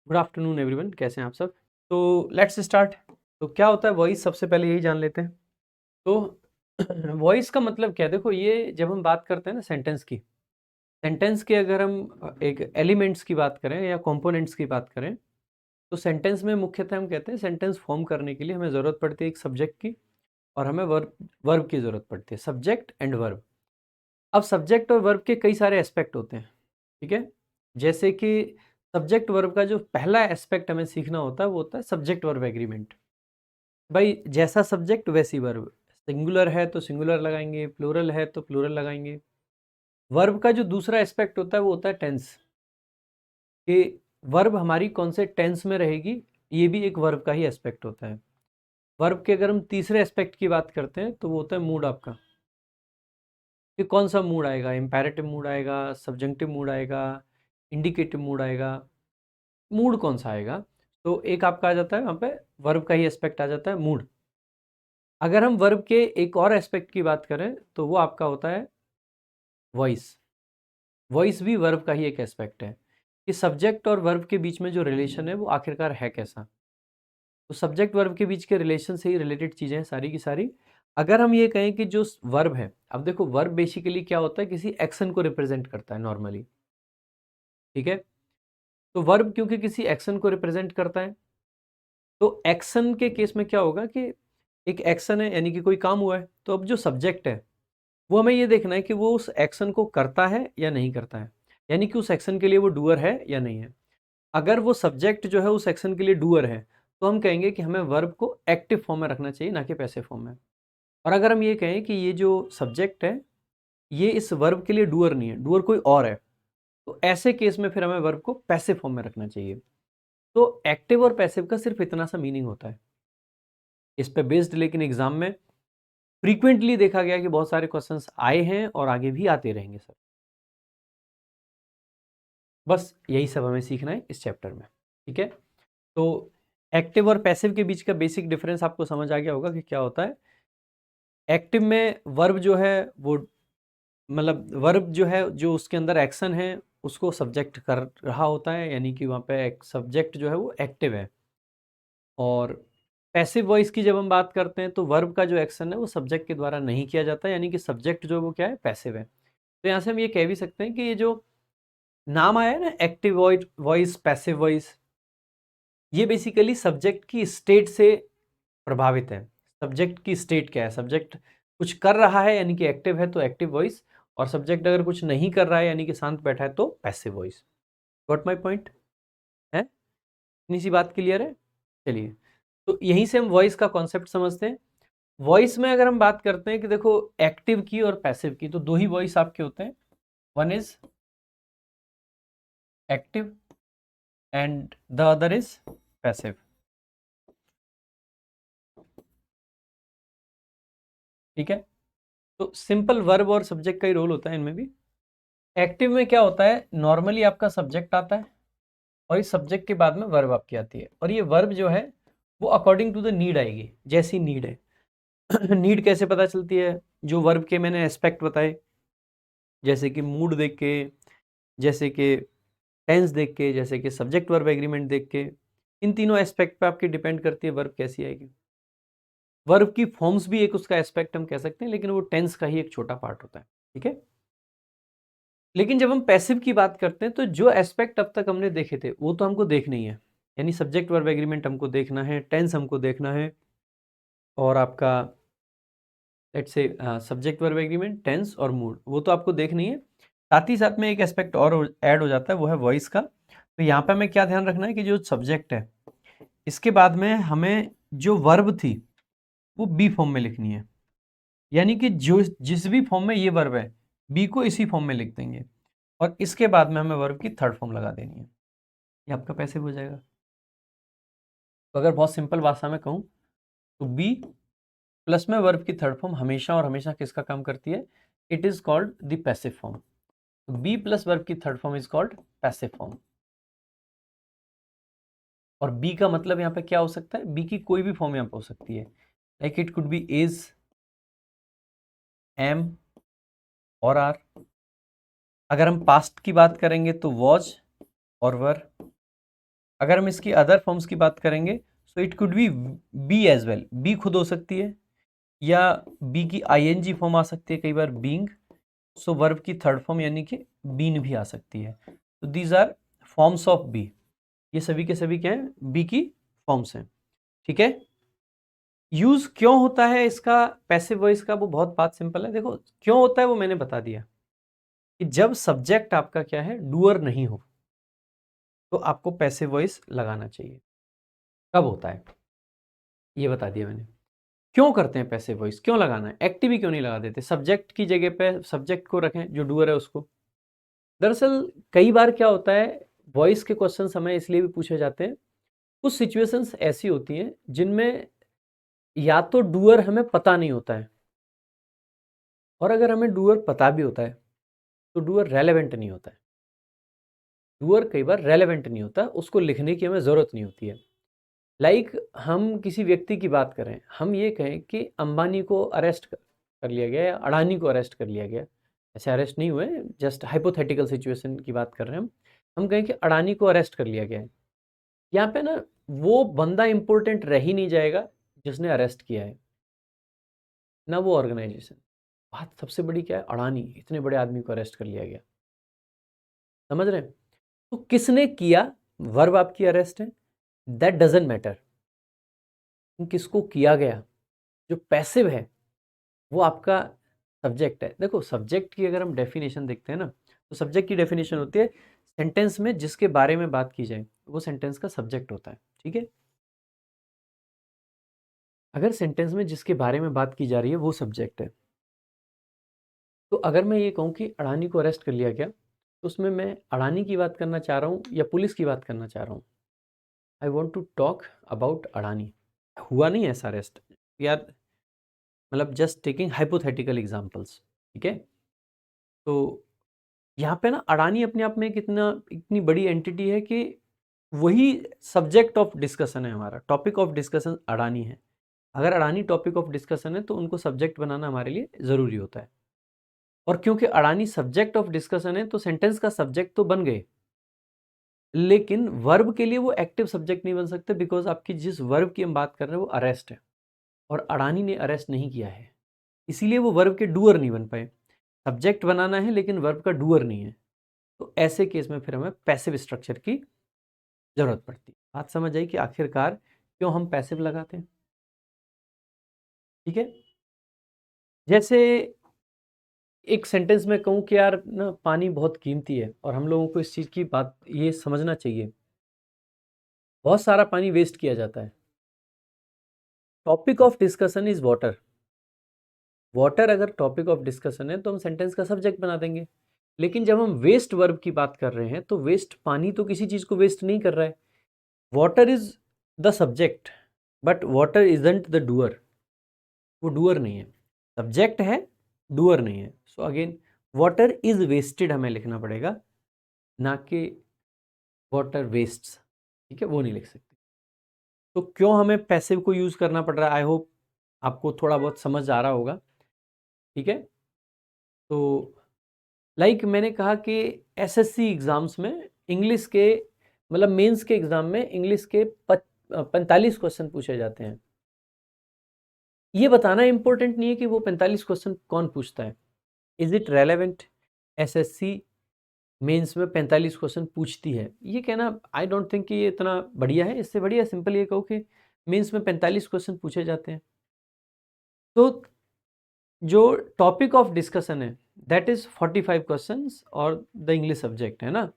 Good afternoon everyone, कैसे हैं आप सब। तो लेट्स स्टार्ट। तो क्या होता है वॉइस, सबसे पहले यही जान लेते हैं। तो वॉइस का मतलब क्या है, देखो ये जब हम बात करते हैं ना सेंटेंस की अगर हम एक एलिमेंट्स की बात करें या कंपोनेंट्स की बात करें, तो सेंटेंस में मुख्यतः हम कहते हैं सेंटेंस फॉर्म करने के लिए हमें ज़रूरत पड़ती है एक सब्जेक्ट की, और हमें वर्ब की ज़रूरत पड़ती है, सब्जेक्ट एंड वर्ब। अब सब्जेक्ट और वर्ब के कई सारे एस्पेक्ट होते हैं, ठीक है। जैसे कि सब्जेक्ट वर्ब का जो पहला एस्पेक्ट हमें सीखना होता है वो होता है सब्जेक्ट वर्ब एग्रीमेंट। भाई जैसा सब्जेक्ट वैसी वर्ब, सिंगुलर है तो सिंगुलर लगाएंगे, प्लूरल है तो प्लूरल लगाएंगे। वर्ब का जो दूसरा एस्पेक्ट होता है वो होता है टेंस, कि वर्ब हमारी कौन से टेंस में रहेगी, ये भी एक वर्ब का ही एस्पेक्ट होता है। वर्ब के अगर हम तीसरे एस्पेक्ट की बात करते हैं तो वो होता है मूड आपका, कि कौन सा मूड आएगा, इम्पेरेटिव मूड आएगा, सब्जेक्टिव मूड आएगा, इंडिकेटिव मूड आएगा, मूड कौन सा आएगा। तो एक आपका आ जाता है वहाँ पे वर्ब का ही एस्पेक्ट आ जाता है, मूड। अगर हम वर्ब के एक और एस्पेक्ट की बात करें तो वो आपका होता है वॉइस। वॉइस भी वर्ब का ही एक एस्पेक्ट है, कि सब्जेक्ट और वर्ब के बीच में जो रिलेशन है वो आखिरकार है कैसा। तो सब्जेक्ट वर्ब के बीच के रिलेशन से ही रिलेटेड चीज़ें हैं सारी की सारी। अगर हम ये कहें कि जो वर्ब है, अब देखो वर्ब बेसिकली क्या होता है, किसी एक्शन को रिप्रेजेंट करता है नॉर्मली, ठीक है। तो वर्ब क्योंकि किसी एक्शन को रिप्रेजेंट करता है, तो एक्शन के केस में क्या होगा कि एक एक्शन है यानी कि कोई काम हुआ है, तो अब जो सब्जेक्ट है वो हमें ये देखना है कि वो उस एक्शन को करता है या नहीं करता है, यानी कि उस एक्शन के लिए वो डूअर है या नहीं है। अगर वो सब्जेक्ट जो है उस एक्शन के लिए डूअर है, तो हम कहेंगे कि हमें वर्ब को एक्टिव फॉर्म में रखना चाहिए, ना कि पैसिव फॉर्म में। और अगर हम ये कहें कि ये जो सब्जेक्ट है ये इस वर्ब के लिए डूअर नहीं है, डूअर कोई और है, तो ऐसे केस में फिर हमें वर्ब को पैसिव फॉर्म में रखना चाहिए। तो एक्टिव और पैसिव का सिर्फ इतना सा मीनिंग होता है इस पे बेस्ड, लेकिन एग्जाम में फ्रीक्वेंटली देखा गया कि बहुत सारे क्वेश्चंस आए हैं और आगे भी आते रहेंगे सर। बस यही सब हमें सीखना है इस चैप्टर में, ठीक है। तो एक्टिव और पैसिव के बीच का बेसिक डिफरेंस आपको समझ आ गया होगा कि क्या होता है। एक्टिव में वर्ब जो है वो, मतलब वर्ब जो है जो उसके अंदर एक्शन है उसको सब्जेक्ट कर रहा होता है, यानी कि वहाँ पे एक सब्जेक्ट जो है वो एक्टिव है। और पैसिव वॉइस की जब हम बात करते हैं तो वर्ब का जो एक्शन है वो सब्जेक्ट के द्वारा नहीं किया जाता, यानी कि सब्जेक्ट जो है वो क्या है, पैसिव है। तो यहाँ से हम ये कह भी सकते हैं कि ये जो नाम आया है ना, एक्टिव वॉइस, पैसिव वॉइस, ये बेसिकली सब्जेक्ट की स्टेट से प्रभावित है। सब्जेक्ट की स्टेट क्या है, सब्जेक्ट कुछ कर रहा है यानी कि एक्टिव है तो एक्टिव वॉइस, और सब्जेक्ट अगर कुछ नहीं कर रहा है यानी कि शांत बैठा है तो passive voice. Got my point है, इतनी सी बात क्लियर है। चलिए, तो यहीं से हम वॉइस का कॉन्सेप्ट समझते हैं। वॉइस में अगर हम बात करते हैं कि देखो एक्टिव की और पैसिव की, तो दो ही वॉइस आपके होते हैं, one is active and the other is passive, ठीक है। तो सिंपल वर्ब और सब्जेक्ट का ही रोल होता है इनमें भी। एक्टिव में क्या होता है, नॉर्मली आपका सब्जेक्ट आता है और इस सब्जेक्ट के बाद में वर्ब आपकी आती है, और ये वर्ब जो है वो अकॉर्डिंग टू द नीड आएगी, जैसी नीड है। नीड कैसे पता चलती है, जो वर्ब के मैंने एस्पेक्ट बताए, जैसे कि मूड देख के, जैसे कि टेंस देख के, जैसे कि सब्जेक्ट वर्ब एग्रीमेंट देख के, इन तीनों एस्पेक्ट पे आपकी डिपेंड करती है वर्ब कैसी आएगी। वर्ब की फॉर्म्स भी एक उसका एस्पेक्ट हम कह सकते हैं, लेकिन वो टेंस का ही एक छोटा पार्ट होता है, ठीक है। लेकिन जब हम पैसिव की बात करते हैं तो जो एस्पेक्ट अब तक हमने देखे थे वो तो हमको देखना ही है, यानी सब्जेक्ट वर्ब एग्रीमेंट हमको देखना है, टेंस हमको देखना है, और आपका लेट्स से सब्जेक्ट वर्ब एग्रीमेंट, टेंस और मूड, वो तो आपको देखना ही है। साथ ही साथ में एक एस्पेक्ट और ऐड हो जाता है, वो है वॉइस का। तो यहाँ पे हमें क्या ध्यान रखना है कि जो सब्जेक्ट है इसके बाद में हमें जो वर्ब थी वो बी फॉर्म में लिखनी है, यानी कि जो जिस भी फॉर्म में ये वर्ब है बी को इसी फॉर्म में लिख देंगे, और इसके बाद में हमें वर्ब की थर्ड फॉर्म लगा देनी है, ये आपका पैसिव हो जाएगा। तो अगर बहुत सिंपल भाषा में कहूँ तो बी प्लस में वर्ब की थर्ड फॉर्म हमेशा और हमेशा किसका काम करती है, it is called the passive form. तो बी प्लस वर्ब की third form is called passive form. और बी का मतलब यहाँ पे क्या हो सकता है, बी की कोई भी फॉर्म यहाँ पे हो सकती है, like it could be is, am और आर। अगर हम पास्ट की बात करेंगे तो वॉज और वर। अगर हम इसकी अदर फॉर्म्स की बात करेंगे so it could be as well, be खुद हो सकती है या बी की आईएनजी फॉर्म आ सकती है कई बार बीइंग, सो वर्ब की थर्ड फॉर्म यानी कि बीन भी आ सकती है। तो these are forms of be, ये सभी के सभी क्या हैं, बी की फॉर्म्स हैं। ठीक है, यूज क्यों होता है इसका पैसिव वॉइस का, वो बहुत बात सिंपल है। देखो क्यों होता है वो मैंने बता दिया कि जब सब्जेक्ट आपका क्या है, डूअर नहीं हो तो आपको पैसिव वॉइस लगाना चाहिए। कब होता है ये बता दिया मैंने। क्यों करते हैं पैसिव वॉइस, क्यों लगाना है, एक्टिव ही क्यों नहीं लगा देते, सब्जेक्ट की जगह पे सब्जेक्ट को रखें जो डूअर है उसको। दरअसल कई बार क्या होता है, वॉइस के क्वेश्चन हमें इसलिए भी पूछे जाते हैं, कुछ सिचुएशंस ऐसी होती हैं जिनमें या तो डूअर हमें पता नहीं होता है, और अगर हमें डूअर पता भी होता है तो डूअर रेलेवेंट नहीं होता है। डूअर कई बार रेलेवेंट नहीं होता, उसको लिखने की हमें ज़रूरत नहीं होती है। लाइक हम किसी व्यक्ति की बात करें, हम ये कहें कि अंबानी को अरेस्ट कर लिया गया या अडानी को अरेस्ट कर लिया गया, ऐसे अरेस्ट नहीं हुए, जस्ट हाइपोथेटिकल सिचुएशन की बात कर रहे हैं हम कहें कि अडानी को अरेस्ट कर लिया गया है। यहाँ पे ना वो बंदा इंपॉर्टेंट रह ही नहीं जाएगा जिसने अरेस्ट किया है, ना वो ऑर्गेनाइजेशन। बात सबसे बड़ी क्या है, अडानी इतने बड़े आदमी को अरेस्ट कर लिया गया, समझ रहे हैं। तो किसने किया, वर्ब आपकी अरेस्ट है, दैट डजेंट मैटर, किसको किया गया, जो पैसिव है वो आपका सब्जेक्ट है। देखो सब्जेक्ट की अगर हम डेफिनेशन देखते हैं ना, तो सब्जेक्ट की डेफिनेशन होती है सेंटेंस में जिसके बारे में बात की जाए वो सेंटेंस का सब्जेक्ट होता है। ठीक है, अगर सेंटेंस में जिसके बारे में बात की जा रही है वो सब्जेक्ट है, तो अगर मैं ये कहूँ कि अडानी को अरेस्ट कर लिया गया, तो उसमें मैं अडानी की बात करना चाह रहा हूँ या पुलिस की बात करना चाह रहा हूँ। I want to talk about Adani. हुआ नहीं ऐसा अरेस्ट यार, मतलब जस्ट टेकिंग हाइपोथेटिकल एग्जाम्पल्स। ठीक है, तो यहाँ पे ना अडानी अपने आप में इतनी बड़ी एंटिटी है कि वही सब्जेक्ट ऑफ डिस्कशन है, हमारा टॉपिक ऑफ डिस्कशन अडानी है। अगर अडानी टॉपिक ऑफ डिस्कशन है तो उनको सब्जेक्ट बनाना हमारे लिए ज़रूरी होता है, और क्योंकि अडानी सब्जेक्ट ऑफ डिस्कशन है तो सेंटेंस का सब्जेक्ट तो बन गए, लेकिन वर्ब के लिए वो एक्टिव सब्जेक्ट नहीं बन सकते, बिकॉज आपकी जिस वर्ब की हम बात कर रहे हैं वो अरेस्ट है, और अडानी ने अरेस्ट नहीं किया है, इसीलिए वो वर्ब के डूअर नहीं बन पाए। सब्जेक्ट बनाना है लेकिन वर्ब का डूअर नहीं है, तो ऐसे केस में फिर हमें पैसिव स्ट्रक्चर की जरूरत पड़ती है। बात समझ आई कि आखिरकार क्यों हम पैसिव लगाते हैं। ठीक है, जैसे एक सेंटेंस में कहूँ कि यार ना पानी बहुत कीमती है, और हम लोगों को इस चीज़ की बात ये समझना चाहिए, बहुत सारा पानी वेस्ट किया जाता है। Topic of discussion is water. Water अगर टॉपिक ऑफ डिस्कशन है तो हम सेंटेंस का सब्जेक्ट बना देंगे, लेकिन जब हम वेस्ट वर्ब की बात कर रहे हैं तो वेस्ट पानी तो किसी चीज़ को वेस्ट नहीं कर रहा है। Water is the subject but water isn't the doer, वो डूअर नहीं है, सब्जेक्ट है डूअर नहीं है। So again water is wasted हमें लिखना पड़ेगा, ना कि वाटर वेस्ट्स। ठीक है, वो नहीं लिख सकते। तो क्यों हमें पैसिव को यूज़ करना पड़ रहा है, आई होप आपको थोड़ा बहुत समझ आ रहा होगा। ठीक है, तो लाइक मैंने कहा कि एसएससी एग्ज़ाम्स में इंग्लिश के, मतलब मेंस के एग्ज़ाम में इंग्लिश के 45 क्वेश्चन पूछे जाते हैं। ये बताना इंपॉर्टेंट नहीं है कि वो 45 क्वेश्चन कौन पूछता है, is it relevant, SSC mains में 45 क्वेश्चन पूछती है, ये कहना आई डोंट थिंक कि ये इतना बढ़िया है। इससे बढ़िया सिंपल ये कहो कि मेंस में 45 क्वेश्चन पूछे जाते हैं, तो जो टॉपिक ऑफ डिस्कशन है दैट इज 45 क्वेश्चंस और द इंग्लिश सब्जेक्ट है ना,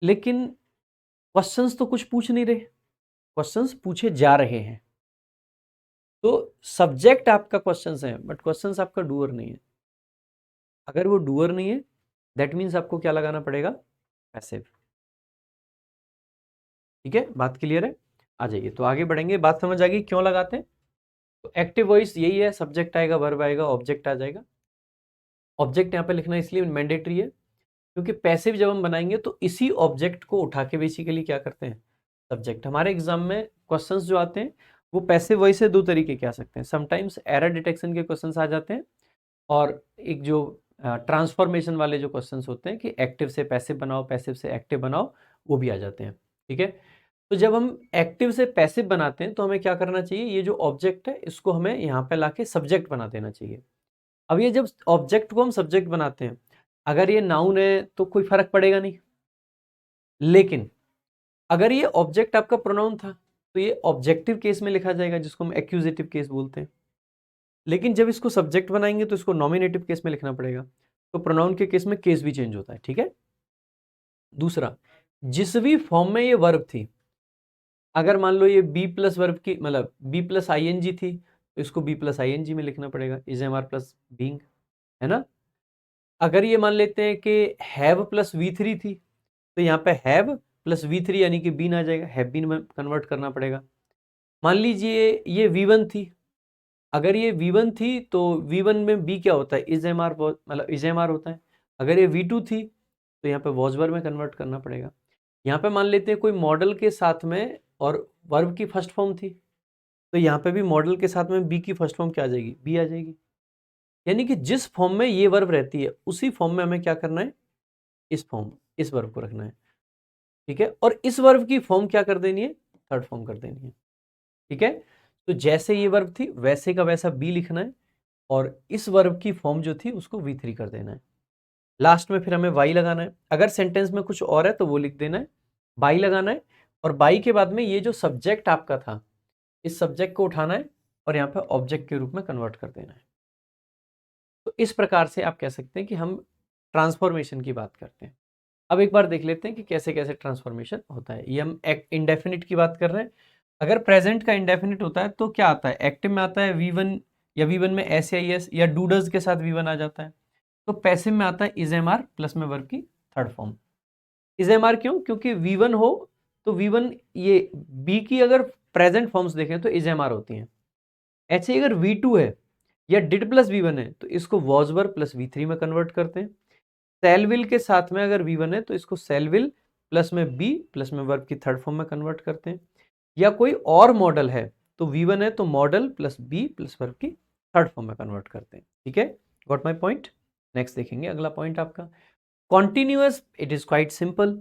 लेकिन क्वेश्चंस तो कुछ पूछ नहीं रहे, क्वेश्चंस पूछे जा रहे हैं। तो सब्जेक्ट आपका क्वेश्चंस है बट क्वेश्चंस आपका डूअर नहीं है। अगर वो डूअर नहीं है दैट मीन्स आपको क्या लगाना पड़ेगा, पैसिव। ठीक है, बात क्लियर है। आ जाइए, तो आगे बढ़ेंगे, बात समझ आ गई क्यों लगाते हैं। तो एक्टिव वॉइस यही है, सब्जेक्ट आएगा, वर्ब आएगा, ऑब्जेक्ट आ जाएगा। ऑब्जेक्ट यहाँ पे लिखना इसलिए मैंडेटरी है क्योंकि पैसिव जब हम बनाएंगे तो इसी ऑब्जेक्ट को उठा के बेसिकली क्या करते हैं, सब्जेक्ट। हमारे एग्जाम में क्वेश्चंस जो आते हैं वो पैसिव वॉइस से दो तरीके के आ सकते हैं, समटाइम्स एरर डिटेक्शन के क्वेश्चंस आ जाते हैं, और एक जो ट्रांसफॉर्मेशन वाले जो क्वेश्चंस होते हैं कि एक्टिव से पैसिव बनाओ, पैसिव से एक्टिव बनाओ, वो भी आ जाते हैं। ठीक है, तो जब हम एक्टिव से पैसिव बनाते हैं तो हमें क्या करना चाहिए, ये जो ऑब्जेक्ट है इसको हमें यहाँ पे लाके सब्जेक्ट बना देना चाहिए। अब ये जब ऑब्जेक्ट को हम सब्जेक्ट बनाते हैं, अगर ये नाउन है तो कोई फर्क पड़ेगा नहीं, लेकिन अगर ये ऑब्जेक्ट आपका प्रोनाउन था तो ये ऑब्जेक्टिव केस में लिखा जाएगा, जिसको हम एक्यूजेटिव केस बोलते हैं। लेकिन जब इसको सब्जेक्ट बनाएंगे तो इसको नॉमिनेटिव केस में लिखना पड़ेगा। तो प्रोनाउन के केस में केस भी चेंज होता है, ठीक है। दूसरा, जिस भी फॉर्म में ये वर्ब थी, अगर मान लो ये बी प्लस वर्ब की मतलब be plus I N G थी तो इसको be plus I N G में लिखना पड़ेगा, is am are plus being, है ना। अगर ये मान लेते हैं कि हैव प्लस वी थ्री थी तो यहाँ पे हैव प्लस वी थ्री यानी कि बीन आ जाएगा, हैव बीन में कन्वर्ट करना पड़ेगा। मान लीजिए ये वी वन थी, अगर ये वी वन थी तो वी वन में बी क्या होता है, इज एम आर, मतलब इज एम आर होता है। अगर ये वी टू थी तो यहाँ पे वॉज वर्ब में कन्वर्ट करना पड़ेगा। यहाँ पे मान लेते हैं कोई मॉडल के साथ में और वर्ब की फर्स्ट फॉर्म थी, तो यहाँ पे भी मॉडल के साथ में बी की फर्स्ट फॉर्म क्या आ जाएगी, बी आ जाएगी। यानी कि जिस फॉर्म में ये वर्ब रहती है उसी फॉर्म में हमें क्या करना है, इस वर्ब को रखना है, ठीक है। और इस वर्ब की फॉर्म क्या कर देनी है, थर्ड फॉर्म कर देनी है, ठीक है। तो जैसे ये वर्ब थी वैसे का वैसा बी लिखना है और इस वर्ब की फॉर्म जो थी उसको वी थ्री कर देना है। लास्ट में फिर हमें वाई लगाना है, अगर सेंटेंस में कुछ और है तो वो लिख देना है, बाई लगाना है। और बाई के बाद में ये जो सब्जेक्ट आपका था, इस सब्जेक्ट को उठाना है और यहाँ पे ऑब्जेक्ट के रूप में कन्वर्ट कर देना है। तो इस प्रकार से आप कह सकते हैं कि हम ट्रांसफॉर्मेशन की बात करते हैं। अब एक बार देख लेते हैं कि कैसे कैसे ट्रांसफॉर्मेशन होता है। ये हम इंडेफिनिट की बात कर रहे हैं। अगर प्रेजेंट का इंडेफिनिट होता है तो क्या आता है, एक्टिव में आता है V1 या V1 में एस या एस या डूडज के साथ V1 आ जाता है। तो पैसिव में आता है इज एम आर प्लस में वर्ब की third form. Is am are क्यों, क्योंकि V1 हो तो V1 ये बी की अगर प्रेजेंट फॉर्म्स देखें तो इज एम आर होती हैं। ऐसे अगर V2 है या डिड प्लस V1 है तो इसको वॉज वर्ब प्लस V3 में कन्वर्ट करते हैं। सेल विल के साथ में अगर V1 है तो इसको सेल विल प्लस में बी प्लस में वर्ब की थर्ड फॉर्म में कन्वर्ट करते हैं। या कोई और मॉडल है तो V1 है तो modal plus be plus verb की थर्ड फॉर्म में कन्वर्ट करते हैं, ठीक है। Got my point. नेक्स्ट देखेंगे अगला पॉइंट आपका continuous. It is quite simple,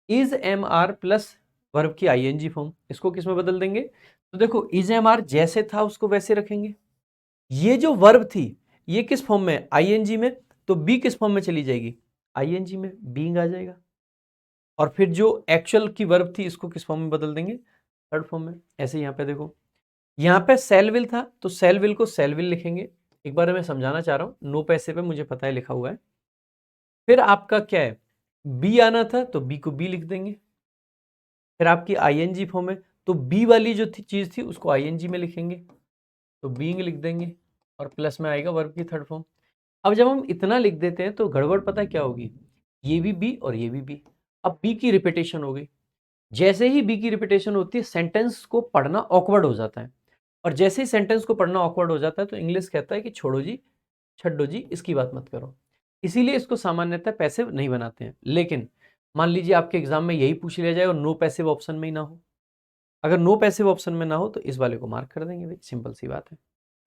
is am are plus verb की आईएनजी फॉर्म, इसको किस में बदल देंगे, तो देखो इज एम आर जैसे था उसको वैसे रखेंगे। ये जो वर्ब थी ये किस फॉर्म में, आईएनजी में, तो बी किस फॉर्म में चली जाएगी, आईएनजी में, बीइंग आ जाएगा। और फिर जो एक्चुअल की वर्ब थी इसको किस फॉर्म में बदल देंगे, थर्ड फॉर्म में। ऐसे यहाँ पे देखो, यहाँ पे सेल विल था तो सेल विल को सेल विल लिखेंगे। एक बार मैं समझाना चाह रहा हूँ, नो पैसे पे मुझे पता है लिखा हुआ है। फिर आपका क्या है, बी आना था तो बी को बी लिख देंगे। फिर आपकी आईएनजी फॉर्म है तो बी वाली जो चीज थी उसको आईएनजी में लिखेंगे, तो बीइंग लिख देंगे और प्लस में आएगा वर्ब की थर्ड फॉर्म। अब जब हम इतना लिख देते हैं तो गड़बड़ पता है क्या होगी, ये भी बी और ये भी बी। अब बी की रिपीटेशन हो गई, जैसे ही बी की रिपीटेशन होती है सेंटेंस को पढ़ना ऑकवर्ड हो जाता है। और जैसे ही सेंटेंस को पढ़ना ऑकवर्ड हो जाता है तो इंग्लिश कहता है कि छोड़ो जी, छड्डो जी, इसकी बात मत करो। इसीलिए इसको सामान्यतः पैसिव नहीं बनाते हैं। लेकिन मान लीजिए आपके एग्जाम में यही पूछ लिया जाए और नो पैसिव ऑप्शन में ही ना हो, अगर नो पैसिव ऑप्शन में ना हो तो इस वाले को मार्क कर देंगे भाई, सिंपल सी बात है,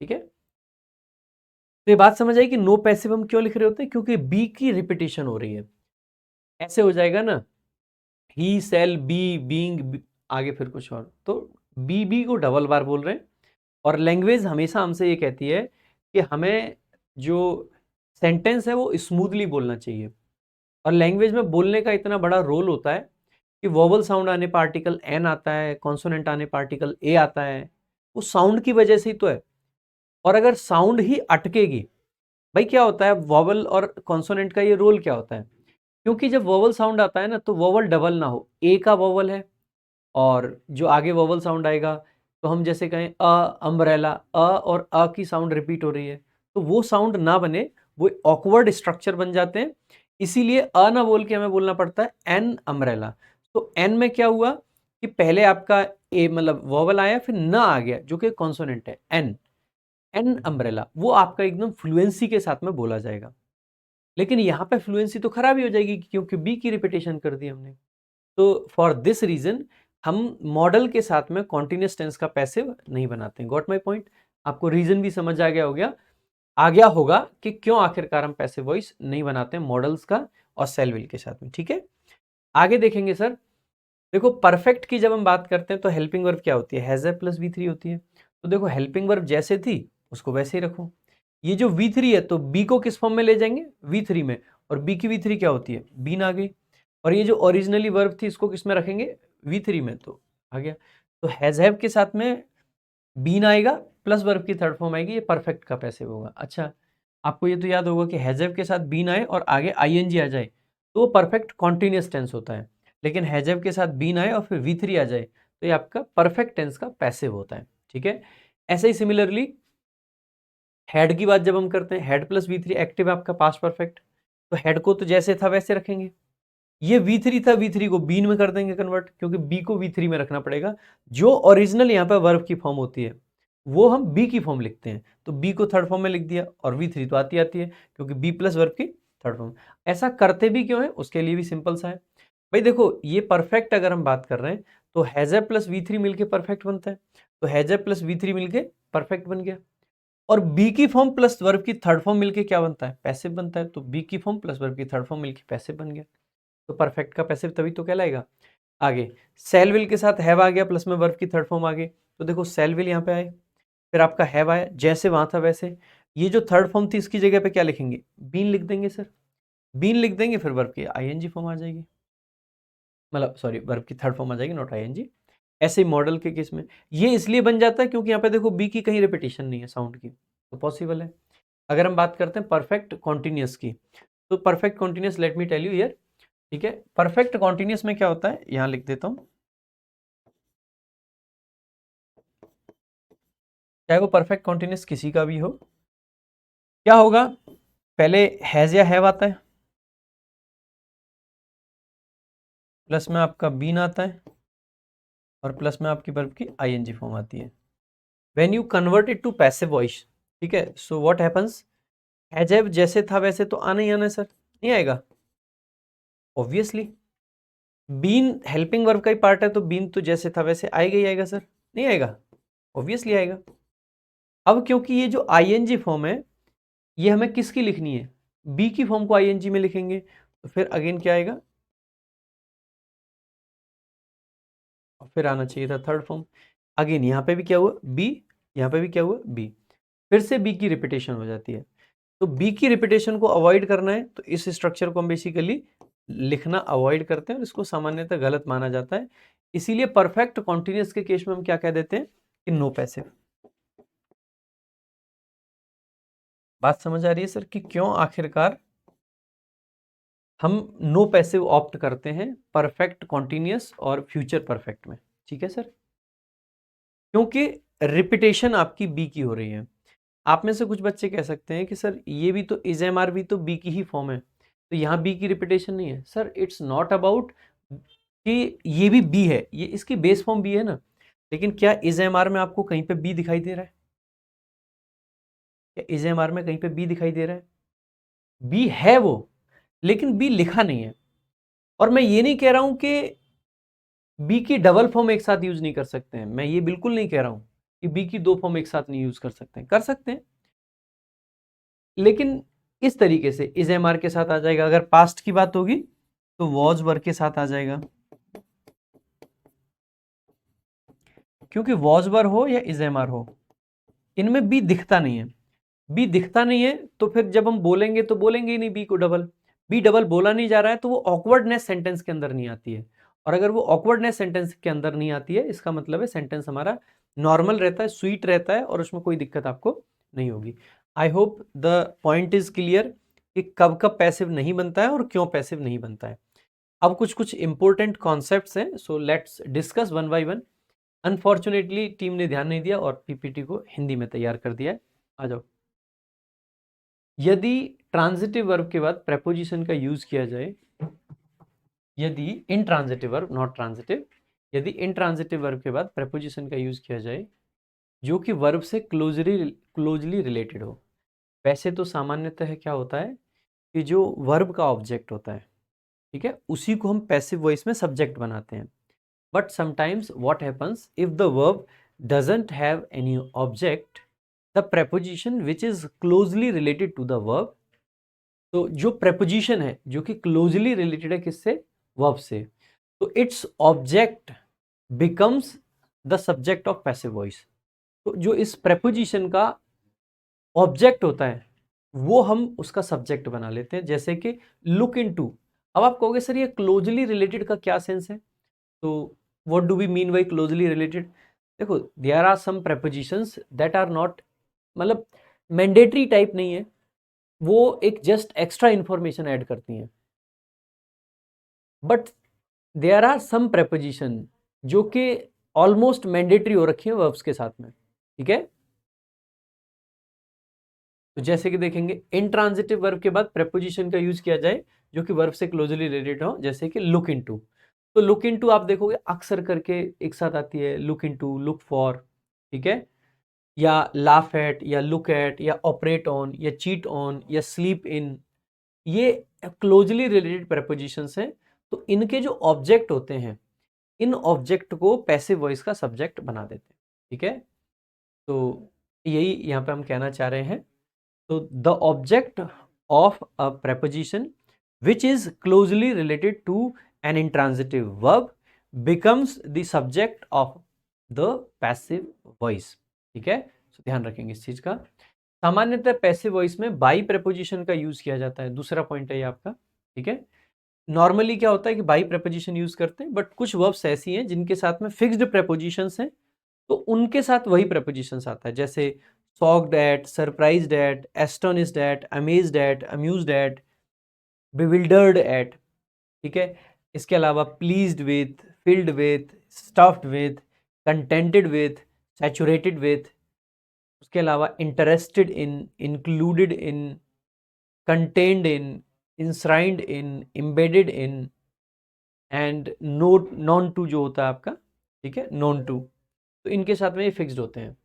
ठीक है। तो ये बात समझ आई कि नो पैसिव हम क्यों लिख रहे होते हैं, क्योंकि बी की रिपीटेशन हो रही है। ऐसे हो जाएगा ना, ही सेल बी बीइंग, आगे फिर कुछ और, तो बी को डबल बार बोल रहे हैं। और लैंग्वेज हमेशा हमसे ये कहती है कि हमें जो सेंटेंस है वो स्मूथली बोलना चाहिए। और लैंग्वेज में बोलने का इतना बड़ा रोल होता है कि वोवल साउंड आने पर आर्टिकल एन आता है, कॉन्सोनेंट आने पर आर्टिकल ए आता है, वो साउंड की वजह से ही तो है। और अगर साउंड ही अटकेगी, भाई क्या होता है वोवल और कॉन्सोनेंट का ये रोल क्या होता है, क्योंकि जब वोवल साउंड आता है ना तो वोवल डबल ना हो, ए का वोवल है और जो आगे वोवल साउंड आएगा, तो हम जैसे कहें अम्ब्रेला, और की साउंड रिपीट हो रही है, तो वो साउंड ना बने, वो ऑकवर्ड स्ट्रक्चर बन जाते हैं। इसीलिए ना बोल के हमें बोलना पड़ता है एन अम्ब्रेला। तो एन में क्या हुआ कि पहले आपका ए मतलब वोवल आया फिर ना आ गया जो कि कॉन्सोनेंट है, एन, एन अम्ब्रेला, वो आपका एकदम फ्लुएंसी के साथ में बोला जाएगा। लेकिन यहाँ पे फ्लुएंसी तो खराब ही हो जाएगी क्योंकि बी की रिपीटेशन कर दी हमने। तो फॉर दिस रीजन हम मॉडल के साथ में कॉन्टिन्यूस टेंस का पैसिव नहीं बनाते हैं। Got my point. आपको रीजन भी समझ आ गया होगा कि क्यों आखिरकार हम पैसिव वॉइस नहीं बनाते हैं मॉडल्स का और सेल विल के साथ में, ठीक है। आगे देखेंगे सर, देखो परफेक्ट की जब हम बात करते हैं तो हेल्पिंग वर्ब क्या होती है, has have plus we three होती है। तो देखो हेल्पिंग वर्ब जैसे थी उसको वैसे ही रखो। ये जो वी थ्री है तो बी को किस फॉर्म में ले जाएंगे, वी थ्री में, और बी की वी थ्री क्या होती है, बीन आ गई। और ये जो ओरिजिनली वर्ब थी इसको किस में रखेंगे, वी थ्री में, तो आ गया। तो हैज हैव के साथ में बीन आएगा प्लस वर्ब की थर्ड फॉर्म आएगी, ये परफेक्ट का पैसिव होगा। अच्छा, आपको ये तो याद होगा कि हैज हैव के साथ बीन आए और आगे आईएनजी आ जाए तो परफेक्ट कॉन्टिन्यूअस टेंस होता है, लेकिन हैज हैव के साथ बीन आए और फिर वी थ्री आ जाए तो ये आपका परफेक्ट टेंस का पैसिव होता है। ठीक है, ऐसे ही सिमिलरली हैड की बात जब हम करते हैं, had plus we three active है आपका पास्ट परफेक्ट, तो हैड को तो जैसे था वैसे रखेंगे। ये वी थ्री था, वी थ्री को बीन में कर देंगे कन्वर्ट, क्योंकि बी को वी थ्री में रखना पड़ेगा। जो ओरिजिनल यहाँ पे वर्ब की फॉर्म होती है वो हम बी की फॉर्म लिखते हैं, तो बी को थर्ड फॉर्म में लिख दिया, और वी थ्री तो आती आती है क्योंकि बी प्लस वर्ब की थर्ड फॉर्म। ऐसा करते भी क्यों है, उसके लिए भी सिंपल सा है भाई। देखो ये परफेक्ट अगर हम बात कर रहे हैं तो has a plus we three मिलकर परफेक्ट बनता है, तो has a plus we three मिलकर परफेक्ट बन गया। और बी की फॉर्म प्लस वर्ब की थर्ड फॉर्म मिलके क्या बनता है, पैसिव बनता है। तो बी की फॉर्म प्लस वर्ब की थर्ड फॉर्म मिलके पैसिव बन गया, तो परफेक्ट का पैसिव तभी तो कहलाएगा। आगे सेल विल के साथ हैव आ गया प्लस में वर्ब की थर्ड फॉर्म आ गई, तो देखो सेल विल यहाँ पे आए, फिर आपका हैव आया, जैसे वहां था वैसे। ये जो थर्ड फॉर्म थी इसकी जगह पे क्या लिखेंगे, बीन लिख देंगे सर, बीन लिख देंगे, फिर वर्ब की आईएनजी फॉर्म आ जाएगी, मतलब सॉरी वर्ब की थर्ड फॉर्म आ जाएगी, नॉट आईएनजी। ऐसे मॉडल के केस में ये इसलिए बन जाता है क्योंकि यहाँ पे देखो बी की कहीं रिपीटेशन नहीं है साउंड की, तो पॉसिबल है। अगर हम बात करते हैं परफेक्ट कॉन्टिन्यूअस की, तो perfect continuous let me tell you here. ठीक है, परफेक्ट कॉन्टिन्यूअस में क्या होता है, यहां लिख देता हूं, चाहे वो परफेक्ट कॉन्टिन्यूअस किसी का भी हो, क्या होगा, पहले हैज या हैव आता है, प्लस में आपका बीन आता है, और प्लस में आपकी वर्ब की आईएनजी फॉर्म आती है। When you convert it to passive voice, ठीक है, so what happens, has have जैसे था वैसे तो आना ही आना है सर, नहीं आएगा ऑब्वियसली। बीन हेल्पिंग वर्ब का ही पार्ट है तो बीन तो जैसे था वैसे आएगा ही आएगा सर, नहीं आएगा, ऑब्वियसली आएगा। अब क्योंकि ये जो आईएनजी फॉर्म है ये हमें किसकी लिखनी है, बी की फॉर्म को आईएनजी में लिखेंगे, तो फिर अगेन क्या आएगा, और फिर आना चाहिए था थर्ड फॉर्म। अगेन यहाँ पे भी क्या हुआ बी, यहाँ पे भी क्या हुआ बी, फिर से बी की रिपीटेशन हो जाती है। तो बी की रिपीटेशन को अवॉइड करना है तो इस स्ट्रक्चर को हम बेसिकली लिखना अवॉइड करते हैं और इसको सामान्यतः गलत माना जाता है। इसीलिए परफेक्ट कॉन्टिन्यूअस के केस में हम क्या कह देते हैं कि नो पैसिव। बात समझ आ रही है सर कि क्यों आखिरकार हम नो पैसिव ऑप्ट करते हैं परफेक्ट कॉन्टिन्यूअस और फ्यूचर परफेक्ट में। ठीक है सर, क्योंकि रिपीटेशन आपकी बी की हो रही है। आप में से कुछ बच्चे कह सकते हैं कि सर ये भी तो इज एम आर भी तो बी की ही फॉर्म है, तो यहाँ बी की रिपीटेशन नहीं है। सर इट्स नॉट अबाउट कि ये भी बी है, ये इसकी बेस फॉर्म बी है ना, लेकिन क्या इज एम आर में आपको कहीं पे बी दिखाई दे रहा है, क्या इज एम आर में कहीं पे बी दिखाई दे रहा है, बी है वो, लेकिन बी लिखा नहीं है। और मैं ये नहीं कह रहा हूं कि बी की डबल फॉर्म एक साथ यूज नहीं कर सकते हैं, मैं ये बिल्कुल नहीं कह रहा हूं कि बी की दो फॉर्म एक साथ नहीं यूज कर सकते हैं, कर सकते हैं, लेकिन इस तरीके से इज एम आर के साथ आ जाएगा। अगर पास्ट की बात होगी तो वॉज वर के साथ आ जाएगा, क्योंकि वॉज वर हो या इज एम आर हो इनमें बी दिखता नहीं है। बी दिखता नहीं है तो फिर जब हम बोलेंगे तो बोलेंगे ही नहीं बी को डबल, बी डबल बोला नहीं जा रहा है तो वो ऑकवर्डनेस सेंटेंस के अंदर नहीं आती है। और अगर वो ऑकवर्डनेस सेंटेंस के अंदर नहीं आती है इसका मतलब है सेंटेंस हमारा नॉर्मल रहता है, स्वीट रहता है, और उसमें कोई दिक्कत आपको नहीं होगी। I hope the point is clear कि कब कब पैसिव नहीं बनता है और क्यों पैसिव नहीं बनता है। अब कुछ कुछ इंपॉर्टेंट कॉन्सेप्ट्स हैं, so let's discuss one by one. Unfortunately team ने ध्यान नहीं दिया और पीपीटी को हिंदी में तैयार कर दिया है। आ जाओ। यदि ट्रांजिटिव वर्ब के बाद प्रेपोजिशन का यूज किया जाए, यदि इन ट्रांजिटिव वर्ब नॉट ट्रांजिटिव, यदि इन ट्रांजिटिव वर्ब के बाद प्रेपोजिशन का यूज किया जाए जो कि वर्ब से क्लोजली रिलेटेड हो। वैसे तो सामान्यतः क्या होता है कि जो वर्ब का ऑब्जेक्ट होता है, ठीक है, उसी को हम पैसिव वॉइस में सब्जेक्ट बनाते हैं। But sometimes what happens if the verb doesn't have any object, the preposition which is closely related to the verb, तो जो प्रेपोजिशन है जो कि क्लोजली रिलेटेड है किससे, वर्ब से, तो its object becomes the subject of passive voice. तो जो इस प्रेपोजिशन का ऑब्जेक्ट होता है वो हम उसका सब्जेक्ट बना लेते हैं, जैसे कि लुक इन टू। अब आप कहोगे सर ये क्लोजली रिलेटेड का क्या सेंस है, तो what do we mean by closely related? देखो, there are some prepositions that are not, मतलब मैंडेटरी टाइप नहीं है, वो एक जस्ट एक्स्ट्रा इंफॉर्मेशन ऐड करती हैं, but there are some preposition जो कि ऑलमोस्ट मैंडेटरी हो रखी है वर्ब्स के साथ में, ठीक है। तो जैसे कि देखेंगे इंट्रांजिटिव वर्ब के बाद प्रेपोजिशन का यूज किया जाए जो कि वर्ब से क्लोजली रिलेटेड हो, जैसे कि लुक इनटू। तो लुक इनटू आप देखोगे अक्सर करके एक साथ आती है, लुक इनटू, लुक फॉर, ठीक है, या लाफ एट, या लुक एट, या ऑपरेट ऑन, या चीट ऑन, या स्लीप इन। ये क्लोजली रिलेटेड प्रेपोजिशंस हैं। तो इनके जो ऑब्जेक्ट होते हैं, इन ऑब्जेक्ट को पैसिव वॉइस का सब्जेक्ट बना देते हैं, ठीक है। तो यही यहाँ पे हम कहना चाह रहे हैं। तो the object of a preposition which is closely related to an intransitive verb becomes the subject of the passive voice, ठीक है। तो ध्यान रखेंगे इस चीज का। सामान्यतः पैसिव वॉइस में बाई प्रेपोजिशन का यूज किया जाता है, दूसरा पॉइंट है ये आपका, ठीक है। नॉर्मली क्या होता है कि बाई प्रेपोजिशन यूज करते हैं, बट कुछ वर्ब्स ऐसी हैं जिनके साथ में फिक्स्ड प्रेपोजिशंस हैं, तो उनके साथ वही प्रेपोजिशंस आता है, जैसे shocked at, surprised at, astonished at, amazed at, amused at, bewildered at, ठीक है। इसके अलावा pleased with, filled with, stuffed with, contented with, saturated with, उसके अलावा interested in, included in, contained in, enshrined in, embedded in, and known to जो होता है आपका, ठीक है, known to। तो इनके साथ में ये फिक्स्ड होते हैं।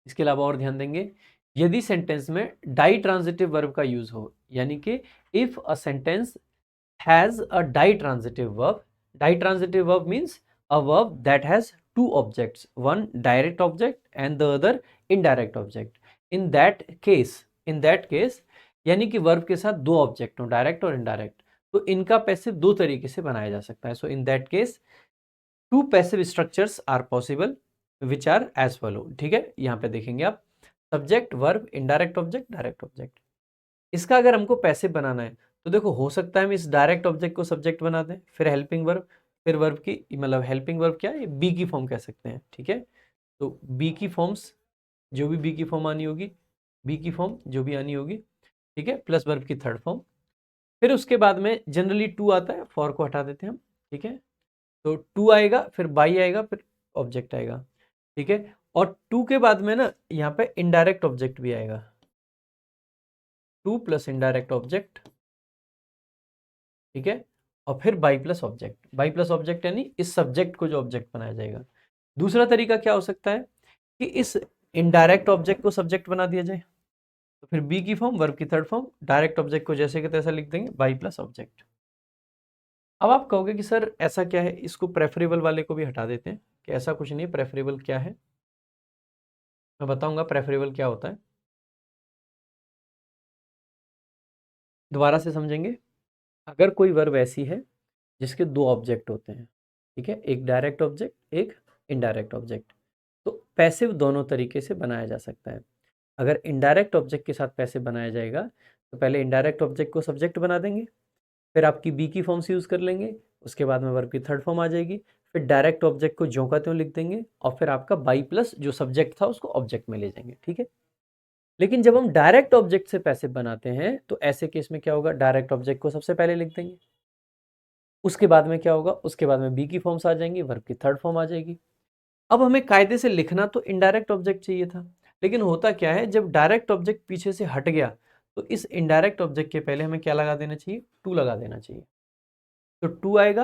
इसके अलावा और ध्यान देंगे, यदि सेंटेंस में डाई ट्रांजिटिव वर्ब का यूज हो, यानी कि if a sentence has a ditransitive verb means a verb that has two objects, one direct object and the other indirect object. In that case यानी कि verb के साथ दो object हो, डायरेक्ट और इनडायरेक्ट, तो इनका पैसिव दो तरीके से बनाया जा सकता है। So in that case two passive structures are possible which are as follow, ठीक है। यहाँ पे देखेंगे आप, subject, verb, indirect object, direct object. इसका अगर हमको पैसिव बनाना है तो देखो, हो सकता है हम इस डायरेक्ट ऑब्जेक्ट को सब्जेक्ट बना दें, फिर हेल्पिंग वर्ब, फिर वर्ब की, मतलब हेल्पिंग वर्ब क्या है, बी की फॉर्म कह सकते हैं, ठीक है। तो बी की फॉर्म्स, जो भी बी की फॉर्म आनी होगी, बी की फॉर्म जो भी आनी होगी, ठीक है, प्लस वर्ब की थर्ड फॉर्म। फिर उसके बाद में जनरली टू आता है, फॉर को हटा देते हैं हम, ठीक है। तो टू आएगा, फिर बाई आएगा, फिर ऑब्जेक्ट आएगा, ठीक है। और टू के बाद में ना यहाँ पे इनडायरेक्ट ऑब्जेक्ट भी आएगा, टू प्लस इनडायरेक्ट ऑब्जेक्ट, ठीक है। और फिर by plus object, by plus object यानी इस सब्जेक्ट को जो ऑब्जेक्ट बनाया जाएगा। दूसरा तरीका क्या हो सकता है कि इस इनडायरेक्ट ऑब्जेक्ट को सब्जेक्ट बना दिया जाए, तो फिर बी की फॉर्म, वर्ब की थर्ड फॉर्म, डायरेक्ट ऑब्जेक्ट को जैसे कि तैसा लिख देंगे, बाई प्लस ऑब्जेक्ट। अब आप कहोगे कि सर ऐसा क्या है, इसको प्रेफरेबल वाले को भी हटा देते हैं, कि ऐसा कुछ नहीं, प्रेफरेबल क्या है मैं बताऊंगा, प्रेफरेबल क्या होता है, दोबारा से समझेंगे। अगर कोई वर्ब ऐसी है जिसके दो ऑब्जेक्ट होते हैं, ठीक है, एक डायरेक्ट ऑब्जेक्ट, एक इनडायरेक्ट ऑब्जेक्ट, तो पैसिव दोनों तरीके से बनाया जा सकता है। अगर इनडायरेक्ट ऑब्जेक्ट के साथ पैसिव बनाया जाएगा तो पहले इनडायरेक्ट ऑब्जेक्ट को सब्जेक्ट बना देंगे, फिर आपकी बी की फॉर्म्स यूज कर लेंगे, उसके बाद में वर्ब की थर्ड फॉर्म आ जाएगी, फिर डायरेक्ट ऑब्जेक्ट को ज्यों का त्यों लिख देंगे, और फिर आपका बाई प्लस जो सब्जेक्ट था उसको ऑब्जेक्ट में ले जाएंगे, ठीक है। लेकिन जब हम डायरेक्ट ऑब्जेक्ट से पैसिव बनाते हैं तो ऐसे केस में क्या होगा, डायरेक्ट ऑब्जेक्ट को सबसे पहले लिख देंगे, उसके बाद में क्या होगा, उसके बाद में बी की फॉर्म्स आ जाएंगी, वर्ब की थर्ड फॉर्म आ जाएगी। अब हमें कायदे से लिखना तो इनडायरेक्ट ऑब्जेक्ट चाहिए था, लेकिन होता क्या है, जब डायरेक्ट ऑब्जेक्ट पीछे से हट गया तो इस इनडायरेक्ट ऑब्जेक्ट के पहले हमें क्या लगा देना चाहिए, टू लगा देना चाहिए। तो टू आएगा,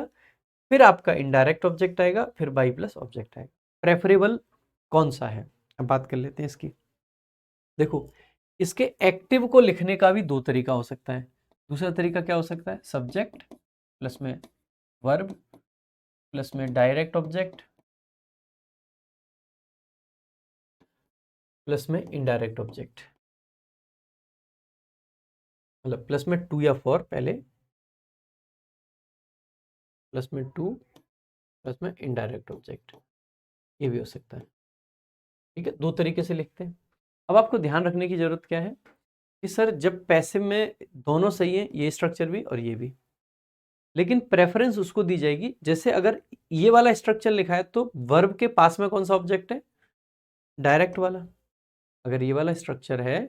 फिर आपका इनडायरेक्ट ऑब्जेक्ट आएगा, फिर बाई प्लस ऑब्जेक्ट आएगा। प्रेफरेबल कौन सा है, अब बात कर लेते हैं इसकी। देखो, इसके एक्टिव को लिखने का भी दो तरीका हो सकता है। दूसरा तरीका क्या हो सकता है, सब्जेक्ट प्लस में वर्ब प्लस में डायरेक्ट ऑब्जेक्ट प्लस में इनडायरेक्ट ऑब्जेक्ट, मतलब प्लस में टू या फोर पहले, प्लस में टू प्लस में इनडायरेक्ट ऑब्जेक्ट, ये भी हो सकता है। ठीक है, दो तरीके से लिखते हैं। अब आपको ध्यान रखने की जरूरत क्या है कि सर जब पैसिव में दोनों सही है, ये स्ट्रक्चर भी और ये भी, लेकिन प्रेफरेंस उसको दी जाएगी जैसे अगर ये वाला स्ट्रक्चर लिखा है तो वर्ब के पास में कौन सा ऑब्जेक्ट है, डायरेक्ट वाला। अगर ये वाला स्ट्रक्चर है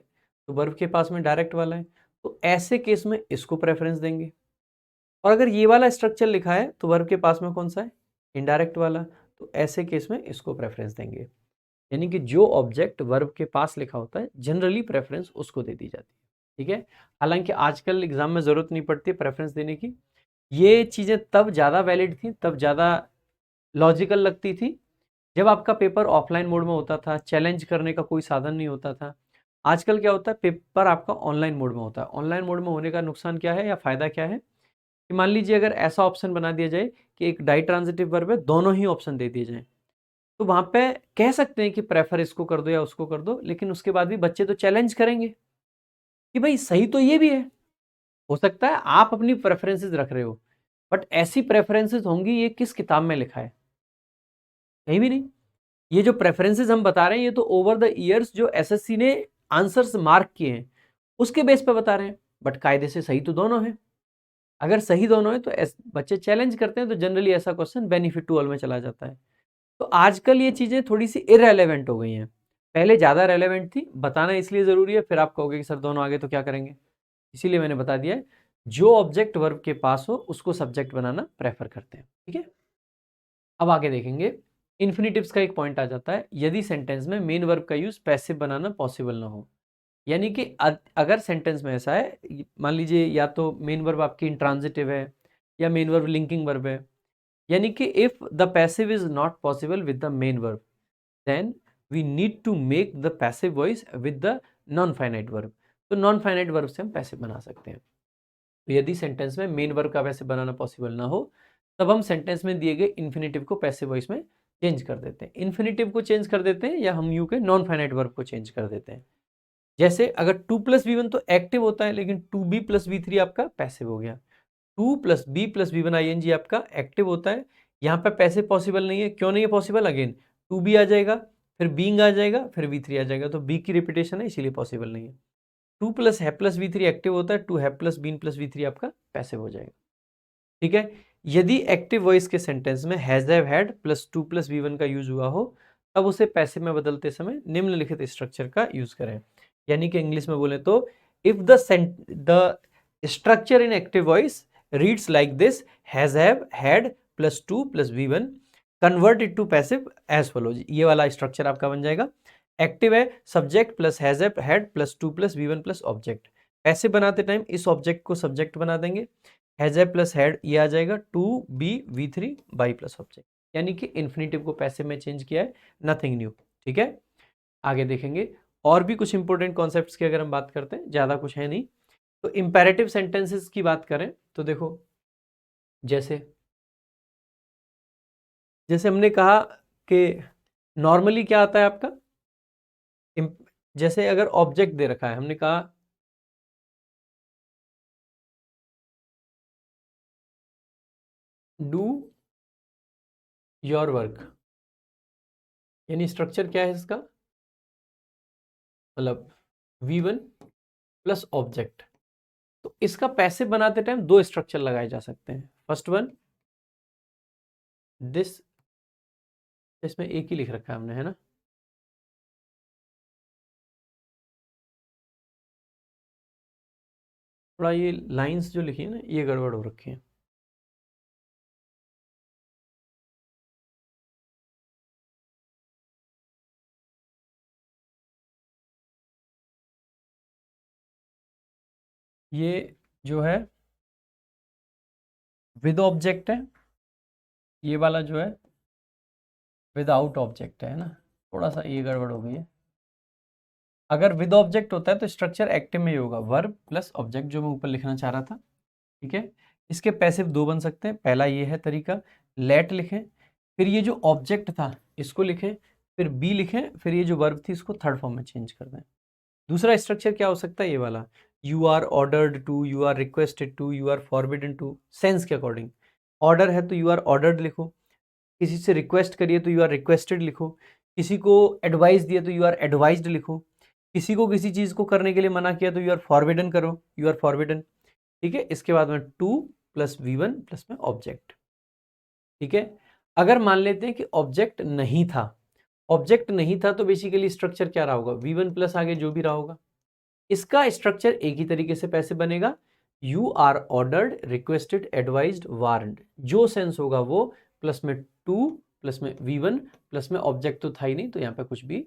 तो वर्ब के पास में डायरेक्ट वाला है, तो ऐसे केस में इसको प्रेफरेंस देंगे। और अगर ये वाला स्ट्रक्चर लिखा है तो वर्ब के पास में कौन सा है, इनडायरेक्ट वाला, तो ऐसे केस में इसको प्रेफरेंस देंगे। यानी कि जो ऑब्जेक्ट वर्ब के पास लिखा होता है जनरली प्रेफरेंस उसको दे दी जाती है। ठीक है, हालांकि आजकल एग्जाम में जरूरत नहीं पड़ती प्रेफरेंस देने की। ये चीजें तब ज्यादा वैलिड थी, तब ज्यादा लॉजिकल लगती थी जब आपका पेपर ऑफलाइन मोड में होता था, चैलेंज करने का कोई साधन नहीं होता था। आजकल क्या होता है, पेपर आपका ऑनलाइन मोड में होता है। ऑनलाइन मोड में होने का नुकसान क्या है या फायदा क्या है कि मान लीजिए अगर ऐसा ऑप्शन बना दिया जाए कि एक डाई ट्रांजिटिव वर्ब है, दोनों ही ऑप्शन दे दिए जाए, तो वहां पे कह सकते हैं कि प्रेफर इसको कर दो या उसको कर दो, लेकिन उसके बाद भी बच्चे तो चैलेंज करेंगे कि भाई सही तो ये भी है। हो सकता है आप अपनी प्रेफरेंसेस रख रहे हो, बट ऐसी प्रेफरेंसेस होंगी ये किस किताब में लिखा है, कहीं भी नहीं। ये जो प्रेफरेंसेस हम बता रहे हैं ये तो ओवर द ईयर्स जो एसएससी ने आंसर्स मार्क किए हैं उसके बेस पे बता रहे हैं, बट कायदे से सही तो दोनों है। अगर सही दोनों है तो बच्चे चैलेंज करते हैं, तो जनरली ऐसा क्वेश्चन बेनिफिट टू ऑल में चला जाता है। तो आजकल ये चीजें थोड़ी सी इररेलेवेंट हो गई हैं, पहले ज्यादा रेलेवेंट थी। बताना इसलिए जरूरी है, फिर आप कहोगे कि सर दोनों आगे तो क्या करेंगे, इसीलिए मैंने बता दिया है। जो ऑब्जेक्ट वर्ब के पास हो उसको सब्जेक्ट बनाना प्रेफर करते हैं। ठीक है, अब आगे देखेंगे। इन्फिनिटिव्स का एक पॉइंट आ जाता है यदि सेंटेंस में मेन वर्ब का यूज पैसिव बनाना पॉसिबल ना हो। यानी कि अगर सेंटेंस में ऐसा है, मान लीजिए या तो मेन वर्ब आपकी इंट्रांजिटिव है या मेन वर्ब लिंकिंग वर्ब है, यानी कि if the passive is not possible with the main verb then we need to make the passive voice with the non finite verb. तो नॉन फाइनाइट वर्ब से हम passive बना सकते हैं। तो यदि सेंटेंस में मेन वर्ब का पैसिव बनाना पॉसिबल ना हो तब हम सेंटेंस में दिए गए इन्फिनेटिव को पैसिव वॉइस में चेंज कर देते हैं। इन्फिनेटिव को चेंज कर देते हैं या हम यू के नॉन फाइनाइट वर्ब को चेंज कर देते हैं। जैसे अगर 2+b1 तो एक्टिव होता है, लेकिन 2b+b3 आपका पैसिव हो गया। 2+b+b1 ing आपका एक्टिव होता है, यहाँ पे पैसिव पॉसिबल नहीं है। क्यों नहीं है पॉसिबल, अगेन 2b आ जाएगा, फिर बीइंग आ जाएगा, फिर v3 आ जाएगा, तो b की रिपीटेशन है इसीलिए पॉसिबल नहीं है। 2+है+v3 एक्टिव होता है, 2है+b+v3 आपका पैसिव हो जाएगा। ठीक है, यदि एक्टिव वॉइस के सेंटेंस में has have had plus 2+v1 का यूज हुआ हो तब उसे पैसिव में बदलते समय निम्नलिखित स्ट्रक्चर का यूज करें। यानी कि इंग्लिश में बोले तो if the structure in active voice reads like this, has have had plus 2+v1 convert it to passive as follows. ये वाला स्ट्रक्चर आपका बन जाएगा। एक्टिव है subject plus has have had plus 2+v1 plus object. Passive बनाते time इस object को subject बना देंगे, हैज हैव प्लस हैड ये आ जाएगा 2b v3 प्लस ऑब्जेक्ट। यानी कि इन्फिनेटिव को पैसिव में चेंज किया है, नथिंग न्यू। ठीक है, आगे देखेंगे और भी कुछ इंपॉर्टेंट कॉन्सेप्ट्स की अगर हम बात करते हैं, ज्यादा कुछ है नहीं। तो इंपेरेटिव सेंटेंसेस की बात करें तो देखो, जैसे जैसे हमने कहा कि नॉर्मली क्या आता है आपका, जैसे अगर ऑब्जेक्ट दे रखा है, हमने कहा डू योर वर्क, यानी स्ट्रक्चर क्या है इसका, मतलब v1 प्लस ऑब्जेक्ट। तो इसका पैसिव बनाते टाइम दो स्ट्रक्चर लगाए जा सकते हैं। फर्स्ट वन दिस, इसमें एक ही लिख रखा है हमने, है ना, थोड़ा ये लाइंस जो लिखी है ना ये गड़बड़ हो रखी है। ये जो है विद ऑब्जेक्ट है, ये वाला जो है विदाउट ऑब्जेक्ट है ना, थोड़ा सा ये गड़बड़ हो गई है। अगर विद ऑब्जेक्ट होता है तो स्ट्रक्चर एक्टिव में ही होगा, वर्ब प्लस ऑब्जेक्ट, जो मैं ऊपर लिखना चाह रहा था। ठीक है, इसके पैसिव दो बन सकते हैं। पहला ये है तरीका, लेट लिखें, फिर ये जो ऑब्जेक्ट था इसको लिखें, फिर बी लिखें, फिर ये जो वर्ब थी इसको थर्ड फॉर्म में चेंज कर दें। दूसरा स्ट्रक्चर क्या हो सकता है, ये वाला, you are ordered to, you are requested to, you are forbidden to, sense के अकॉर्डिंग। ऑर्डर है तो यू आर ऑर्डर्ड लिखो, किसी से रिक्वेस्ट करिए तो यू आर रिक्वेस्टेड लिखो, किसी को एडवाइस दिया तो यू आर एडवाइज्ड लिखो, किसी को किसी चीज़ को करने के लिए मना किया तो यू आर फॉरबिडन करो, यू आर फॉरबिडन। ठीक है, इसके बाद में टू प्लस V1 प्लस में ऑब्जेक्ट। ठीक है, अगर मान लेते हैं कि ऑब्जेक्ट नहीं था, ऑब्जेक्ट नहीं था तो बेसिकली स्ट्रक्चर क्या रहा होगा, V1 प्लस आगे जो भी रहा होगा, इसका स्ट्रक्चर एक ही तरीके से पैसे बनेगा, you are ordered, requested, advised, warned, जो सेंस होगा वो, प्लस में टू प्लस में V1 प्लस में ऑब्जेक्ट तो था ही नहीं तो यहाँ पे कुछ भी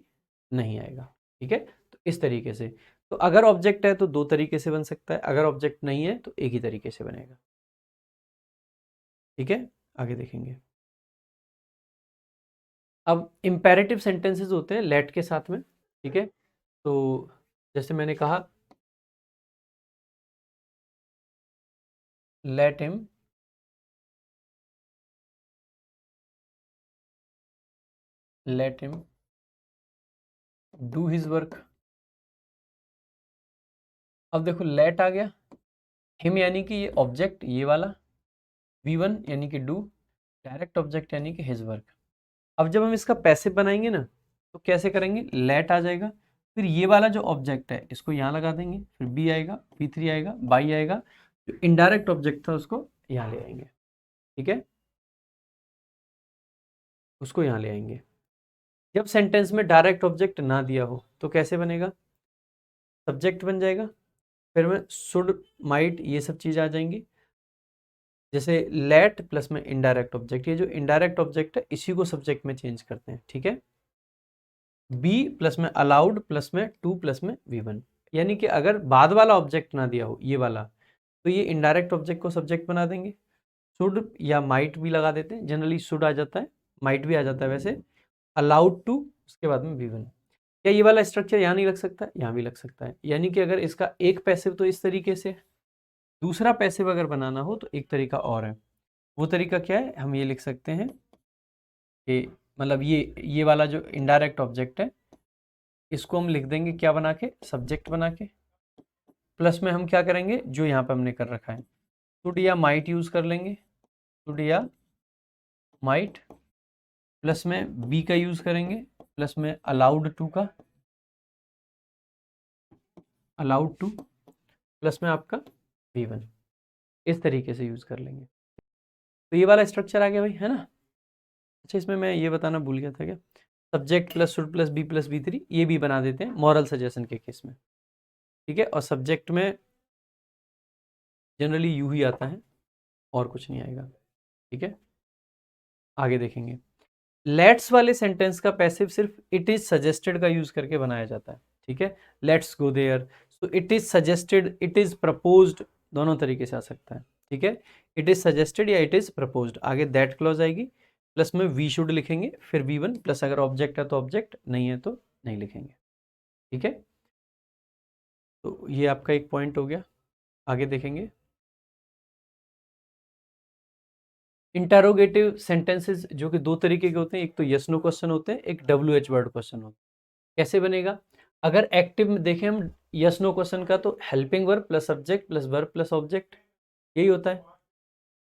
नहीं आएगा। ठीक है, तो इस तरीके से, तो अगर ऑब्जेक्ट है तो दो तरीके से बन सकता है, अगर ऑब्जेक्ट नहीं है तो एक ही तरीके से बनेगा। ठीक है, आगे देखेंगे। अब इम्पेरेटिव सेंटेंसेस होते हैं लेट के साथ में। ठीक है, तो जैसे मैंने कहा, let him do his work. अब देखो लेट आ गया, हिम यानी कि ये ऑब्जेक्ट ये वाला, V1 यानी कि डू, डायरेक्ट ऑब्जेक्ट यानी कि हिज वर्क। अब जब हम इसका पैसिव बनाएंगे ना तो कैसे करेंगे, लेट आ जाएगा, फिर ये वाला जो ऑब्जेक्ट है इसको यहाँ लगा देंगे, फिर बी आएगा, V3 आएगा, बाई आएगा, जो इनडायरेक्ट ऑब्जेक्ट था उसको यहाँ ले आएंगे। ठीक है, उसको यहाँ ले आएंगे। जब सेंटेंस में डायरेक्ट ऑब्जेक्ट ना दिया हो तो कैसे बनेगा, सब्जेक्ट बन जाएगा, फिर में शुड, माइट, ये सब चीज़ आ जाएंगी। जैसे लेट प्लस में इनडायरेक्ट ऑब्जेक्ट, ये जो इनडायरेक्ट ऑब्जेक्ट है इसी को सब्जेक्ट में चेंज करते हैं। ठीक है, बी प्लस में अलाउड प्लस में टू प्लस में V1, यानी कि अगर बाद वाला ऑब्जेक्ट ना दिया हो ये वाला, तो ये इनडायरेक्ट ऑब्जेक्ट को सब्जेक्ट बना देंगे। शुड या माइट भी लगा देते हैं, जनरली शुड आ जाता है, माइट भी आ जाता है वैसे, अलाउड टू, उसके बाद में V1। क्या ये वाला स्ट्रक्चर यहाँ नहीं लग सकता, यहाँ भी लग सकता है, यानी कि अगर इसका एक पैसिव तो इस तरीके से, दूसरा पैसिव अगर बनाना हो तो एक तरीका और है। वो तरीका क्या है, हम ये लिख सकते हैं कि मतलब ये वाला जो इनडायरेक्ट ऑब्जेक्ट है इसको हम लिख देंगे क्या बना के, सब्जेक्ट बना के, प्लस में हम क्या करेंगे जो यहाँ पे हमने कर रखा है, शुड या माइट यूज कर लेंगे, शुड या माइट, प्लस में बी का यूज करेंगे, प्लस में अलाउड टू का, अलाउड टू, प्लस में आपका V1, इस तरीके से यूज कर लेंगे। तो ये वाला स्ट्रक्चर आ गया भाई, है ना। अच्छा, इसमें मैं ये बताना भूल गया था क्या, subject plus should plus be plus V3 ये भी बना देते हैं मॉरल सजेशन के केस में। ठीक है, और सब्जेक्ट में जनरली यू ही आता है और कुछ नहीं आएगा। ठीक है, आगे देखेंगे। लेट्स वाले सेंटेंस का पैसिव सिर्फ इट इज सजेस्टेड का यूज करके बनाया जाता है। ठीक है, let's go there, so it is suggested, it is proposed, दोनों तरीके से आ सकता है। ठीक है, इट इज सजेस्टेड या इट इज प्रपोज्ड, आगे दैट क्लॉज आएगी, प्लस में वी शुड लिखेंगे, फिर V1 प्लस अगर ऑब्जेक्ट है तो ऑब्जेक्ट, नहीं है तो नहीं लिखेंगे। ठीक है, तो ये आपका एक पॉइंट हो गया। आगे देखेंगे, इंटरोगेटिव सेंटेंसेस जो कि दो तरीके के होते हैं, एक तो यस नो क्वेश्चन होते हैं, एक WH वर्ड क्वेश्चन होता है। कैसे बनेगा, अगर एक्टिव में देखें हम यस नो क्वेश्चन का, तो helping verb plus subject plus verb plus object, यही होता है।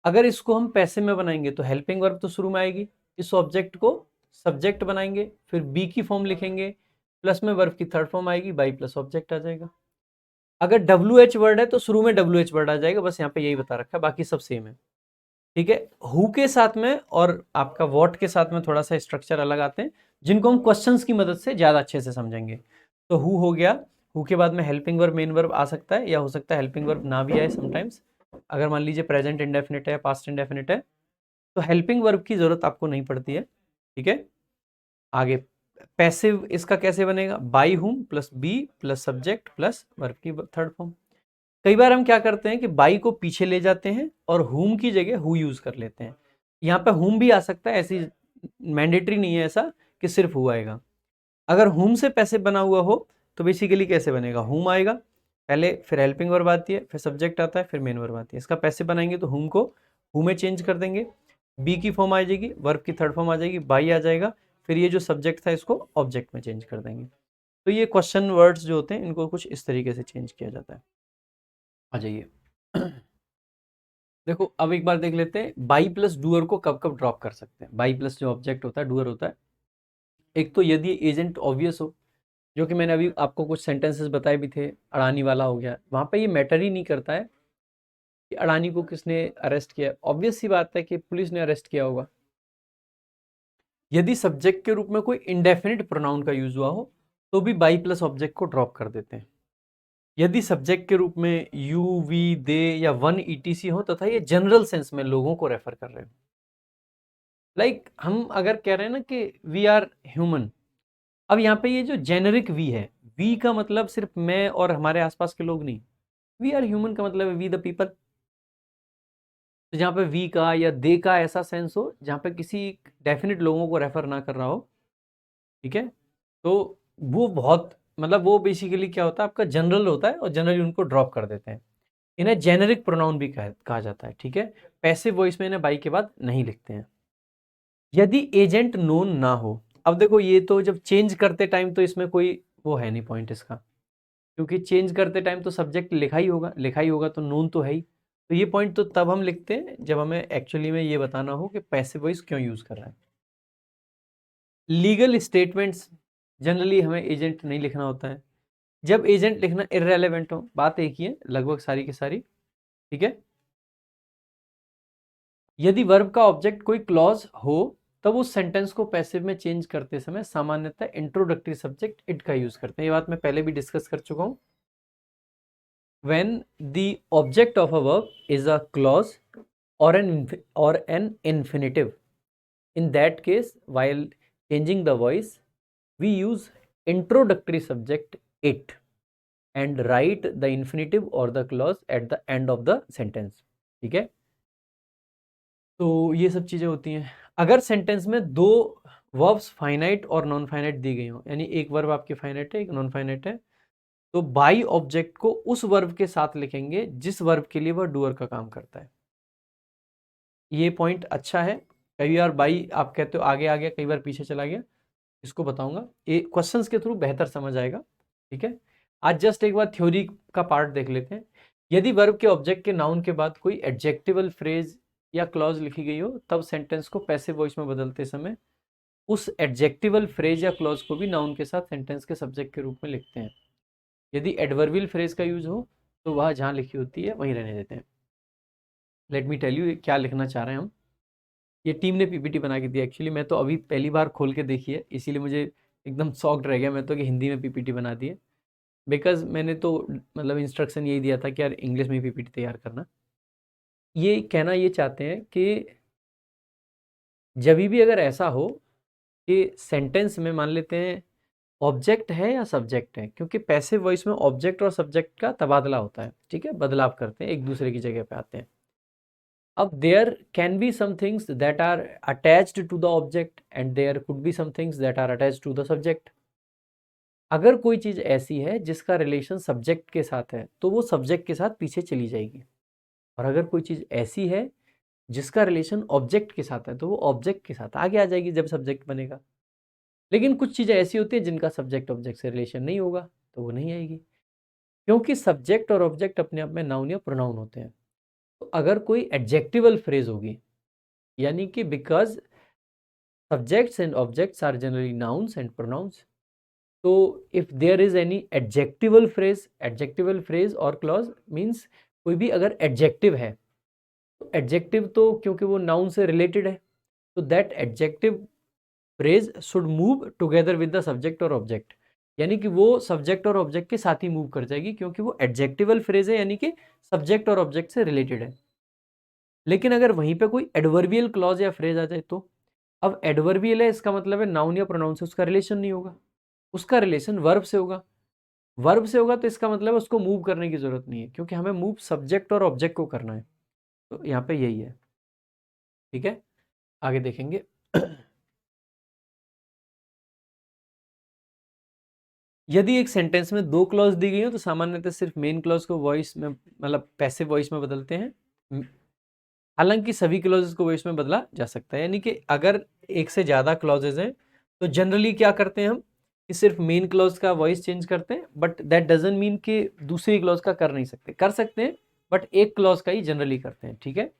अगर इसको हम पैसिव में बनाएंगे तो हेल्पिंग वर्ब तो शुरू में आएगी, इस ऑब्जेक्ट को सब्जेक्ट बनाएंगे, फिर बी की फॉर्म लिखेंगे, प्लस में वर्ब की थर्ड फॉर्म आएगी, बाई प्लस ऑब्जेक्ट आ जाएगा। अगर WH वर्ड है तो शुरू में WH वर्ड आ जाएगा, बस यहाँ पे यही बता रखा है, बाकी सब सेम है। ठीक है, हु के साथ में और आपका व्हाट के साथ में थोड़ा सा स्ट्रक्चर अलग आते हैं, जिनको हम क्वेश्चंस की मदद से ज़्यादा अच्छे से समझेंगे। तो हु हो गया, हु के बाद में हेल्पिंग वर्ब मेन वर्ब आ सकता है, या हो सकता है हेल्पिंग वर्ब ना भी आए समटाइम्स। अगर मान लीजिए प्रेजेंट इंडेफिनिट है, पास्ट इंडेफिनिट है, तो हेल्पिंग वर्ब की जरूरत आपको नहीं पड़ती है। ठीक है, आगे पैसिव इसका कैसे बनेगा, by whom plus be plus subject plus verb की थर्ड फॉर्म। कई बार हम क्या करते हैं कि बाई को पीछे ले जाते हैं और हुम की जगह हु यूज कर लेते हैं। यहाँ पे हुम भी आ सकता है, ऐसी मैंडेटरी नहीं है ऐसा कि सिर्फ हु आएगा। अगर हुम से पैसिव बना हुआ हो तो बेसिकली कैसे बनेगा, हुम आएगा पहले, फिर हेल्पिंग वर्ब आती है, फिर सब्जेक्ट आता है, फिर मेन वर्ब आती है। इसका पैसिव बनाएंगे तो हुम को हु में चेंज कर देंगे, बी की फॉर्म आ जाएगी, वर्ब की थर्ड फॉर्म आ जाएगी, बाई आ जाएगा, फिर ये जो सब्जेक्ट था इसको ऑब्जेक्ट में चेंज कर देंगे। तो ये क्वेश्चन वर्ड्स जो होते हैं इनको कुछ इस तरीके से चेंज किया जाता है। आ जाइए। देखो अब एक बार देख लेते हैं बाई प्लस डूअर को कब कब ड्रॉप कर सकते हैं। बाई प्लस जो ऑब्जेक्ट होता है डूअर होता है, एक तो यदि एजेंट ऑब्वियस हो, जो कि मैंने अभी आपको कुछ सेंटेंसेस बताए भी थे, अडानी वाला हो गया, वहां पे ये मैटर ही नहीं करता है कि अडानी को किसने अरेस्ट किया। ऑब्वियस सी बात है कि पुलिस ने अरेस्ट किया होगा। यदि सब्जेक्ट के रूप में कोई इंडेफिनिट प्रोनाउन का यूज हुआ हो तो भी बाई प्लस ऑब्जेक्ट को ड्रॉप कर देते हैं। यदि सब्जेक्ट के रूप में यू वी दे या वन ईटीसी हो तथा ये जनरल सेंस में लोगों को रेफर कर रहे हो, लाइक हम अगर कह रहे हैं ना कि वी आर ह्यूमन, अब यहाँ पे ये जो जेनरिक वी है, वी का मतलब सिर्फ मैं और हमारे आसपास के लोग नहीं, वी आर ह्यूमन का मतलब है वी द पीपल। तो जहाँ पे वी का या दे का ऐसा सेंस हो जहाँ पे किसी डेफिनेट लोगों को रेफर ना कर रहा हो, ठीक है, तो वो बहुत मतलब वो बेसिकली क्या होता है आपका जनरल होता है और जनरली उनको ड्रॉप कर देते हैं। इन्हें जेनरिक प्रोनाउन भी कहा जाता है, ठीक है। पैसिव वॉइस में इन्हें बाई के बाद नहीं लिखते हैं। यदि एजेंट नोन ना हो, अब देखो ये तो जब चेंज करते टाइम तो इसमें कोई वो है नहीं पॉइंट इसका, क्योंकि चेंज करते टाइम तो सब्जेक्ट लिखा ही होगा तो नोन तो है ही। तो ये पॉइंट तो तब हम लिखते हैं जब हमें एक्चुअली में ये बताना हो कि पैसिव वॉइस क्यों यूज कर रहा है। लीगल स्टेटमेंट्स जनरली हमें एजेंट नहीं लिखना होता है। जब एजेंट लिखना इररेलेवेंट हो, बात एक ही है लगभग सारी की सारी, ठीक है। यदि वर्ब का ऑब्जेक्ट कोई क्लॉज हो तब उस सेंटेंस को पैसिव में चेंज करते समय सामान्यतः इंट्रोडक्टरी सब्जेक्ट इट का यूज करते हैं। ये बात मैं पहले भी डिस्कस कर चुका हूं। when the object of a verb is a clause or an infinitive, in that case while changing the voice we use introductory subject it and write the infinitive or the clause at the end of the sentence, ठीक है। तो ये सब चीजें होती हैं। अगर sentence में दो वर्ब्स फाइनाइट और नॉन फाइनाइट दी गई हो, यानी एक वर्ब आपकी फाइनाइट है एक नॉन फाइनाइट है, तो बाई ऑब्जेक्ट को उस वर्ब के साथ लिखेंगे जिस वर्ब के लिए वह डूअर का काम करता है। ये पॉइंट अच्छा है। कई बार बाई आप कहते हो आगे आ गया, कई बार पीछे चला गया, इसको बताऊंगा, ये क्वेश्चंस के थ्रू बेहतर समझ आएगा, ठीक है। आज जस्ट एक बार थ्योरी का पार्ट देख लेते हैं। यदि वर्ब के ऑब्जेक्ट के नाउन के बाद कोई एडजेक्टिवल फ्रेज या क्लॉज लिखी गई हो तब सेंटेंस को पैसिव वॉइस में बदलते समय उस एडजेक्टिवल फ्रेज या क्लॉज को भी नाउन के साथ सेंटेंस के सब्जेक्ट के रूप में लिखते हैं। यदि एडवर्बियल फ्रेज का यूज हो तो वह जहां लिखी होती है वहीं रहने देते हैं। लेट मी टेल यू क्या लिखना चाह रहे हैं हम। ये टीम ने पीपीटी बना के दी, एक्चुअली मैं तो अभी पहली बार खोल के देखी है, इसीलिए मुझे एकदम शॉक्ड रह गया मैं तो कि हिंदी में पीपीटी बना दी है। बिकॉज मैंने तो मतलब इंस्ट्रक्शन यही दिया था कि यार इंग्लिश में पीपीटी तैयार करना। ये कहना ये चाहते हैं कि जब भी अगर ऐसा हो कि सेंटेंस में मान लेते हैं ऑब्जेक्ट है या सब्जेक्ट है, क्योंकि पैसिव वॉइस में ऑब्जेक्ट और सब्जेक्ट का तबादला होता है, ठीक है, बदलाव करते हैं, एक दूसरे की जगह पे आते हैं। अब there can be some things that are attached to the object and there could be some things that are attached to the subject. अगर कोई चीज ऐसी है जिसका रिलेशन सब्जेक्ट के साथ है तो वो सब्जेक्ट के साथ पीछे चली जाएगी, और अगर कोई चीज ऐसी है जिसका रिलेशन ऑब्जेक्ट के साथ है तो वो ऑब्जेक्ट के साथ आगे आ जाएगी जब सब्जेक्ट बनेगा। लेकिन कुछ चीजें ऐसी होती है जिनका सब्जेक्ट ऑब्जेक्ट से रिलेशन नहीं होगा तो वो नहीं आएगी, क्योंकि सब्जेक्ट और ऑब्जेक्ट अपने आप में नाउन या प्रोनाउन होते हैं। तो अगर कोई एडजेक्टिवल फ्रेज होगी, यानी कि because subjects and objects are generally nouns and pronouns, तो if there is any adjectival phrase और क्लॉज मीन्स कोई भी अगर एडजेक्टिव है, तो एडजेक्टिव तो क्योंकि वो नाउन से रिलेटेड है तो that adjective phrase should move together with the subject और ऑब्जेक्ट, यानी कि वो सब्जेक्ट और ऑब्जेक्ट के साथ ही मूव कर जाएगी क्योंकि वो एडजेक्टिवल फ्रेज है, यानी कि सब्जेक्ट और ऑब्जेक्ट से रिलेटेड है। लेकिन अगर वहीं पे कोई एडवर्बियल क्लॉज या फ्रेज आ जाए तो, अब एडवर्बियल है इसका मतलब है नाउन या प्रोनाउन से उसका रिलेशन नहीं होगा, उसका रिलेशन वर्ब से होगा। वर्ब से होगा तो इसका मतलब है उसको मूव करने की जरूरत नहीं है, क्योंकि हमें मूव सब्जेक्ट और ऑब्जेक्ट को करना है। तो यहाँ पे यही है, ठीक है, आगे देखेंगे। यदि एक सेंटेंस में दो क्लॉज दी गई हो तो सामान्यतः सिर्फ मेन क्लॉज को वॉइस में मतलब पैसिव वॉइस में बदलते हैं। हालांकि सभी क्लॉजेस को वॉइस में बदला जा सकता है, यानी कि अगर एक से ज़्यादा क्लॉजेज हैं तो जनरली क्या करते हैं हम कि सिर्फ मेन क्लॉज का वॉइस चेंज करते हैं, बट दैट डजंट मीन कि दूसरी क्लॉज का कर नहीं सकते, कर सकते हैं बट एक क्लॉज का ही जनरली करते हैं, ठीक है।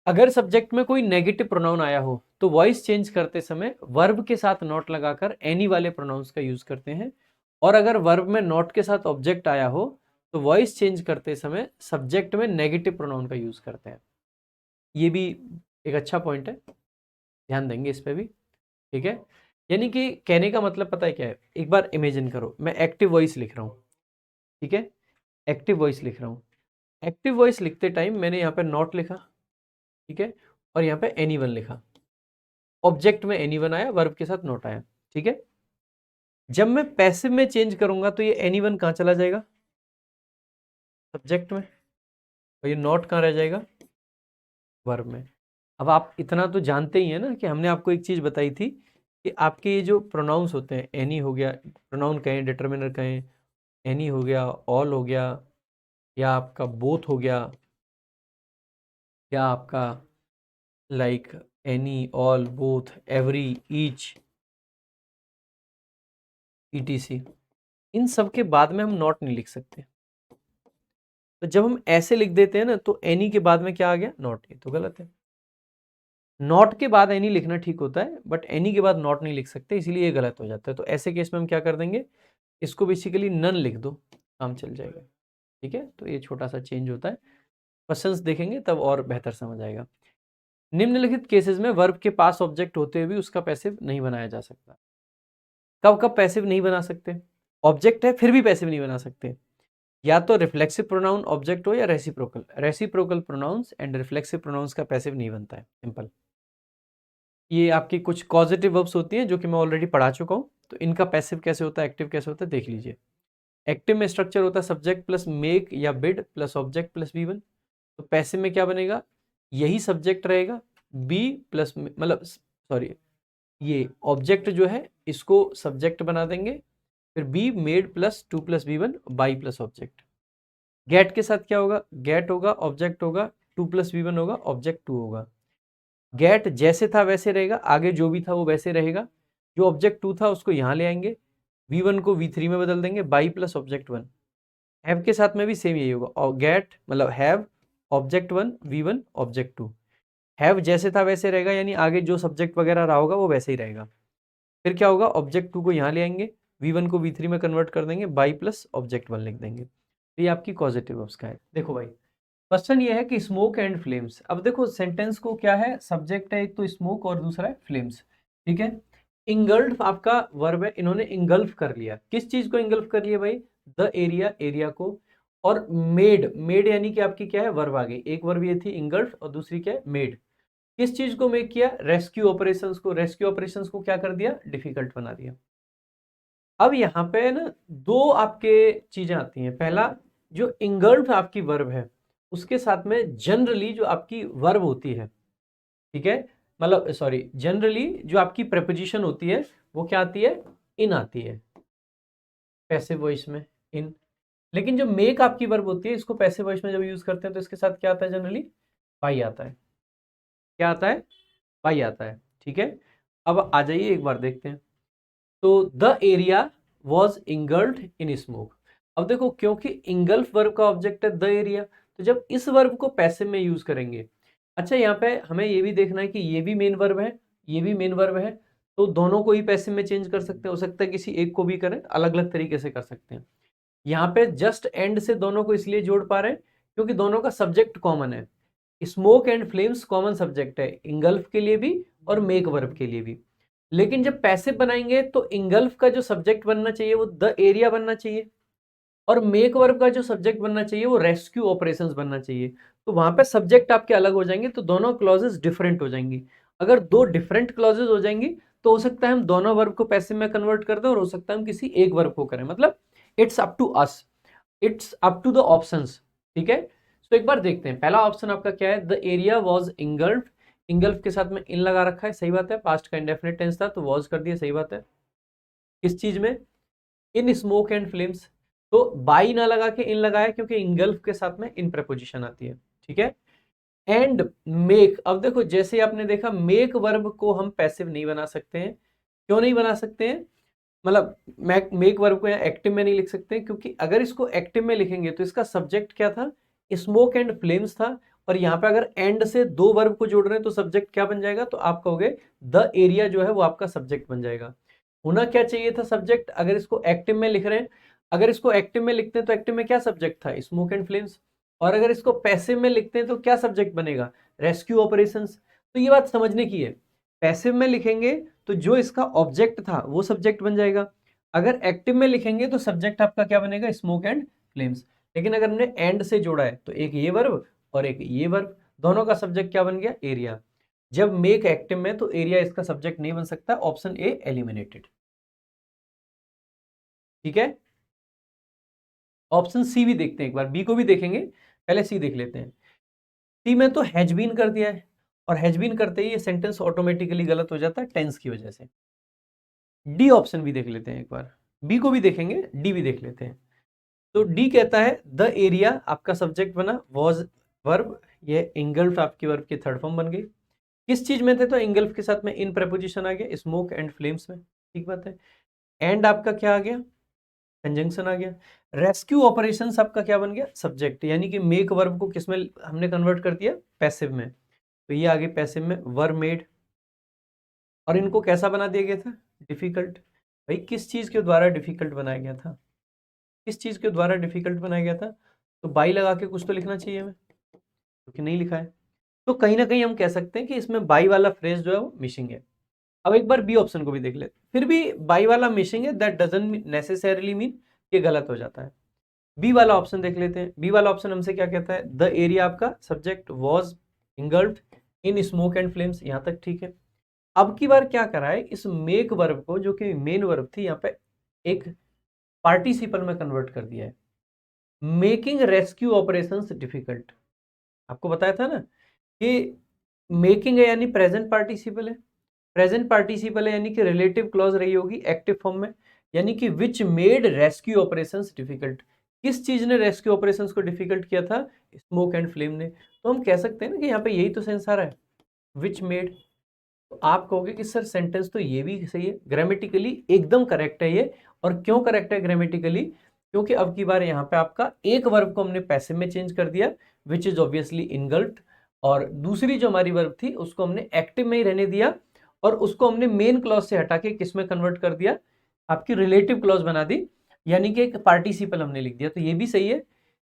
अगर सब्जेक्ट में कोई नेगेटिव प्रोनाउन आया हो तो वॉइस चेंज करते समय वर्ब के साथ नॉट लगाकर एनी वाले प्रोनाउंस का यूज करते हैं, और अगर वर्ब में नॉट के साथ ऑब्जेक्ट आया हो तो वॉइस चेंज करते समय सब्जेक्ट में नेगेटिव प्रोनाउन का यूज करते हैं। ये भी एक अच्छा पॉइंट है, ध्यान देंगे इस पे भी, ठीक है। यानी कि कहने का मतलब पता है क्या है, एक बार इमेजिन करो मैं एक्टिव वॉइस लिख रहा हूँ, ठीक है, एक्टिव वॉइस लिख रहा हूँ। एक्टिव वॉइस लिखते टाइम मैंने यहाँ पे नॉट लिखा, ठीक है, और यहाँ पे एनीवन लिखा, ऑब्जेक्ट में एनीवन आया, वर्ब के साथ नॉट आया, ठीक है। जब मैं पैसिव में चेंज करूंगा तो ये एनीवन कहाँ चला जाएगा, सब्जेक्ट में, और ये नॉट कहाँ रह जाएगा, वर्ब में। अब आप इतना तो जानते ही हैं ना कि हमने आपको एक चीज बताई थी कि आपके ये जो प्रोनाउंस होते हैं, एनी हो गया, प्रोनाउन कहें, डिटर्मिनर कहें, एनी हो गया, ऑल हो गया, या आपका बोथ हो गया, या आपका like any, all, both, every, each, ETC, इन सब के बाद में हम नॉट नहीं लिख सकते। तो जब हम ऐसे लिख देते हैं ना तो एनी के बाद में क्या आ गया, नॉट, ये तो गलत है। नॉट के बाद एनी लिखना ठीक होता है, बट एनी के बाद नॉट नहीं लिख सकते, इसीलिए ये गलत हो जाता है। तो ऐसे केस में हम क्या कर देंगे, इसको बेसिकली नन लिख दो, काम चल जाएगा, ठीक है। तो ये छोटा सा चेंज होता है, क्वेश्चंस देखेंगे तब और बेहतर समझ आएगा। निम्नलिखित केसेस में वर्ब के पास ऑब्जेक्ट होते हुए भी उसका पैसिव नहीं बनाया जा सकता। कब कब पैसिव नहीं बना सकते, ऑब्जेक्ट है फिर भी पैसिव नहीं बना सकते, या तो रिफ्लेक्सिव प्रोनाउन ऑब्जेक्ट हो या reciprocal, reciprocal pronouns and reflexive pronouns का पैसिव नहीं बनता है, सिंपल। ये आपकी कुछ कॉजेटिव वर्ब्स होती हैं जो कि मैं ऑलरेडी पढ़ा चुका हूँ, तो इनका पैसिव कैसे होता है, एक्टिव कैसे होता है, देख लीजिए। एक्टिव में स्ट्रक्चर होता है सब्जेक्ट प्लस मेक या bid plus object plus V one. तो पैसिव में क्या बनेगा, यही सब्जेक्ट रहेगा, बी प्लस, मतलब सॉरी, ये ऑब्जेक्ट जो है इसको सब्जेक्ट बना देंगे, फिर be made plus to plus B one by plus object. Get के साथ क्या होगा, गेट होगा, ऑब्जेक्ट होगा, टू प्लस वी वन होगा, ऑब्जेक्ट टू होगा। गेट जैसे था वैसे रहेगा, आगे जो भी था वो वैसे रहेगा, जो ऑब्जेक्ट टू था उसको यहाँ ले आएंगे, वी वन को वी थ्री में बदल देंगे, by plus object one. Have के साथ में भी सेम यही होगा, और गेट मतलब have, object one, V one, object two. Have जैसे था वैसे रहेगा, यानी आगे जो सब्जेक्ट वगैरह रहा होगा वो वैसे ही रहेगा। फिर क्या होगा, ऑब्जेक्ट टू को यहाँ ले आएंगे, वी वन को वी थ्री में कन्वर्ट कर देंगे, बाई प्लस ऑब्जेक्ट वन लिख देंगे। तो ये आपकी पॉजिटिव वर्ब्स का है। देखो भाई, क्वेश्चन ये है कि स्मोक एंड फ्लेम्स। अब देखो सेंटेंस को क्या है, सब्जेक्ट है एक तो स्मोक और दूसरा है फ्लेम्स, ठीक है। इंगल्फ आपका वर्ब है, इन्होंने इंगल्फ कर लिया, किस चीज को इंगल्फ कर लिया भाई, द एरिया, एरिया को। और मेड, मेड यानी कि आपकी क्या है, वर्ब आ गई, एक वर्ब ये थी इंगल्फ और दूसरी क्या है, मेड। किस चीज को मेक किया, रेस्क्यू ऑपरेशंस को, रेस्क्यू ऑपरेशंस को क्या कर दिया, डिफिकल्ट बना दिया। अब यहाँ पे ना दो आपके चीजें आती हैं, पहला जो इंगल्फ आपकी वर्ब है उसके साथ में जनरली जो आपकी वर्ब होती है, ठीक है, मतलब सॉरी, जनरली जो आपकी प्रेपोजिशन होती है वो क्या आती है, इन आती है, पैसिव वॉइस में इन। लेकिन जो मेक आपकी वर्ब होती है इसको पैसिव वॉइस में जब यूज करते हैं तो इसके साथ क्या आता है, जनरली बाई आता है, क्या आता है, बाई आता है, ठीक है। अब आ जाइए एक बार देखते हैं। तो the area was engulfed in smoke. अब देखो क्योंकि इंगल्फ वर्ब का ऑब्जेक्ट है द एरिया, तो जब इस वर्ब को पैसिव में यूज करेंगे, अच्छा यहाँ पे हमें ये भी देखना है कि ये भी मेन वर्ब है, ये भी मेन वर्ब है, तो दोनों को ही पैसिव में चेंज कर सकते हैं, हो सकता है किसी एक को भी करें, अलग अलग तरीके से कर सकते हैं। यहाँ पे जस्ट एंड से दोनों को इसलिए जोड़ पा रहे हैं क्योंकि दोनों का सब्जेक्ट कॉमन है, smoke and flames common subject है, इंगल्फ के लिए भी और मेक वर्ब के लिए भी। लेकिन जब पैसिव बनाएंगे तो इंगल्फ का जो सब्जेक्ट बनना चाहिए वो द एरिया बनना चाहिए, और मेक वर्ब का जो सब्जेक्ट बनना चाहिए वो रेस्क्यू ऑपरेशंस बनना चाहिए। तो वहां पे सब्जेक्ट आपके अलग हो जाएंगे, तो दोनों क्लॉजेस डिफरेंट हो जाएंगी। अगर दो डिफरेंट क्लॉजेस हो जाएंगी तो हो सकता है हम दोनों वर्ब को पैसिव में कन्वर्ट कर दें, और हो सकता है हम किसी एक वर्ब को करें, मतलब it's up to us, it's up to the options, ठीक है। तो एक बार देखते हैं, पहला ऑप्शन आपका क्या है, the area was engulf, engulf के साथ में इन लगा रखा है, सही बात है, पास्ट का इंडेफिनिट टेंस था तो वॉज कर दिया, सही बात है। किस चीज में, इन स्मोक एंड फ्लेम्स, तो बाई ना लगा के इन लगाया क्योंकि इंगल्फ के साथ में इन प्रपोजिशन आती है, ठीक है। एंड मेक, अब देखो जैसे आपने देखा मेक वर्ब को हम पैसिव नहीं बना सकते हैं, क्यों नहीं बना सकते हैं, मतलब मेक वर्ब को यहाँ एक्टिव में नहीं लिख सकते क्योंकि अगर इसको एक्टिव में लिखेंगे तो इसका सब्जेक्ट क्या था, स्मोक एंड फ्लेम्स था, और यहाँ पे अगर एंड से दो वर्ब को जोड़ रहे हैं तो सब्जेक्ट क्या बन जाएगा, तो आप कहोगे द एरिया जो है वो आपका सब्जेक्ट बन जाएगा। होना क्या चाहिए था सब्जेक्ट, अगर इसको एक्टिव में लिख रहे हैं, अगर इसको एक्टिव में लिखते हैं तो एक्टिव में क्या सब्जेक्ट था, स्मोक एंड फ्लेम्स, और अगर इसको पैसिव में लिखते हैं तो क्या सब्जेक्ट बनेगा, रेस्क्यू ऑपरेशंस। तो ये बात समझने की है, पैसिव में लिखेंगे तो जो इसका ऑब्जेक्ट था वो सब्जेक्ट बन जाएगा, अगर एक्टिव में लिखेंगे तो सब्जेक्ट आपका क्या बनेगा, स्मोक एंड फ्लेम्स। लेकिन अगर हमने एंड से जोड़ा है तो एक ये वर्ब और एक ये वर्ब, दोनों का सब्जेक्ट क्या बन गया, एरिया। जब मेक एक्टिव में तो एरिया इसका सब्जेक्ट नहीं बन सकता, ऑप्शन ए एलिमिनेटेड। ठीक है, ऑप्शन सी भी देखते हैं एक बार, बी को भी देखेंगे, पहले सी देख लेते हैं। सी में तो हैज बीन कर दिया है, और हैज बीन करते ही ये सेंटेंस ऑटोमेटिकली गलत हो जाता है टेंस की वजह से। डी ऑप्शन भी देख लेते हैं एक बार, बी को भी देखेंगे, डी भी देख लेते हैं। तो डी कहता है द एरिया आपका सब्जेक्ट बना, वॉज वर्ब, ये इंगल्फ आपकी वर्ब की थर्ड फॉर्म बन गई। किस चीज में थे, तो इंगल्फ के साथ में इन प्रेपोजिशन आ गया, स्मोक एंड फ्लेम्स में, ठीक बात है। एंड आपका क्या आ गया, कंजंक्शन आ गया। रेस्क्यू ऑपरेशंस आपका क्या बन गया, सब्जेक्ट, यानी कि मेक वर्ब को किसमें हमने कन्वर्ट कर दिया, पैसिव में, तो ये आगे पैसिव में वर्ब मेड। और इनको कैसा बना दिया गया था, डिफिकल्ट। भाई किस चीज के द्वारा डिफिकल्ट बनाया गया था, किस चीज के द्वारा डिफिकल्ट बनाया गया था, तो बाई लगा के कुछ तो लिखना चाहिए हमें, क्योंकि नहीं लिखा है। तो कहीं ना कहीं हम कह सकते हैं कि इसमें बाई वाला फ्रेज जो है वो मिसिंग है। अब एक बार बी ऑप्शन को भी देख लेते, फिर भी बाई वाला मिसिंग है, दैट डजंट नेसेसरीली मीन ये गलत हो जाता है। बी वाला ऑप्शन देख लेते हैं, बी वाला ऑप्शन हमसे क्या कहता है, द एरिया आपका subject was engulfed in smoke and flames, यहां तक ठीक है। अब की बार क्या करा है, इस मेक वर्ब को जो कि मेन वर्ब थी यहाँ पे एक पार्टिसिपल में कन्वर्ट कर दिया है, मेकिंग रेस्क्यू ऑपरेशंस डिफिकल्ट। आपको बताया था ना कि मेकिंग है यानी प्रेजेंट पार्टिसिपल है, प्रेजेंट पार्टिसिपल है यानी कि रिलेटिव क्लॉज रही होगी एक्टिव फॉर्म में, यानी कि which made rescue operations difficult. किस चीज ने रेस्क्यू ऑपरेशंस को डिफिकल्ट किया था, स्मोक एंड फ्लेम ने। तो हम कह सकते हैं ना कि यहाँ पे यही तो सेंस आ रहा है, विच मेड। तो आप कहोगे कि सर सेंटेंस तो ये भी सही है, ग्रामेटिकली एकदम करेक्ट है ये। और क्यों करेक्ट है ग्रामेटिकली, क्योंकि अब की बार यहाँ पे आपका एक वर्ब को हमने पैसिव में चेंज कर दिया, विच इज ऑब्वियसली इनगल्फ्ड, और दूसरी जो हमारी वर्ब थी उसको हमने एक्टिव में ही रहने दिया, और उसको हमने मेन क्लॉज से हटा के किस में कन्वर्ट कर दिया, आपकी रिलेटिव क्लॉज बना दी, यानी कि एक पार्टिसिपल हमने लिख दिया। तो ये भी सही है,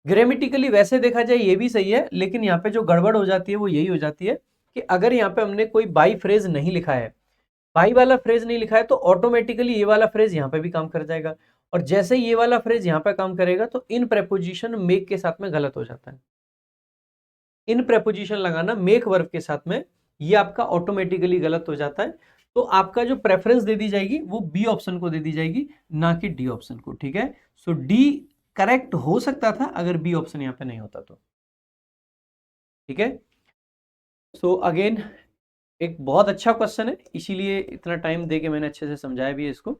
ग्रामेटिकली वैसे देखा जाए ये भी सही है, लेकिन यहाँ पे जो गड़बड़ हो जाती है वो यही हो जाती है कि अगर यहाँ पे हमने कोई बाई फ्रेज नहीं लिखा है, बाई वाला फ्रेज नहीं लिखा है, तो ऑटोमेटिकली ये वाला फ्रेज यहाँ पे भी काम कर जाएगा, और जैसे ये वाला फ्रेज यहाँ पे काम करेगा तो इन प्रेपोजिशन मेक के साथ में गलत हो जाता है। इन प्रेपोजिशन लगाना मेक वर्ब के साथ में ये आपका ऑटोमेटिकली गलत हो जाता है। तो आपका जो प्रेफरेंस दे दी जाएगी वो बी ऑप्शन को दे दी जाएगी, ना कि डी ऑप्शन को, ठीक है। सो डी करेक्ट हो सकता था अगर बी ऑप्शन यहाँ पे नहीं होता तो, ठीक है। सो अगेन एक बहुत अच्छा क्वेश्चन है, इसीलिए इतना टाइम दे के मैंने अच्छे से समझाया भी है इसको,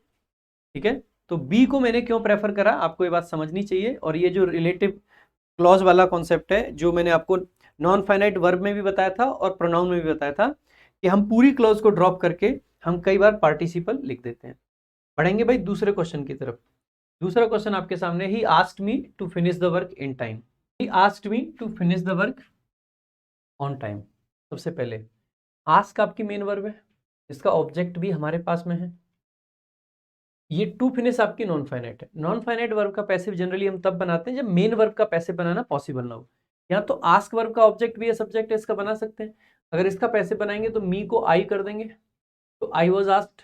ठीक है। तो बी को मैंने क्यों प्रेफर करा, आपको ये बात समझनी चाहिए। और ये जो रिलेटिव क्लॉज वाला कॉन्सेप्ट है जो मैंने आपको नॉन फाइनाइट वर्ब में भी बताया था और प्रोनाउन में भी बताया था, कि हम पूरी क्लॉज को ड्रॉप करके हम कई बार पार्टिसिपल लिख देते हैं। पढ़ेंगे भाई दूसरे क्वेश्चन की तरफ। दूसरा क्वेश्चन आपके सामने, he asked me to finish the work in time. He asked me to finish the work on time. सबसे पहले आस्क आपकी मेन वर्ब है, इसका ऑब्जेक्ट भी हमारे पास में है। ये टू फिनिश आपकी नॉन फाइनाइट है। नॉन फाइनाइट वर्ब का पैसिव जनरली हम तब बनाते हैं जब मेन वर्ब का पैसिव बनाना पॉसिबल ना हो। यहाँ तो आस्क वर्ब का ऑब्जेक्ट भी है, सब्जेक्ट है, इसका बना सकते हैं। अगर इसका पैसिव बनाएंगे तो मी को आई कर देंगे, तो आई वॉज आस्क्ड,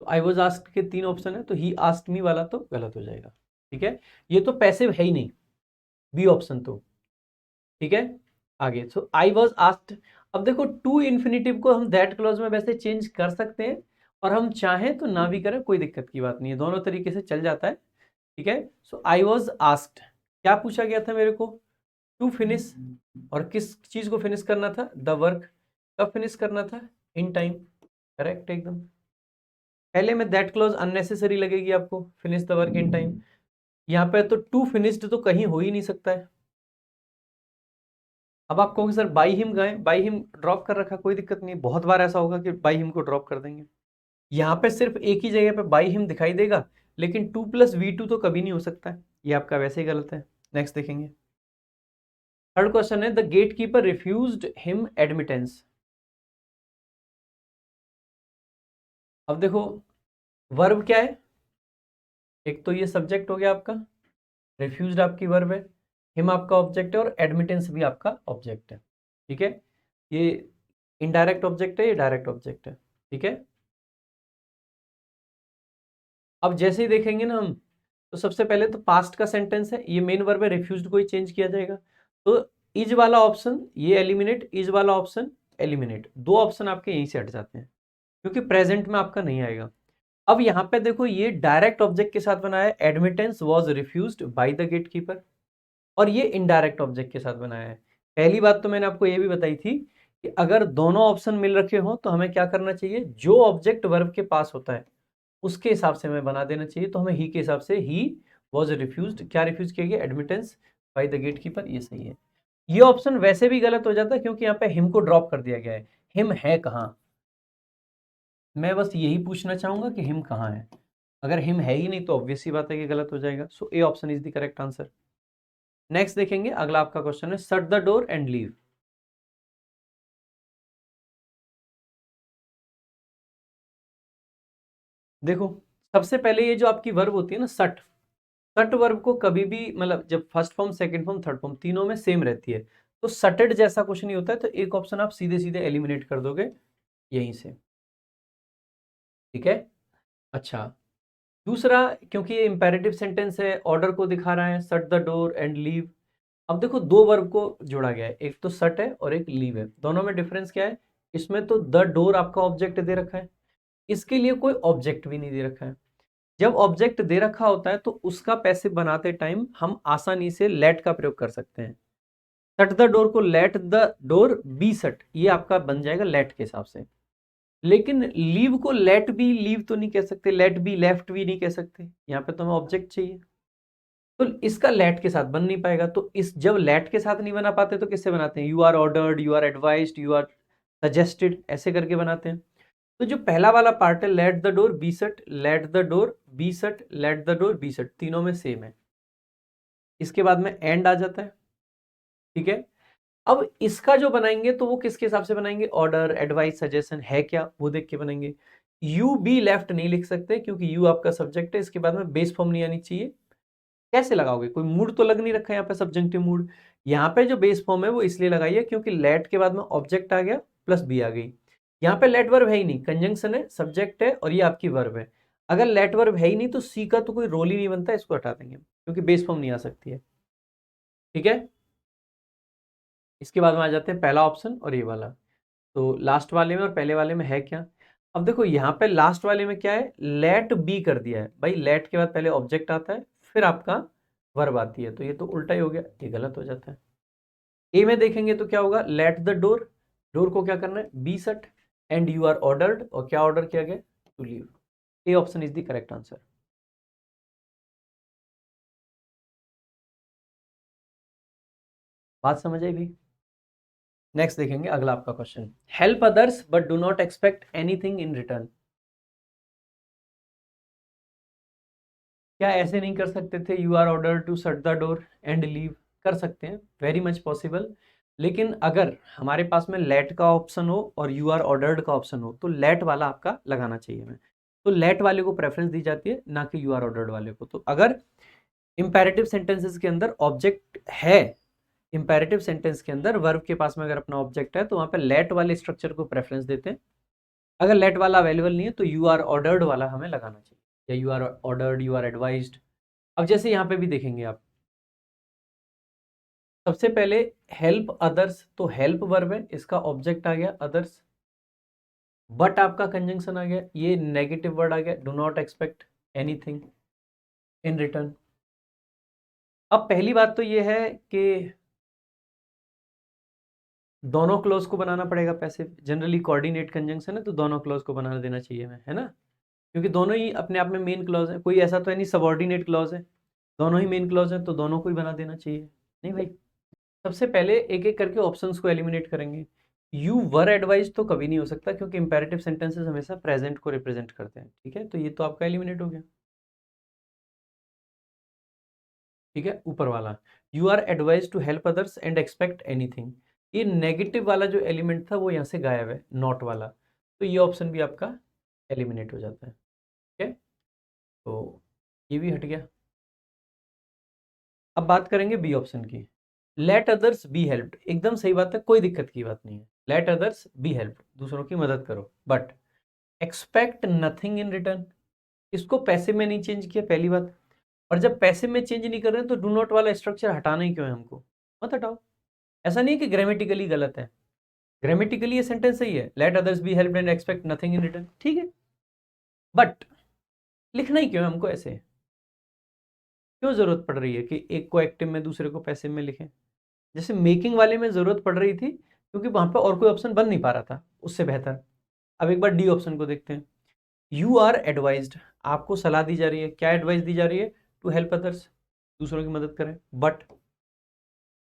तो आई वॉज आस्क्ड के तीन ऑप्शन है, तो ही आस्क्ड मी वाला तो गलत हो जाएगा, ठीक है। ये तो पैसिव है ही नहीं, बी ऑप्शन तो, ठीक है। आगे सो आई वॉज आस्क्ड। अब देखो टू इन्फिनिटिव को हम दैट क्लॉज में वैसे चेंज कर सकते हैं, और हम चाहें तो ना भी करें, कोई दिक्कत की बात नहीं है, दोनों तरीके से चल जाता है, ठीक है। सो आई वॉज आस्क्ड, क्या पूछा गया था मेरे को, टू फिनिश, और किस चीज को फिनिश करना था, द वर्क। कब फिनिश करना था, इन टाइम, करेक्ट एकदम। पहले में दैट क्लॉज अननेसेसरी लगेगी आपको, finish the work in time. यहाँ पे तो टू फिनिश्ड तो कहीं हो ही नहीं सकता है। अब आप कहोगे सर बाई हिम गए, बाई हिम ड्रॉप कर रखा, कोई दिक्कत नहीं, बहुत बार ऐसा होगा कि बाई हिम को ड्रॉप कर देंगे। यहाँ पे सिर्फ एक ही जगह पे बाई हिम दिखाई देगा, लेकिन 2 + V2 तो कभी नहीं हो सकता है, ये आपका वैसे ही गलत है। नेक्स्ट देखेंगे, थर्ड क्वेश्चन है the gate keeper refused him admittance. अब देखो वर्ब क्या है, एक तो ये सब्जेक्ट हो गया आपका, रिफ्यूज्ड आपकी वर्ब है, हिम आपका ऑब्जेक्ट है और एडमिटेंस भी आपका ऑब्जेक्ट है। ठीक है, ये इनडायरेक्ट ऑब्जेक्ट है, ये डायरेक्ट ऑब्जेक्ट है। ठीक है, अब जैसे ही देखेंगे ना हम, तो सबसे पहले तो पास्ट का सेंटेंस है, ये मेन वर्ब है, रिफ्यूज्ड को ही चेंज किया जाएगा। तो इज वाला ऑप्शन ये एलिमिनेट, इज वाला ऑप्शन एलिमिनेट, दो ऑप्शन आपके यहीं से हट जाते हैं क्योंकि प्रेजेंट में आपका नहीं आएगा। अब यहां पे देखो ये डायरेक्ट ऑब्जेक्ट के साथ बनाया है, admittance was refused by the gatekeeper, और ये इनडायरेक्ट ऑब्जेक्ट के साथ बनाया है। पहली बात तो मैंने आपको ये भी बताई थी कि अगर दोनों ऑप्शन मिल रखे हो तो हमें क्या करना चाहिए, जो ऑब्जेक्ट वर्ब के पास होता है उसके हिसाब से हमें बना देना चाहिए। तो हमें ही के हिसाब से ही वॉज रिफ्यूज्ड, क्या रिफ्यूज किया गया, admittance by the gate keeper, ये सही है। ये ऑप्शन वैसे भी गलत हो जाता है क्योंकि यहाँ पे हिम को ड्रॉप कर दिया गया है। हिम है कहाँ, मैं बस यही पूछना चाहूंगा कि हिम कहाँ है। अगर हिम है ही नहीं तो ऑब्वियस सी बात है कि गलत हो जाएगा। So A option is the correct answer. Next देखेंगे, अगला आपका क्वेश्चन है shut the door and leave. देखो सबसे पहले ये जो आपकी वर्ब होती है ना सट, सट वर्ब को कभी भी मतलब जब first form, second form, third form तीनों में सेम रहती है, तो सटेड जैसा कुछ नहीं होता है, तो एक ऑप्शन आप सीधे सीधे एलिमिनेट कर दोगे यहीं से। ठीक है, अच्छा दूसरा, क्योंकि ये इंपेरेटिव सेंटेंस है, ऑर्डर को दिखा रहा है, shut the door and leave. अब देखो दो वर्ब को जोड़ा गया है, एक तो शट है और एक लीव है, दोनों में डिफरेंस क्या है, इसमें तो द डोर आपका ऑब्जेक्ट दे रखा है, इसके लिए कोई ऑब्जेक्ट भी नहीं दे रखा है। जब ऑब्जेक्ट दे रखा होता है तो उसका पैसिव बनाते टाइम हम आसानी से लेट का प्रयोग कर सकते हैं। शट द डोर को late the door be shut, ये आपका बन जाएगा लेट के हिसाब से। लेकिन लीव को लेट बी लीव तो नहीं कह सकते, लेट बी लेफ्ट भी नहीं कह सकते, यहाँ पे तो हमें ऑब्जेक्ट चाहिए, तो इसका लेट के साथ बन नहीं पाएगा। तो इस जब लेट के साथ नहीं बना पाते तो किससे बनाते हैं, you are ordered, you are advised, you are suggested, ऐसे करके बनाते हैं। तो जो पहला वाला पार्ट है let the door be shut, late the door be shut, late the door be shut, तीनों में सेम है। इसके बाद में एंड आ जाता है। ठीक है, अब इसका जो बनाएंगे तो वो किसके हिसाब से बनाएंगे, ऑर्डर, एडवाइस, सजेशन है क्या वो देख के बनाएंगे। यू बी लेफ्ट नहीं लिख सकते क्योंकि यू आपका सब्जेक्ट है, इसके बाद में बेस फॉर्म नहीं आनी चाहिए। कैसे लगाओगे, कोई मूड तो लग नहीं रखा है यहाँ पे, सब्जेक्टिव मूड। यहाँ पे जो बेस फॉर्म है वो इसलिए लगाइए क्योंकि लेट के बाद में ऑब्जेक्ट आ गया प्लस बी आ गई। यहाँ पे लेट वर्ब है ही नहीं, कंजंक्शन है, सब्जेक्ट है और ये आपकी वर्ब है। अगर लेट वर्ब है ही नहीं तो सी का तो कोई रोल ही नहीं बनता, इसको हटा देंगे क्योंकि बेस फॉर्म नहीं आ सकती है। ठीक है, इसके बाद में आ जाते हैं पहला ऑप्शन और ये वाला। तो लास्ट वाले में और पहले वाले में है क्या, अब देखो यहाँ पे लास्ट वाले में क्या है, लेट बी कर दिया है भाई, लेट के बाद पहले ऑब्जेक्ट आता है फिर आपका वर्ब आती है, तो ये तो उल्टा ही हो गया, ये गलत हो जाता है। ए में देखेंगे तो क्या होगा, लेट द डोर, डोर को क्या करना है, be shut, and you are ordered, और क्या ऑर्डर किया गया, to leave. A option is the correct answer. बात समझ आई भी। नेक्स्ट देखेंगे अगला आपका question, help others but do not expect anything in return. क्या ऐसे नहीं कर सकते थे, you are order to shut the door and leave, कर सकते हैं, वेरी मच पॉसिबल। लेकिन अगर हमारे पास में लेट का ऑप्शन हो और यू आर ऑर्डर्ड का ऑप्शन हो तो लेट वाला आपका लगाना चाहिए हमें, तो लेट वाले को प्रेफरेंस दी जाती है ना कि यू आर ऑर्डर्ड वाले को। तो अगर इंपेरेटिव सेंटेंसेस के अंदर ऑब्जेक्ट है, इंपेरेटिव सेंटेंस के अंदर वर्ब के पास में अगर अपना ऑब्जेक्ट है तो वहां पे लेट वाले स्ट्रक्चर को प्रेफरेंस देते हैं। अगर लेट वाला अवेलेबल नहीं है तो यू आर ऑर्डर्ड वाला हमें लगाना चाहिए, या you are ordered, you are advised. अब जैसे यहाँ पे भी देखेंगे आप, सबसे पहले हेल्प अदर्स, तो हेल्प वर्ब है, इसका ऑब्जेक्ट आ गया अदर्स, बट आपका कंजंक्शन आ गया, ये नेगेटिव वर्ड आ गया, do not expect anything in return. अब पहली बात तो ये है कि दोनों क्लॉज को बनाना पड़ेगा, पैसिव जनरली कोऑर्डिनेट कंजंक्शन है तो दोनों क्लॉज को बना देना चाहिए हमें, है ना, क्योंकि दोनों ही अपने आप में मेन क्लॉज है, कोई ऐसा तो है नहीं सबऑर्डिनेट क्लॉज है, दोनों ही मेन क्लॉज है तो दोनों को ही बना देना चाहिए। नहीं भाई, सबसे पहले एक एक करके ऑप्शंस को एलिमिनेट करेंगे। यू वर एडवाइज तो कभी नहीं हो सकता क्योंकि इंपेरेटिव सेंटेंसेस हमेशा प्रेजेंट को रिप्रेजेंट करते हैं। ठीक है, तो ये तो आपका एलिमिनेट हो गया। ठीक है, ऊपर वाला you are advise to help others and expect anything. ये नेगेटिव वाला जो एलिमेंट था वो यहाँ से गायब है, नॉट वाला, तो ये ऑप्शन भी आपका एलिमिनेट हो जाता है। ठीक है, तो ये भी हट गया। अब बात करेंगे बी ऑप्शन की। लेट अदर्स बी हेल्प्ड, एकदम सही बात है, कोई दिक्कत की बात नहीं है। लेट अदर्स बी हेल्प्ड, दूसरों की मदद करो, but expect nothing in return, इसको पैसे में नहीं चेंज किया पहली बात। और जब पैसे में चेंज नहीं कर रहे हैं तो डू नॉट वाला स्ट्रक्चर हटाना ही क्यों है हमको, मत हटाओ। ऐसा नहीं है कि ग्रामेटिकली गलत है, ग्रामेटिकली ये सेंटेंस सही है, let others be helped and expect nothing in return, ठीक है, बट लिखना ही क्यों है हमको ऐसे, क्यों जरूरत पड़ रही है कि एक को एक्टिव में दूसरे को पैसिव में लिखें। जैसे मेकिंग वाले में जरूरत पड़ रही थी क्योंकि वहां पर और कोई ऑप्शन बन नहीं पा रहा था उससे बेहतर। अब एक बार डी ऑप्शन को देखते हैं। यू आर एडवाइज्ड, आपको सलाह दी जा रही है, क्या एडवाइस दी जा रही है, टू हेल्प अदर्स, दूसरों की मदद करें, बट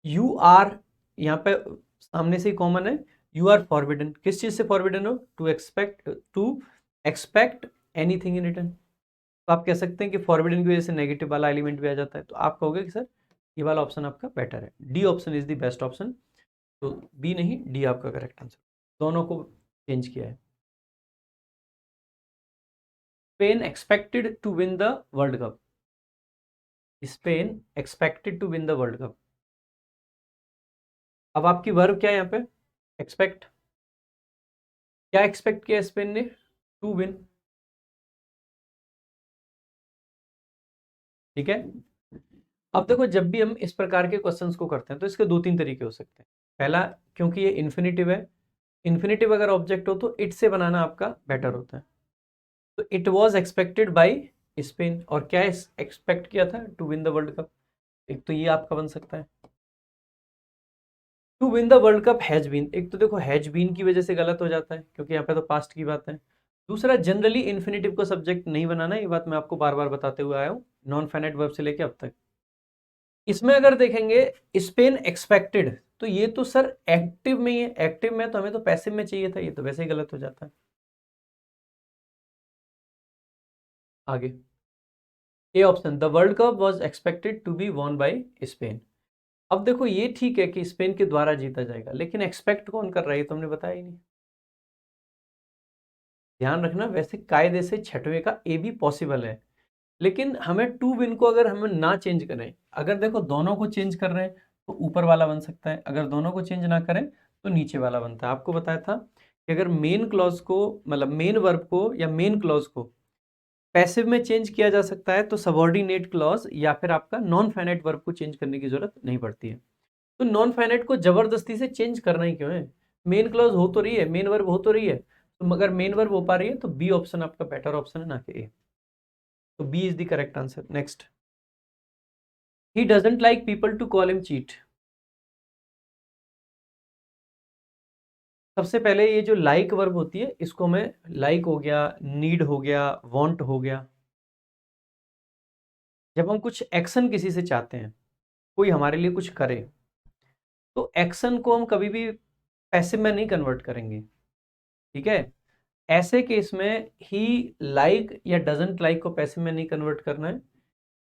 यू आर यहाँ पे सामने से ही कॉमन है, यू आर फॉरबिडन, किस चीज से फॉरबिडन हो, to expect anything in return. तो आप कह सकते हैं कि फॉरबिडन की वजह से नेगेटिव वाला एलिमेंट भी आ जाता है, तो आप कहोगे कि सर ये वाला ऑप्शन आपका बेटर है, D option is the best option. तो बी नहीं, डी आपका करेक्ट आंसर, दोनों को चेंज किया है। Spain expected to win the World Cup, Spain expected to win the World Cup. अब आपकी वर्ब क्या है यहाँ पे, एक्सपेक्ट, क्या एक्सपेक्ट किया स्पेन ने, टू विन, ठीक है। अब देखो जब भी हम इस प्रकार के क्वेश्चंस को करते हैं तो इसके दो तीन तरीके हो सकते हैं। पहला, क्योंकि ये इन्फिनेटिव है, इन्फिनेटिव अगर ऑब्जेक्ट हो तो इट से बनाना आपका बेटर होता है। तो it was expected by Spain, और क्या एक्सपेक्ट किया था, to win the World Cup, एक तो ये आपका बन सकता है। To win the World Cup has been, एक तो देखो हैज बीन की वजह से गलत हो जाता है क्योंकि यहाँ पे तो पास्ट की बात है। दूसरा, जनरली इन्फिनेटिव को सब्जेक्ट नहीं बनाना, ये बात मैं आपको बार बार बताते हुए आया हूँ नॉन फाइनाइट वर्ब से लेके अब तक। इसमें अगर देखेंगे स्पेन एक्सपेक्टेड, तो ये तो सर एक्टिव में ही है, एक्टिव में तो हमें तो पैसिव में चाहिए था, ये तो वैसे ही गलत हो जाता है। आगे A option, the World Cup was expected to be won by Spain. अब देखो ये ठीक है कि स्पेन के द्वारा जीता जाएगा, लेकिन एक्सपेक्ट कौन कर रहा है ये तो हमने बताया ही नहीं। ध्यान रखना, वैसे कायदे से छठवें का ए भी पॉसिबल है, लेकिन हमें टू विन को अगर हमें ना चेंज करें, अगर देखो दोनों को चेंज कर रहे हैं तो ऊपर वाला बन सकता है, अगर दोनों को चेंज ना करें तो नीचे वाला बनता है। आपको बताया था कि अगर मेन क्लॉज को, मतलब मेन वर्ब को या मेन क्लॉज को पैसिव में चेंज किया जा सकता है तो सबऑर्डिनेट क्लॉज या फिर आपका नॉन फाइनाइट वर्ब को चेंज करने की जरूरत नहीं पड़ती है। तो नॉन फाइनाइट को जबरदस्ती से चेंज करना ही क्यों है, मेन क्लॉज हो तो रही है, मेन वर्ब हो तो रही है, तो मगर मेन वर्ब हो पा रही है तो बी ऑप्शन आपका बेटर ऑप्शन है, ना कि ए। तो B is the correct answer. Next, he doesn't like people to call him cheat. सबसे पहले ये जो लाइक वर्ब होती है इसको मैं, लाइक हो गया, नीड हो गया, वांट हो गया, जब हम कुछ एक्शन किसी से चाहते हैं, कोई हमारे लिए कुछ करे, तो एक्शन को हम कभी भी पैसिव में नहीं कन्वर्ट करेंगे, ठीक है। ऐसे केस में ही लाइक या डजंट लाइक को पैसिव में नहीं कन्वर्ट करना है।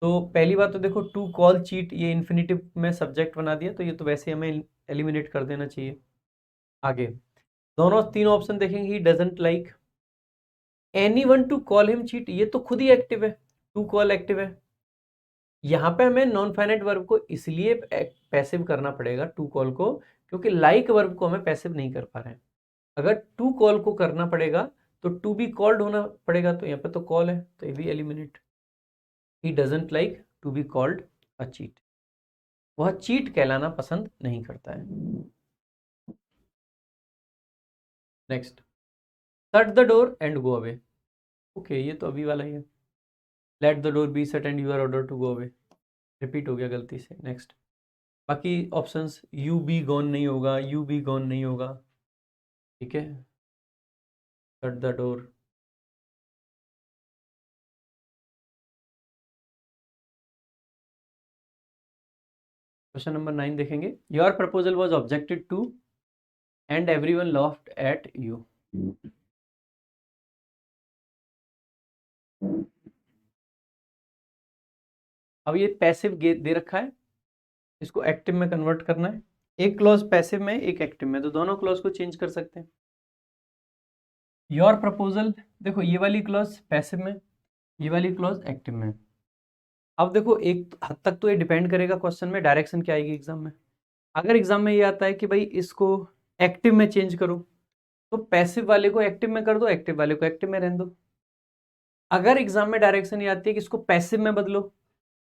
तो पहली बात तो देखो, टू कॉल चीट ये इन्फिनेटिव में सब्जेक्ट बना दिया, तो ये तो वैसे हमें एलिमिनेट कर देना चाहिए। आगे दोनों तीन ऑप्शन देखेंगे, ही doesn't like, any one two call him cheat, ये तो खुद ही एक्टिव है, टू कॉल एक्टिव है। यहाँ पे हमें नॉन फाइनाइट वर्ब को इसलिए पैसिव करना पड़ेगा टू कॉल को, क्योंकि लाइक वर्ब को हमें पैसिव नहीं कर पा रहे हैं। अगर टू कॉल को करना पड़ेगा तो टू बी कॉल्ड होना पड़ेगा, तो यहाँ पे तो कॉल है तो ये भी eliminate. He doesn't like to be called a cheat, वह चीट कहलाना पसंद नहीं करता है। Next, shut the door and go away, okay ये तो अभी वाला ही है। Let the door be shut and you are order to go away, repeat हो गया गलती से। नेक्स्ट, बाकी ऑप्शंस, यू बी गॉन नहीं होगा, यू बी गॉन नहीं होगा, ठीक है। Shut the door, question number 9 देखेंगे। Your proposal was objected to and everyone laughed at you. अब ये पैसिव दे रखा है, इसको एक्टिव में कन्वर्ट करना है। एक क्लॉज पैसिव में, एक एक्टिव में, तो दोनों क्लॉज को चेंज कर सकते हैं। योर प्रपोजल, देखो ये वाली क्लॉज पैसिव में, ये वाली क्लॉज एक्टिव में। अब देखो एक हद तक तो ये डिपेंड करेगा क्वेश्चन में डायरेक्शन क्या आएगी एग्जाम में। अगर एग्जाम में ये आता है कि भाई इसको एक्टिव में चेंज करो, तो पैसिव वाले को एक्टिव में कर दो, एक्टिव वाले को एक्टिव में रहने दो। अगर एग्जाम में डायरेक्शन ये आती है कि इसको पैसिव में बदलो,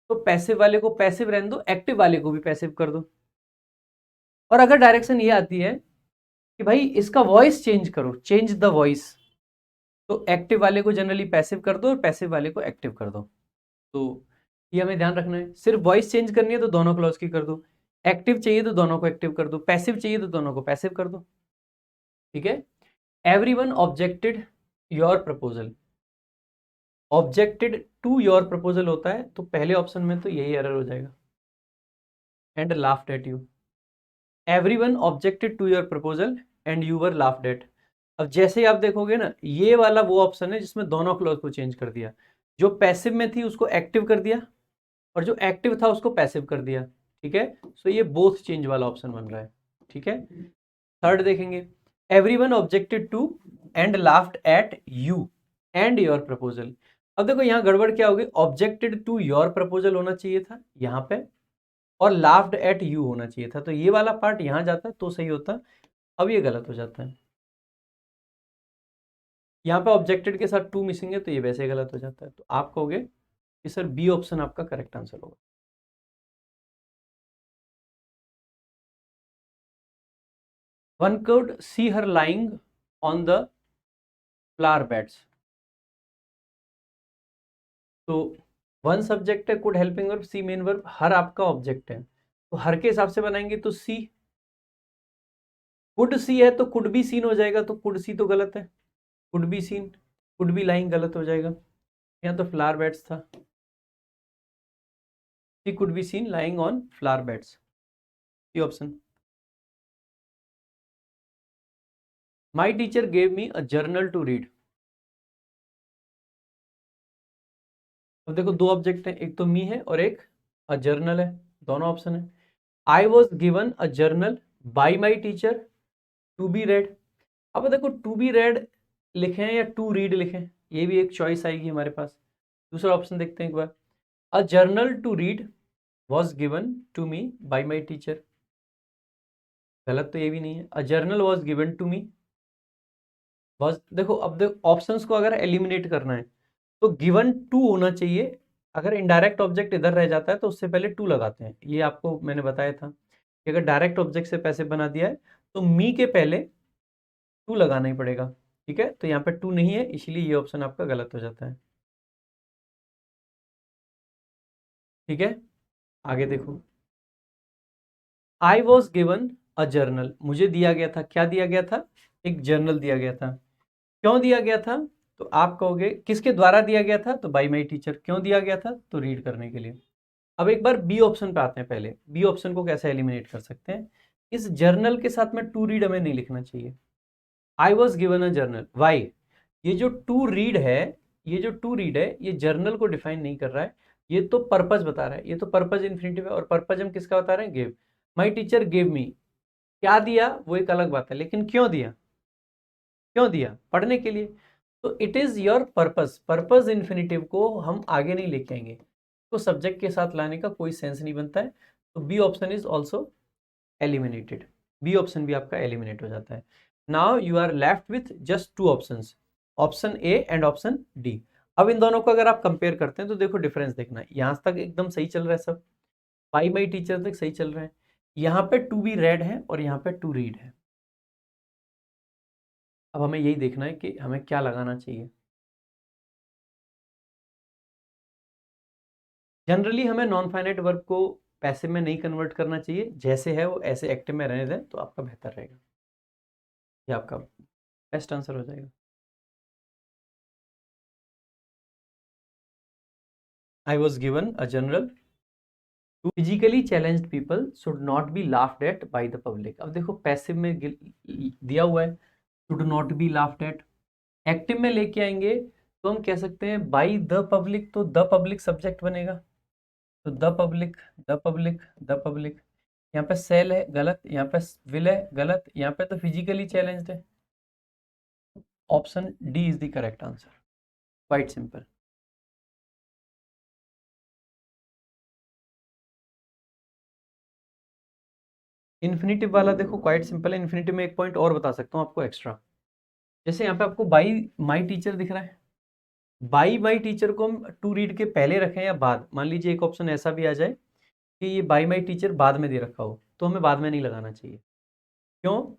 तो पैसिव वाले को पैसिव रहने दो, एक्टिव वाले को भी पैसिव कर दो। और अगर डायरेक्शन ये आती है कि भाई इसका वॉइस चेंज करो, चेंज द वॉइस, तो एक्टिव वाले को जनरली पैसिव कर दो और पैसिव वाले को एक्टिव कर दो। तो ये हमें ध्यान रखना है। सिर्फ वॉइस चेंज करनी है तो दोनों क्लॉज की कर दो, एक्टिव चाहिए तो दोनों को एक्टिव कर दो, पैसिव चाहिए तो दोनों को पैसिव कर दो। ठीक है। Everyone objected your proposal, objected to your proposal होता है तो पहले ऑप्शन में तो यही एरर हो जाएगा, and laughed at you. Everyone objected to your proposal and you were laughed at. अब जैसे ही आप देखोगे ना, ये वाला वो ऑप्शन है जिसमें दोनों क्लॉज को चेंज कर दिया, जो पैसिव में थी उसको एक्टिव कर दिया और जो एक्टिव था उसको पैसिव कर दिया। ठीक है, सो ये बोथ चेंज वाला ऑप्शन बन रहा है। ठीक है। थर्ड देखेंगे, everyone objected to and laughed at you and your proposal. अब देखो यहाँ गड़बड़ क्या होगी, ऑब्जेक्टेड टू योर प्रपोजल होना चाहिए था यहाँ पे, और लाफ्ड एट यू होना चाहिए था, तो ये वाला पार्ट यहाँ जाता तो सही होता। अब ये गलत हो जाता है, यहाँ पे ऑब्जेक्टेड के साथ टू मिसिंग है तो ये वैसे गलत हो जाता है। तो आप कहोगे कि सर बी ऑप्शन आपका करेक्ट आंसर होगा। One could see her lying on the flower beds, तो वन सब्जेक्ट है, could helping verb, see main verb, her आपका ऑब्जेक्ट है, तो हर के हिसाब से बनाएंगे तो सी, कुड सी है तो कुड बी सीन हो जाएगा, तो कुड सी तो गलत है, could be seen, could be lying गलत हो जाएगा। यहाँ तो फ्लावर बेड्स था, C could be seen lying on flower beds, C option. My teacher gave me a journal to read. अब देखो दो ऑब्जेक्ट हैं, एक तो मी है और एक अ जर्नल है, दोनों ऑप्शन है। I was given a journal by my teacher to be read. अब देखो टू बी रेड लिखें या टू रीड लिखें, ये भी एक चॉइस आएगी हमारे पास। दूसरा ऑप्शन देखते हैं एक बार, a journal to read was given to me by my teacher, गलत तो ये भी नहीं है। A journal was given to me was, देखो अब देखो ऑप्शंस को अगर एलिमिनेट करना है तो गिवन टू होना चाहिए। अगर इनडायरेक्ट ऑब्जेक्ट इधर रह जाता है तो उससे पहले टू लगाते हैं, ये आपको मैंने बताया था कि अगर डायरेक्ट ऑब्जेक्ट से पैसिव बना दिया है तो मी के पहले टू लगाना ही पड़ेगा। ठीक है, तो यहाँ पे टू नहीं है इसलिए ये ऑप्शन आपका गलत हो जाता है। ठीक है, आगे देखो, आई वॉज गिवन अ जर्नल, मुझे दिया गया था, क्या दिया गया था, एक जर्नल दिया गया था। क्यों दिया गया था, तो आप कहोगे किसके द्वारा दिया गया था, तो बाई माई टीचर। क्यों दिया गया था, तो रीड करने के लिए। अब एक बार बी ऑप्शन पे आते हैं, पहले बी ऑप्शन को कैसे एलिमिनेट कर सकते हैं। इस जर्नल के साथ में टू रीड हमें नहीं लिखना चाहिए। I was given a journal, why, ये जो टू रीड है, ये जो टू रीड है ये जर्नल को डिफाइन नहीं कर रहा है, ये तो पर्पज बता रहा है, ये तो पर्पज इन्फिनिटिव है, और पर्पज हम किसका बता रहे हैं, give. My teacher give me, क्या दिया वो एक अलग बात है, लेकिन क्यों दिया, क्यों दिया, पढ़ने के लिए। तो it is your purpose, purpose infinitive को हम आगे नहीं लेके आएंगे, तो सब्जेक्ट के साथ लाने का कोई सेंस नहीं बनता है। तो B option is also eliminated, B option भी आपका एलिमिनेट हो जाता है। Now you are left with just two options, option A and option D. अब इन दोनों को अगर आप कंपेयर करते हैं तो देखो डिफरेंस देखना, यहाँ तक एकदम सही चल रहा है सब, बाई माई टीचर तक सही चल रहा है, यहाँ पे टू बी रेड है और यहाँ पे टू रीड है। अब हमें यही देखना है कि हमें क्या लगाना चाहिए। जनरली हमें नॉन फाइनाइट वर्ब को पैसिव में नहीं कन्वर्ट करना चाहिए, जैसे है वो ऐसे एक्टिव में रहने दें तो आपका बेहतर रहेगा, ये आपका बेस्ट आंसर हो जाएगा। I was given a general to physically challenged people should not be laughed at by the public. अब देखो पैसिव में दिया हुआ है should not be laughed at, active में लेके आएंगे तो हम कह सकते हैं बाई द पब्लिक, तो द पब्लिक सब्जेक्ट बनेगा, तो the public the public the public, यहाँ पे सेल है गलत, यहाँ पे विल है गलत, यहाँ पे तो फिजिकली चैलेंज्ड है। Option D is the correct answer, quite simple. Infinitive वाला देखो क्वाइट सिंपल है। इन्फिनेटिव में एक पॉइंट और बता सकता हूँ आपको एक्स्ट्रा। जैसे यहाँ पे आपको बाई माई टीचर दिख रहा है, बाई माई टीचर को हम टू रीड के पहले रखें या बाद। मान लीजिए एक ऑप्शन ऐसा भी आ जाए कि ये बाई माई टीचर बाद में दे रखा हो, तो हमें बाद में नहीं लगाना चाहिए। क्यों?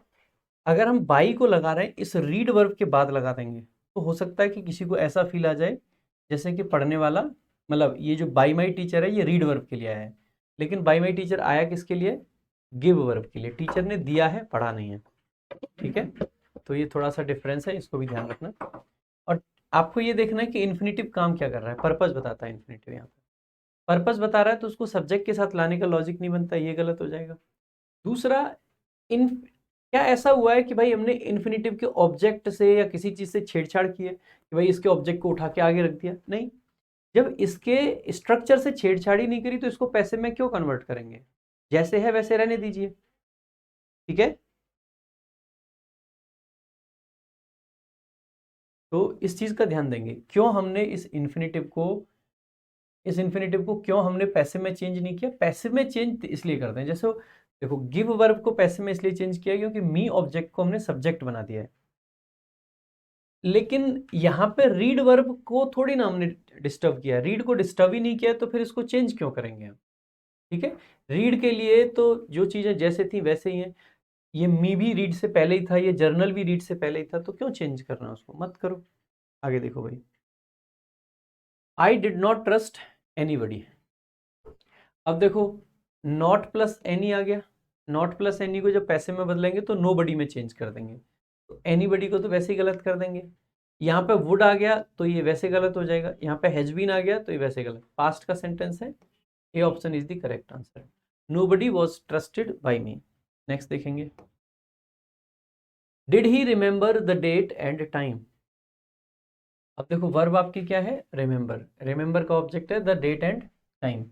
अगर हम बाई को लगा रहे हैं इस रीड वर्ब के बाद लगा देंगे तो हो सकता है कि किसी को ऐसा फील आ जाए जैसे कि पढ़ने वाला, मतलब ये जो बाई माई टीचर है ये रीड वर्ब के लिए आया है, लेकिन बाई माई टीचर आया किसके लिए? गिव वर्ब के लिए। टीचर ने दिया है, पढ़ा नहीं है। ठीक है, तो ये थोड़ा सा डिफरेंस है, इसको भी ध्यान रखना। और आपको ये देखना है कि इन्फिनेटिव काम क्या कर रहा है, पर्पस बताता है इन्फिनेटिव। यहाँ पे पर्पस बता रहा है तो उसको सब्जेक्ट के साथ लाने का लॉजिक नहीं बनता, ये गलत हो जाएगा। दूसरा, इन क्या ऐसा हुआ है कि भाई हमने इन्फिनेटिव के ऑब्जेक्ट से या किसी चीज से छेड़छाड़ की है कि भाई इसके ऑब्जेक्ट को उठा के आगे रख दिया? नहीं। जब इसके स्ट्रक्चर से छेड़छाड़ी नहीं करी तो इसको पैसे में क्यों कन्वर्ट करेंगे? जैसे है वैसे रहने दीजिए। ठीक है, तो इस चीज का ध्यान देंगे। क्यों हमने इस इन्फिनेटिव को क्यों हमने पैसिव में चेंज नहीं किया? पैसिव में चेंज इसलिए करते हैं, जैसे देखो गिव वर्ब को पैसिव में इसलिए चेंज किया क्योंकि मी ऑब्जेक्ट को हमने सब्जेक्ट बना दिया है। लेकिन यहाँ पे रीड वर्ब को थोड़ी ना हमने डिस्टर्ब किया, रीड को डिस्टर्ब ही नहीं किया, तो फिर इसको चेंज क्यों करेंगे हम? ठीक है, रीड के लिए तो जो चीजें जैसे थी वैसे ही हैं। ये मी भी रीड से पहले ही था, ये जर्नल भी रीड से पहले ही था, तो क्यों चेंज करना? उसको मत करो। आगे देखो भाई, I did not trust anybody. अब देखो नॉट प्लस एनी आ गया, नॉट प्लस एनी को जब पैसे में बदलेंगे तो नो बडी में चेंज कर देंगे, तो एनीबडी को तो वैसे ही गलत कर देंगे। यहाँ पे वुड आ गया तो ये वैसे गलत हो जाएगा, यहाँ पे हैज बीन आ गया तो ये वैसे गलत। पास्ट का सेंटेंस है, A option is the correct answer. Nobody was trusted by me. Next देखेंगे, did he remember the date and time. अब देखो वर्ब आपकी क्या है? रिमेंबर। रिमेंबर का ऑब्जेक्ट है द डेट एंड टाइम,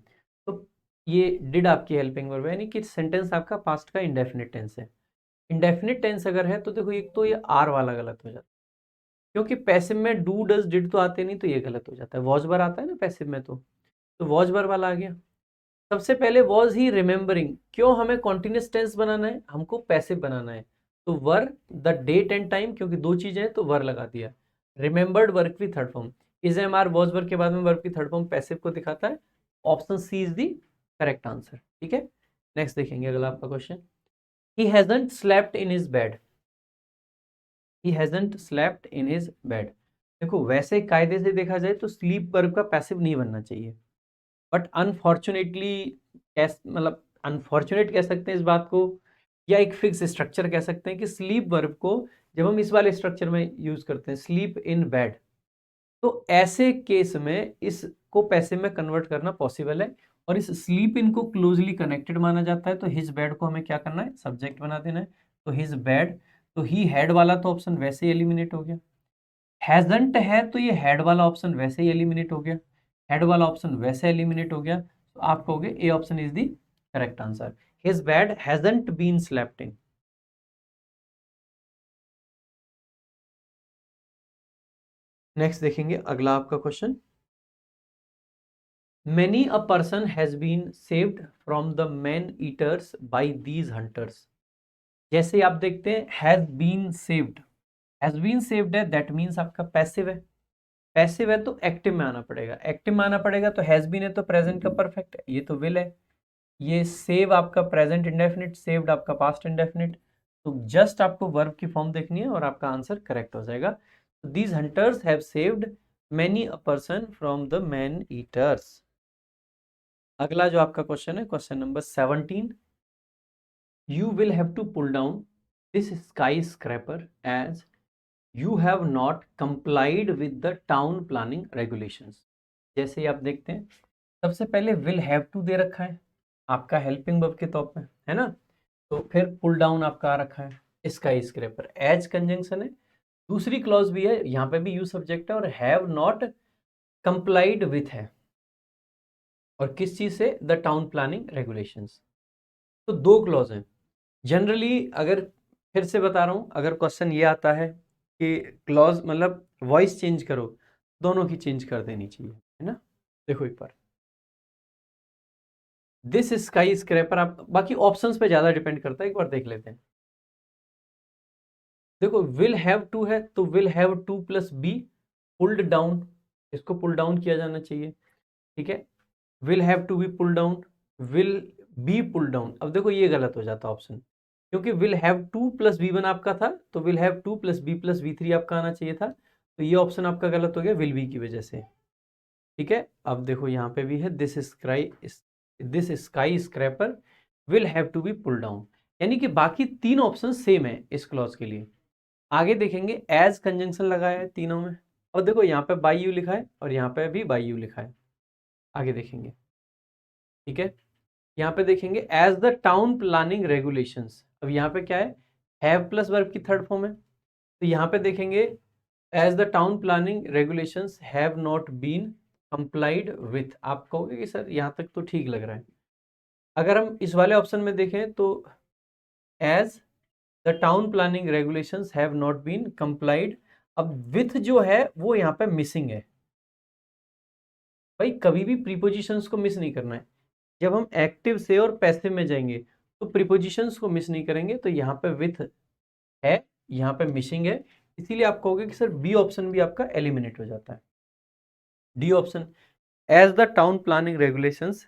तो ये डिड आपकी हेल्पिंग वर्ब है, यानी कि सेंटेंस आपका पास्ट का इंडेफिनिट टेंस है। इंडेफिनिट टेंस अगर है तो देखो एक तो ये आर वाला गलत हो जाता है, क्योंकि पैसिव में डू डज डिड तो आते नहीं, तो ये गलत हो जाता है। वॉज वर आता है ना पैसिव में, तो वॉज वर वाला आ गया। सबसे पहले वॉज ही रिमेंबरिंग, क्यों हमें कॉन्टिन्यूस टेंस बनाना है? हमको पैसिव बनाना है, तो were the date and time, क्योंकि दो चीजें हैं तो वर लगा दिया। रिमेंबर्ड वर्ब की third form, is am are was were के बाद में वर्ब की थर्ड फॉर्म पैसिव को दिखाता है। Option C is the correct answer. ठीक है, नेक्स्ट देखेंगे अगला आपका question. He hasn't slept in his bed. He hasn't slept in his bed. देखो वैसे कायदे से देखा जाए तो स्लीप वर्ब का पैसिव नहीं बनना चाहिए, बट अनफॉर्चुनेटली, मतलब अनफॉर्चुनेट कह सकते हैं इस बात को, या एक फिक्स स्ट्रक्चर कह सकते हैं कि स्लीप वर्ब को जब हम इस वाले स्ट्रक्चर में यूज करते हैं, स्लीप इन बेड, तो ऐसे केस में इसको पैसिव में कन्वर्ट करना पॉसिबल है। और इस स्लीप इन को क्लोजली कनेक्टेड माना जाता है, तो हिज बेड को हमें क्या करना है? सब्जेक्ट बना देना है, तो हिज बेड। तो ही हैड वाला तो ऑप्शन वैसे ही एलिमिनेट हो गया। हैजंट है तो ये हैड वाला ऑप्शन वैसे ही एलिमिनेट हो गया, हेड वाला ऑप्शन वैसे एलिमिनेट हो गया, तो आप कहोगे A option is the correct answer. His bed hasn't been slept in. Next देखेंगे अगला आपका question, many a person has been saved from the man eaters by these hunters. जैसे आप देखते हैं हैज बीन सेव्ड है, दैट मीन्स आपका passive है। पैसिव है तो एक्टिव में आना पड़ेगा, एक्टिव में आना पड़ेगा, तो हैज बीन है तो प्रेजेंट का परफेक्ट है, ये तो विल है। ये सेव आपका प्रेजेंट इंडेफिनिट, सेव्ड आपका पास्ट इंडेफिनिट, तो जस्ट आपको वर्ब की फॉर्म देखनी है और आपका आंसर करेक्ट हो जाएगा। These hunters have saved many a person from the man eaters. अगला जो आपका क्वेश्चन है, question number 17, you will have to pull down this skyscraper as you have not complied with the town planning regulations. जैसे ही आप देखते हैं, सबसे पहले विल हैव टू दे रखा है आपका हेल्पिंग वर्ब के तौर पे, है ना, तो फिर पुल डाउन आपका आ रखा है स्काई स्क्रैपर, एज कंजंक्शन है। दूसरी क्लॉज भी है, यहाँ पे भी यू सब्जेक्ट है, और हैव नॉट कंप्लाइड विथ है, और किस चीज से? The town planning regulations. तो दो क्लॉज हैं जनरली। अगर फिर से बता रहा हूं, अगर क्वेश्चन ये आता है कि क्लॉज मतलब वॉइस चेंज करो, दोनों की चेंज कर देनी चाहिए, है ना। देखो एक बार, दिस स्काई स्क्रैपर, आप बाकी ऑप्शंस पे ज्यादा डिपेंड करता है, एक बार देख लेते हैं। देखो विल हैव टू है तो will have to plus be pulled down, इसको पुल डाउन किया जाना चाहिए, ठीक है। Will have to be pull down, will be pull down. अब देखो ये गलत हो जाता ऑप्शन, क्योंकि will have to plus B one आपका था, तो will have to plus be three आपका आना चाहिए था, तो ये ऑप्शन आपका गलत हो गया विल बी की वजह से, ठीक है। अब देखो यहाँ पे भी है this skyscraper will have to be pull down, यानी कि बाकी तीन ऑप्शन सेम है इस क्लॉज के लिए। आगे देखेंगे, एज कंजंक्शन लगाया है तीनों में, और देखो यहाँ पे बाई यू लिखा है और यहाँ पे भी बाई यू लिखा है। आगे देखेंगे, ठीक है। यहाँ पे देखेंगे as the town planning regulations, अब यहाँ पे क्या है, हैव प्लस वर्ब की थर्ड फॉर्म है, तो यहाँ पे देखेंगे as the town planning regulations have not been complied with. आप कहोगे कि सर यहाँ तक तो ठीक लग रहा है। अगर हम इस वाले ऑप्शन में देखें तो as the town planning regulations have not been complied, अब विथ जो है वो यहाँ पे मिसिंग है। भाई कभी भी प्रीपोजिशंस को मिस नहीं करना है, जब हम एक्टिव से और पैसिव में जाएंगे तो प्रीपोजिशंस को मिस नहीं करेंगे, तो यहाँ पे विथ है, यहाँ पे मिसिंग है, इसीलिए आप कहोगे कि सर बी ऑप्शन भी आपका एलिमिनेट हो जाता है। D option, as the town planning regulations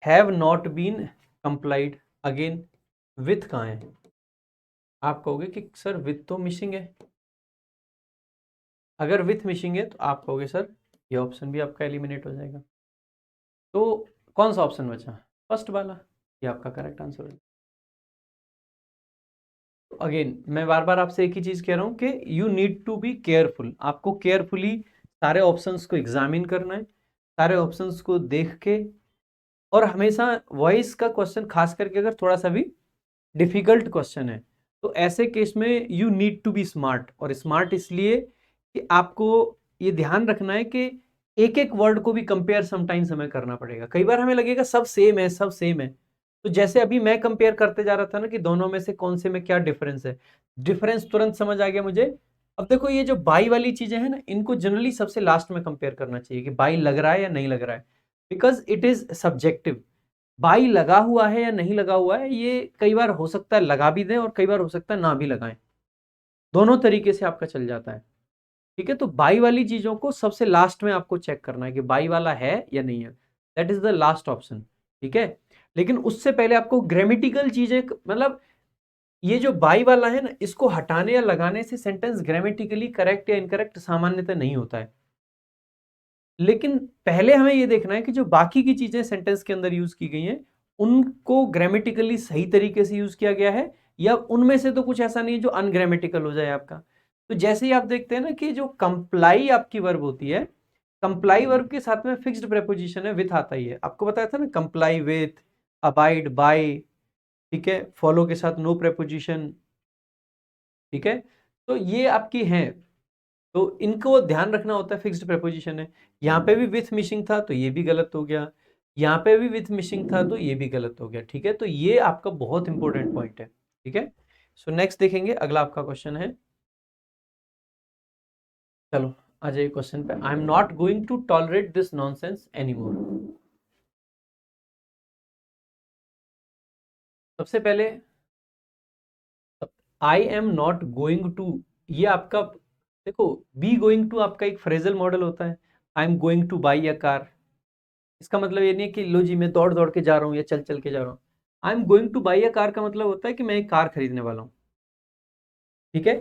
have not been complied, again with कहाँ है, आप कहोगे कि सर विथ तो मिसिंग है। अगर विथ मिसिंग है तो आप कहोगे सर ये ऑप्शन भी आपका एलिमिनेट हो जाएगा। तो कौन सा ऑप्शन बचा, फर्स्ट वाला, ये आपका करेक्ट आंसर है। अगेन मैं बार बार आपसे एक ही चीज कह रहा हूं कि you need to be careful, आपको केयरफुली सारे ऑप्शंस को एग्जामिन करना है, सारे ऑप्शंस को देख के, और हमेशा वॉइस का क्वेश्चन खास करके अगर थोड़ा सा भी डिफिकल्ट क्वेश्चन है तो ऐसे केस में you need to be smart, और स्मार्ट इसलिए कि आपको ये ध्यान रखना है कि एक एक वर्ड को भी कंपेयर समटाइम्स हमें करना पड़ेगा। कई बार हमें लगेगा सब सेम है सब सेम है, तो जैसे अभी मैं कंपेयर करते जा रहा था ना कि दोनों में से कौन से में क्या डिफरेंस है, डिफरेंस तुरंत समझ आ गया मुझे। अब देखो ये जो बाई वाली चीजें हैं ना, इनको जनरली सबसे लास्ट में कंपेयर करना चाहिए कि बाई लग रहा है या नहीं लग रहा है, because it is subjective. By लगा हुआ है या नहीं लगा हुआ है, ये कई बार हो सकता है लगा भी दें और कई बार हो सकता है ना भी लगाएं, दोनों तरीके से आपका चल जाता है, ठीक है। तो बाई वाली चीजों को सबसे लास्ट में आपको चेक करना है कि बाई वाला है या नहीं है, that is the last option, ठीक है। लेकिन उससे पहले आपको ग्रामेटिकल चीजें, मतलब ये जो बाई वाला है ना, इसको हटाने या लगाने से सेंटेंस ग्रामेटिकली करेक्ट या इनकरेक्ट सामान्यतः नहीं होता है, लेकिन पहले हमें ये देखना है कि जो बाकी की चीजें सेंटेंस के अंदर यूज की गई हैं उनको ग्रामेटिकली सही तरीके से यूज किया गया है, या उनमें से तो कुछ ऐसा नहीं है जो अनग्रामेटिकल हो जाए आपका। तो जैसे ही आप देखते हैं ना कि जो कंप्लाई आपकी वर्ब होती है, कंप्लाई वर्ब के साथ में फिक्स्ड प्रेपोजिशन है, विथ आता ही है, आपको बताया था ना, कंप्लाई विथ, अबाइड बाय, ठीक है, फॉलो के साथ नो प्रेपोजिशन, ठीक है। तो ये आपकी हैं, तो इनको ध्यान रखना होता है, फिक्स्ड प्रेपोजिशन है। यहाँ पे भी विथ मिसिंग था तो ये भी गलत हो गया, यहाँ पे भी विथ मिसिंग था तो ये भी गलत हो गया, ठीक है। तो ये आपका बहुत इंपॉर्टेंट पॉइंट है, ठीक है। सो नेक्स्ट देखेंगे, अगला आपका क्वेश्चन है, चलो आ जाइए क्वेश्चन पे। I am not going to tolerate this nonsense anymore. सबसे पहले I am not going to, ये आपका देखो, बी गोइंग टू आपका एक फ्रेजल मॉडल होता है। I am going two by a car, इसका मतलब ये नहीं है कि लो जी मैं दौड़ दौड़ के जा रहा हूँ या चल चल के जा रहा हूँ। I am going two by a car का मतलब होता है कि मैं एक कार खरीदने वाला हूँ, ठीक है।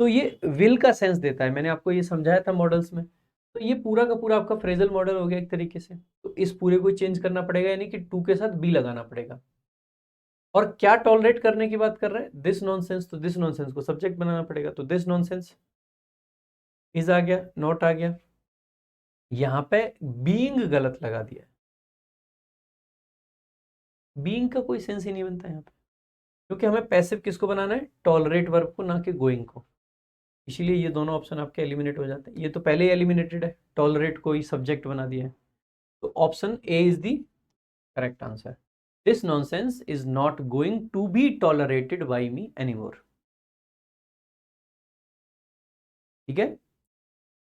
तो ये विल का सेंस देता है, मैंने आपको ये समझाया था मॉडल्स में। तो ये पूरा का पूरा आपका फ्रेजल मॉडल हो गया एक तरीके से, तो इस पूरे को चेंज करना पड़ेगा, यानी कि टू के साथ बी लगाना पड़ेगा। और क्या टॉलरेट करने की बात कर रहे हैं, दिस नॉनसेंस, तो दिस नॉनसेंस को सब्जेक्ट बनाना पड़ेगा, तो दिस नॉनसेंस इज आ गया, नॉट आ गया, यहाँ पे बीइंग गलत लगा दिया, बीइंग का कोई सेंस ही नहीं बनता यहाँ पे, क्योंकि हमें पैसिव किसको बनाना है, टॉलरेट वर्ब को, ना कि गोइंग को, इसीलिए ये दोनों ऑप्शन आपके एलिमिनेट हो जाते हैं। ये तो पहले ही एलिमिनेटेड है, टॉलरेट को ही सब्जेक्ट बना दिया है, तो option A is the correct answer. This nonsense is not going to be tolerated by me anymore. ठीक है,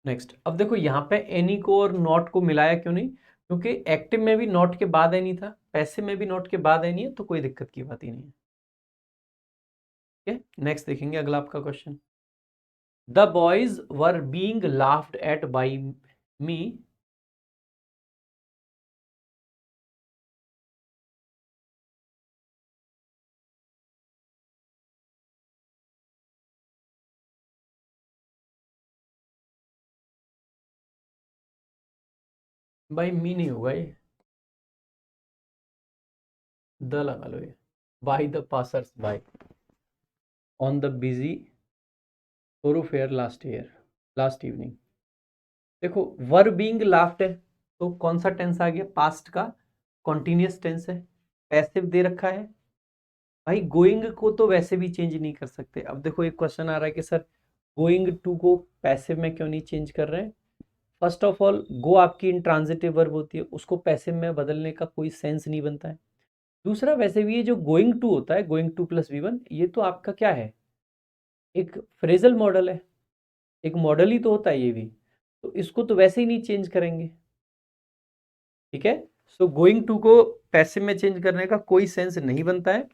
नेक्स्ट। अब देखो यहाँ पे एनी को और नॉट को मिलाया क्यों नहीं, क्योंकि एक्टिव में भी नॉट के बाद एनी था, पैसिव में भी नॉट के बाद एनी है, तो कोई दिक्कत की बात ही नहीं है। ठीक है, नेक्स्ट देखेंगे अगला आपका question. The boys were being laughed at by me. By me नहीं होगा ये, द लगा लो ये। By the passers by on the busy thoroughfare last evening. देखो वर बीइंग लाफ्ड है, तो कौन सा टेंस आ गया, पास्ट का कॉन्टिन्यूस टेंस है, पैसिव दे रखा है। भाई गोइंग को तो वैसे भी चेंज नहीं कर सकते। अब देखो एक क्वेश्चन आ रहा है कि सर गोइंग टू को पैसिव में क्यों नहीं चेंज कर रहे हैं। फर्स्ट ऑफ ऑल गो आपकी इंट्रांजिटिव वर्ब होती है, उसको पैसिव में बदलने का कोई सेंस नहीं बनता है। दूसरा वैसे भी ये जो गोइंग टू होता है, गोइंग टू प्लस V1, ये तो आपका क्या है, एक फ्रेजल मॉडल है, एक मॉडल ही तो होता है ये भी, तो इसको तो वैसे ही नहीं चेंज करेंगे। ठीक है, सो गोइंग टू को पैसिव में चेंज करने का कोई सेंस नहीं बनता है।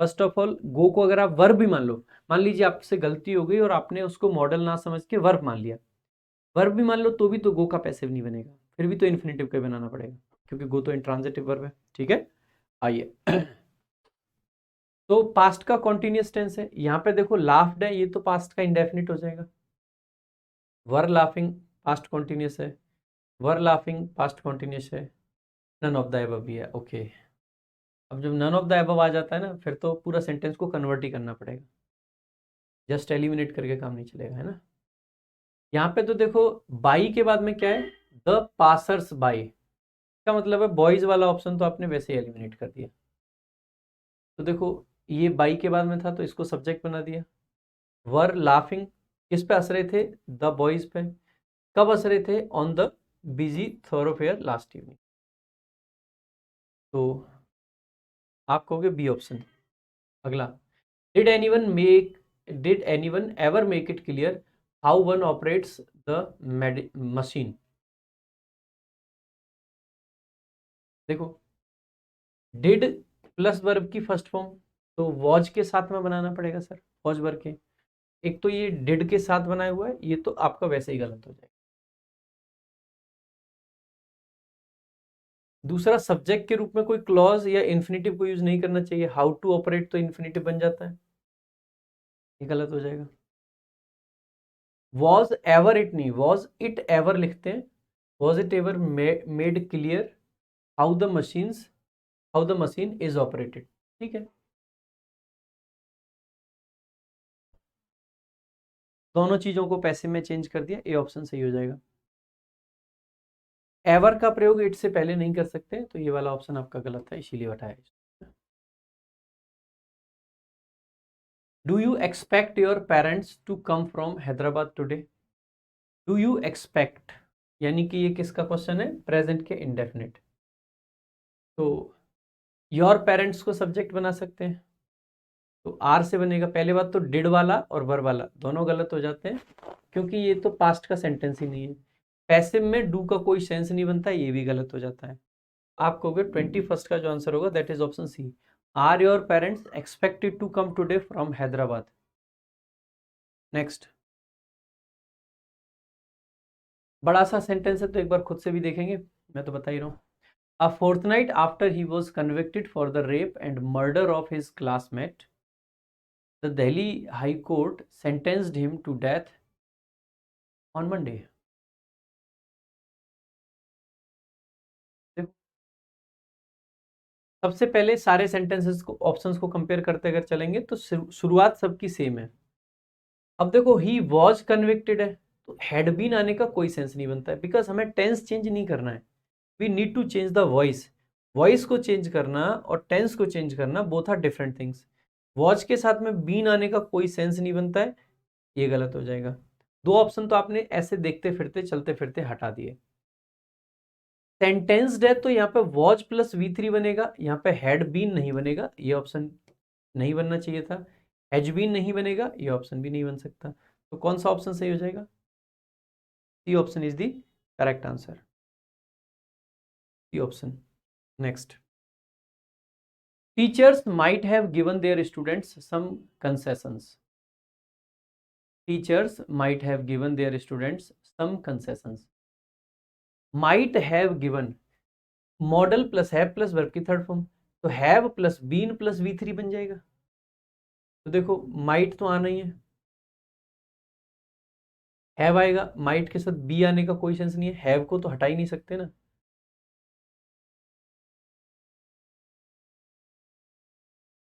फर्स्ट ऑफ ऑल गो को अगर आप वर्ब भी मान लो, मान लीजिए आपसे गलती हो गई और आपने उसको मॉडल ना समझ के वर्ब मान लिया, वर्ब भी मान लो तो भी तो गो का पैसिव नहीं बनेगा, फिर भी तो इन्फिनेटिव का बनाना पड़ेगा, क्योंकि गो तो इंट्रांजिटिव वर्ब है। ठीक है, आइए तो पास्ट का कॉन्टिन्यूस टेंस है, यहाँ पे देखो लाफ्ड है, ये तो पास्ट का इंडेफिनिट हो जाएगा। वर लाफिंग पास्ट कॉन्टिन्यूस है, वर लाफिंग पास्ट कॉन्टिन्यूस है, नन ऑफ द एबव भी है। ओके, अब जब नन ऑफ द एबव आ जाता है ना, फिर तो पूरा सेंटेंस को कन्वर्ट ही करना पड़ेगा, जस्ट एलिमिनेट करके काम नहीं चलेगा, है ना। यहाँ पे तो देखो बाई के बाद में क्या है, द पासर्स बाई, का मतलब है बॉयज वाला ऑप्शन तो आपने वैसे ही एलिमिनेट कर दिया। तो देखो ये बाई के बाद में था तो इसको सब्जेक्ट बना दिया। वर लाफिंग किस पे हंस रहे थे, द बॉयज पे, कब हंस रहे थे, on the busy थॉरोफेयर last evening, तो आप कहोगे बी ऑप्शन। अगला, did anyone make did anyone ever make it clear how one operates the machine. देखो डिड प्लस वर्ब की फर्स्ट फॉर्म तो वॉज के साथ में बनाना पड़ेगा सर, वॉज वर्ब के, एक तो ये डिड के साथ बनाया हुआ है, ये तो आपका वैसे ही गलत हो जाएगा। दूसरा सब्जेक्ट के रूप में कोई क्लॉज या इन्फिनेटिव को यूज नहीं करना चाहिए, हाउ टू ऑपरेट तो इन्फिनेटिव बन जाता है, ये गलत हो जाएगा। वॉज एवर इट नहीं, वॉज इट एवर लिखते हैं, was it ever made clear how the machine is operated. ठीक है, दोनों चीजों को पैसिव में चेंज कर दिया, ए ऑप्शन सही हो जाएगा। एवर का प्रयोग इट से पहले नहीं कर सकते, तो ये वाला ऑप्शन आपका गलत है, इसीलिए हटाया। Do you expect your parents to come from Hyderabad today. Do you expect यानी कि ये किसका क्वेश्चन है, प्रेजेंट के इंडेफिनिट, तो योर पेरेंट्स को सब्जेक्ट बना सकते हैं, तो आर से बनेगा। पहले बात तो डिड वाला और वर वाला दोनों गलत हो जाते हैं, क्योंकि ये तो पास्ट का सेंटेंस ही नहीं है। पैसिव में डू का कोई सेंस नहीं बनता, ये भी गलत हो जाता है। आप कहोगे 21st का जो आंसर होगा that is option C, are your parents expected to come today from Hyderabad. Next, बड़ा सा सेंटेंस है तो एक बार खुद से भी देखेंगे, मैं तो बता ही रहा हूँ। A fortnight after he was convicted for the rape and murder of his classmate, the Delhi High Court sentenced him to death on Monday. देखो सबसे पहले सारे सेंटेंसेस को ऑप्शंस को कंपेयर करते अगर चलेंगे तो शुरुआत सबकी सेम है। अब देखो ही वॉज कन्विक्टेड है, तो हैड बीन आने का कोई सेंस नहीं बनता है, बिकॉज हमें टेंस चेंज नहीं करना है, we need to change the voice. Voice को चेंज करना और टेंस को चेंज करना both are different things. Watch के साथ में बीन आने का कोई सेंस नहीं बनता है, ये गलत हो जाएगा। दो ऑप्शन तो आपने ऐसे देखते फिरते चलते फिरते हटा दिए। सेंटेंस्ड है तो यहाँ पे वॉज प्लस V3 बनेगा, यहाँ पे हैड बीन नहीं बनेगा, ये ऑप्शन नहीं बनना चाहिए था। हैज बीन नहीं बनेगा, ये ऑप्शन भी नहीं बन सकता। तो कौन सा ऑप्शन सही हो जाएगा? C option is the correct answer. C option. Next, teachers might have given their students some concessions. Teachers might have given their students some concessions. Might have given, model plus have plus verb की third form, तो have plus been plus V3 बन जाएगा। तो देखो might तो आना ही है, have आएगा, माइट के साथ बी आने का कोई सेंस नहीं है, हैव को तो हटा ही नहीं सकते ना।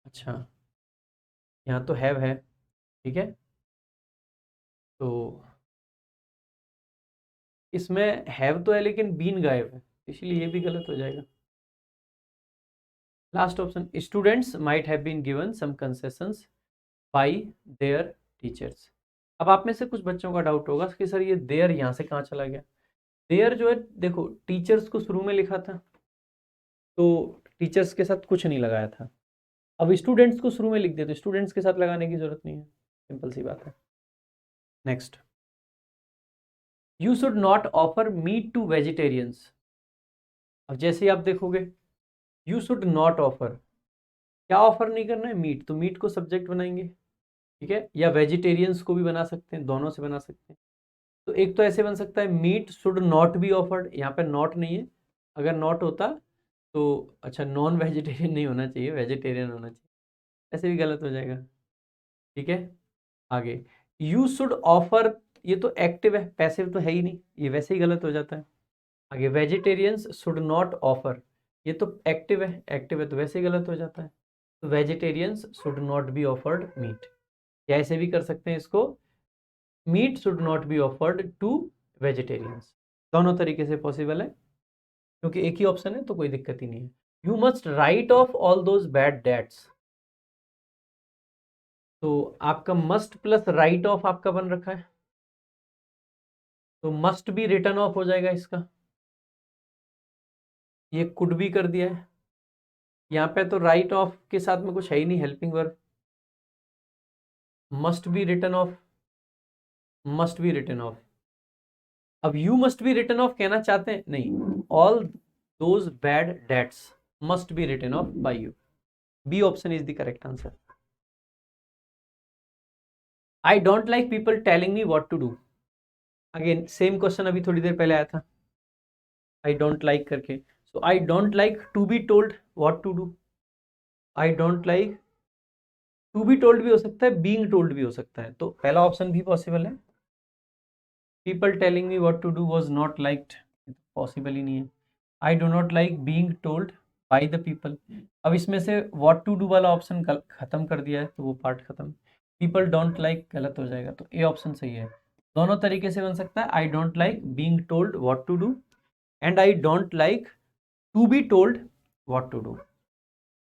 अच्छा, यहाँ तो हैव है, ठीक है, तो इसमें हैव तो है लेकिन बीन गायब है, इसलिए ये भी गलत हो जाएगा। Last option, students might have been given some concessions by their teachers. अब आप में से कुछ बच्चों का डाउट होगा कि सर ये देयर यहाँ से कहाँ चला गया। देयर जो है, देखो टीचर्स को शुरू में लिखा था तो टीचर्स के साथ कुछ नहीं लगाया था। अब स्टूडेंट्स को शुरू में लिख दिया तो स्टूडेंट्स के साथ लगाने की जरूरत नहीं है, सिंपल सी बात है। Next, you should not offer meat to vegetarians. अब जैसे ही आप देखोगे यू शुड नॉट ऑफर, क्या ऑफर नहीं करना है? मीट, तो मीट को सब्जेक्ट बनाएंगे, ठीक है, या वेजिटेरियंस को भी बना सकते हैं, दोनों से बना सकते हैं। तो एक तो ऐसे बन सकता है meat should not be offered, यहाँ पे नॉट नहीं है, अगर नॉट होता तो अच्छा नॉन वेजिटेरियन नहीं होना चाहिए, वेजिटेरियन होना चाहिए, ऐसे भी गलत हो जाएगा, ठीक है। आगे, यू शुड ऑफर, ये तो एक्टिव है, पैसिव तो है ही नहीं, ये वैसे ही गलत हो जाता है। आगे, वेजिटेरियंस शुड नॉट ऑफर, ये तो एक्टिव है, एक्टिव है तो वैसे ही गलत हो जाता है। तो vegetarians should not be offered meat, या ऐसे भी कर सकते हैं इसको, meat should not be offered to vegetarians. दोनों तरीके से पॉसिबल है, क्योंकि एक ही ऑप्शन है तो कोई दिक्कत ही नहीं है। You must write of all those bad dates, तो आपका मस्ट प्लस राइट ऑफ आपका बन रखा है, तो मस्ट भी रिटर्न ऑफ हो जाएगा इसका, ये कुड भी कर दिया है, यहाँ पे तो राइट ऑफ के साथ में कुछ है ही नहीं, helping verb, must be written off, must be written off. अब you must be written off कहना चाहते हैं, नहीं, all those bad debts must be written off by you. B option is the correct answer. I don't like people telling me what to do. Again same question अभी थोड़ी देर पहले आया था, आई don't like करके, so I don't like to be told what to do. I don't like, to be told भी हो सकता है, बीइंग टोल्ड भी हो सकता है, तो पहला ऑप्शन भी पॉसिबल है। People telling me what to do was not liked, possible ही नहीं है। I do not like being told by the people, अब इसमें से व्हाट टू डू वाला ऑप्शन खत्म कर दिया है तो वो पार्ट खत्म। पीपल डोंट लाइक गलत हो जाएगा, तो ए ऑप्शन सही है। दोनों तरीके से बन सकता है, I don't like being told what to do and I don't like to be told what to do.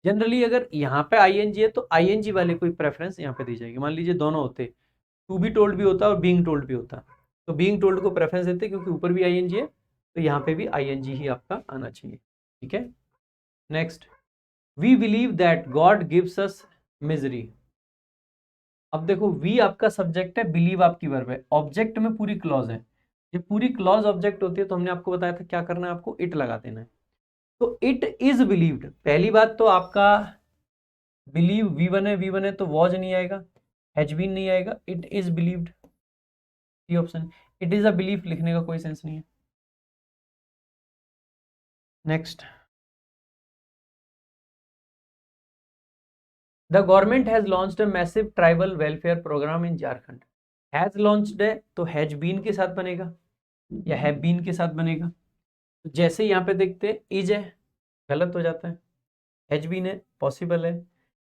Generally अगर यहाँ पे आईएनजी है तो आईएनजी वाले कोई प्रेफरेंस यहाँ पे दी जाएगी। मान लीजिए दोनों होते, टू बी टोल्ड भी होता और बीइंग टोल्ड भी होता, तो बीइंग टोल्ड को प्रेफरेंस देते क्योंकि ऊपर भी आईएनजी है, तो यहाँ पे भी आईएनजी ही आपका आना चाहिए, ठीक है। Next, we believe that God gives us misery. अब देखो वी आपका सब्जेक्ट है, बिलीव आपकी वर्ब है, ऑब्जेक्ट में पूरी क्लॉज है, ये पूरी क्लॉज ऑब्जेक्ट होती है तो हमने आपको बताया था क्या करना है, आपको इट लगा देना है। तो इट इज बिलीव्ड, पहली बात तो आपका बिलीव वी वन है तो वॉज नहीं आएगा, हैज बीन नहीं आएगा, इट इज बिलीव्ड, ये option. It is a belief लिखने का कोई सेंस नहीं है। Next, the government has launched a massive tribal welfare programme in Jharkhand. Has launched है तो हैज बीन के साथ बनेगा या हैव बीन के साथ बनेगा, तो जैसे यहाँ पे देखते हैं इज है, गलत हो जाता है, हैज बीन है, पॉसिबल है,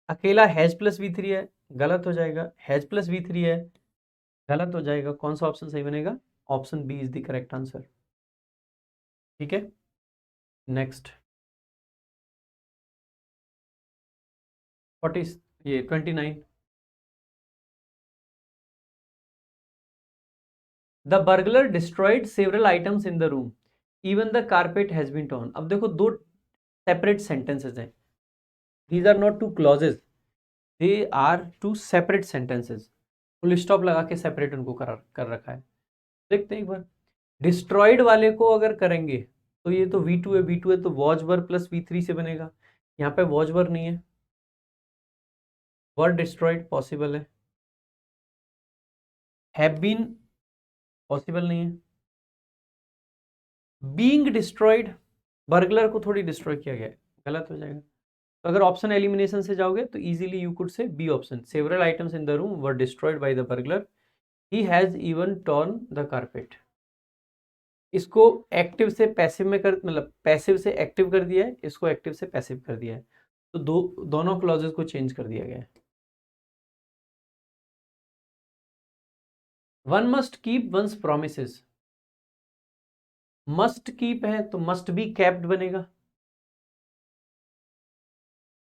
अकेला हैज प्लस V3 है, गलत हो जाएगा, हैज प्लस V3 है, गलत हो जाएगा, कौन सा ऑप्शन सही बनेगा? Option B is the correct answer, ठीक है। नेक्स्ट, 40, ये 29, the burglar destroyed several items in the room. Even the carpet has been torn. अब देखो दो सेपरेट सेंटेंसेस हैं, these are not two clauses, they are two separate sentences, full stop लगा के separate उनको कर रखा है। देखते हैं एक बार, डिस्ट्रॉयड वाले को अगर करेंगे तो ये तो V2 है, V2 है तो वॉज वर प्लस V3 से बनेगा, यहाँ पे वॉज वर नहीं है, were destroyed possible have been possible नहीं है, बीइंग डिस्ट्रॉयड, बर्गलर को थोड़ी डिस्ट्रॉय किया गया है, गलत हो जाएगा। तो अगर ऑप्शन एलिमिनेशन से जाओगे तो easily you could say be option, several items in the room were destroyed by the burglar, he has even torn the carpet. इसको एक्टिव से पैसिव में कर, मतलब पैसिव से एक्टिव कर दिया है, इसको एक्टिव से पैसिव कर दिया है, तो दोनों क्लॉजेस को चेंज कर दिया गया है। One must keep once promises, must keep है तो मस्ट बी कैप्ड बनेगा,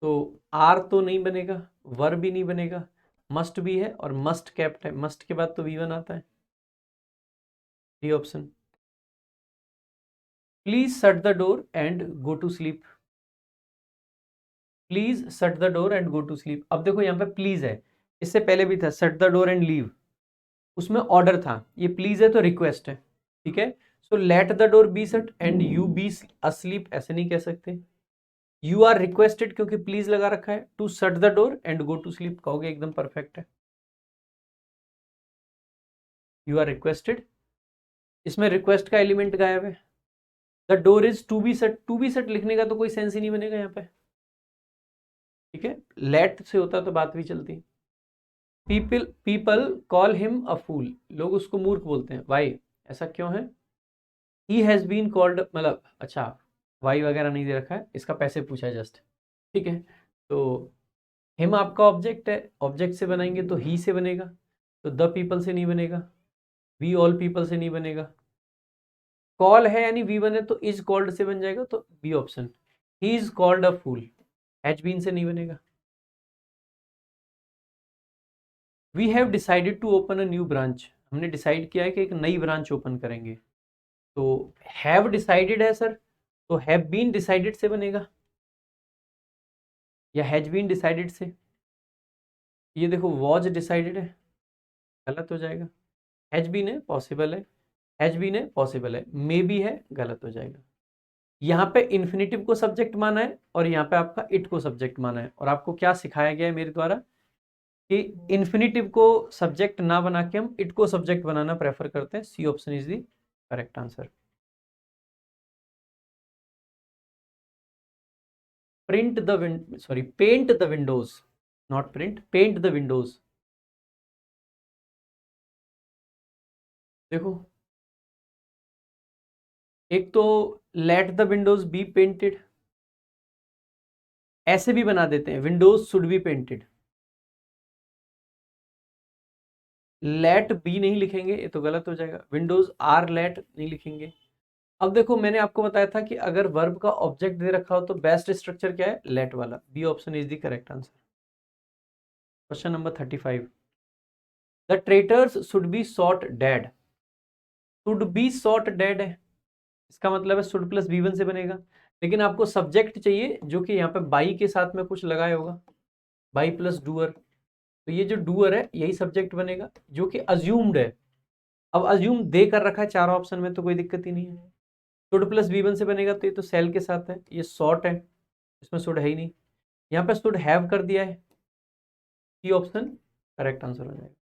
तो आर तो नहीं बनेगा, वर भी नहीं बनेगा, मस्ट भी है और मस्ट कैप्ड है, मस्ट के बाद तो V1 आता है, D option. Please shut the door and go to sleep, please shut the door and go to sleep. अब देखो यहाँ पे प्लीज है, इससे पहले भी था shut the door and leave, उसमें ऑर्डर था, ये प्लीज है तो रिक्वेस्ट है, ठीक है। So let the door be shut and you be asleep, ऐसे नहीं कह सकते। यू आर रिक्वेस्टेड क्योंकि प्लीज लगा रखा है, to shut the door and go to sleep कहोगे, एकदम परफेक्ट है। यू आर रिक्वेस्टेड, इसमें रिक्वेस्ट का एलिमेंट गायब है। The door is to be shut, to be shut लिखने का तो कोई सेंस ही नहीं बनेगा यहाँ पे, ठीक है। लेट से होता तो बात भी चलती। पीपल कॉल हिम अ फूल, लोग उसको मूर्ख बोलते हैं, वाई, ऐसा क्यों है। ही हैज बीन कॉल्ड, मतलब अच्छा वाई वगैरह नहीं दे रखा है, इसका पैसे पूछा है जस्ट, ठीक है। तो हिम आपका ऑब्जेक्ट है, ऑब्जेक्ट से बनाएंगे तो ही से बनेगा, तो द पीपल से नहीं बनेगा, वी ऑल पीपल से नहीं बनेगा। कॉल है यानी V1 है तो इज कॉल्ड से बन जाएगा, तो B option, he is called a fool, has been से नहीं बनेगा। We have decided to open a new branch, हमने डिसाइड किया है कि एक नई ब्रांच ओपन करेंगे, तो हैव डिसाइडेड है सर, तो हैव बीन डिसाइडेड से बनेगा या हैज बीन डिसाइडेड से। ये देखो वॉज डिसाइडेड है, गलत हो जाएगा। हैज बीन है पॉसिबल है, हैज बीन है पॉसिबल है, मे बी है, गलत हो जाएगा। यहाँ पे इन्फिनेटिव को सब्जेक्ट माना है और यहाँ पे आपका इट को सब्जेक्ट माना है, और आपको क्या सिखाया गया है मेरे द्वारा कि इन्फिनेटिव को सब्जेक्ट ना बना के हम इट को सब्जेक्ट बनाना प्रेफर करते हैं। C option is the correct answer. Print the wind, sorry paint the windows, not print, paint the windows. देखो एक तो let the windows be painted, ऐसे भी बना देते हैं windows should be painted, let be नहीं लिखेंगे ये तो गलत हो जाएगा, विंडोज आर लेट नहीं लिखेंगे। अब देखो मैंने आपको बताया था कि अगर वर्ब का ऑब्जेक्ट दे रखा हो तो बेस्ट स्ट्रक्चर क्या है, लेट वाला, B option is the correct answer. Question number 35, the traitors should be shot dead, should be shot dead है, इसका मतलब है शुड प्लस V1 से बनेगा, लेकिन आपको सब्जेक्ट चाहिए जो कि यहाँ पे बाई के साथ में कुछ लगाया होगा, बाई प्लस डूअर, तो ये जो डूअर है यही सब्जेक्ट बनेगा जो कि अज्यूम्ड है। अब अज्यूम दे कर रखा है चार ऑप्शन में तो कोई दिक्कत ही नहीं है, शुड प्लस V1 से बनेगा तो ये तो सेल के साथ है, ये शॉर्ट है, इसमें शुड है ही नहीं, यहाँ पे शुड हैव कर दिया है, सी ऑप्शन करेक्ट आंसर हो जाएगा।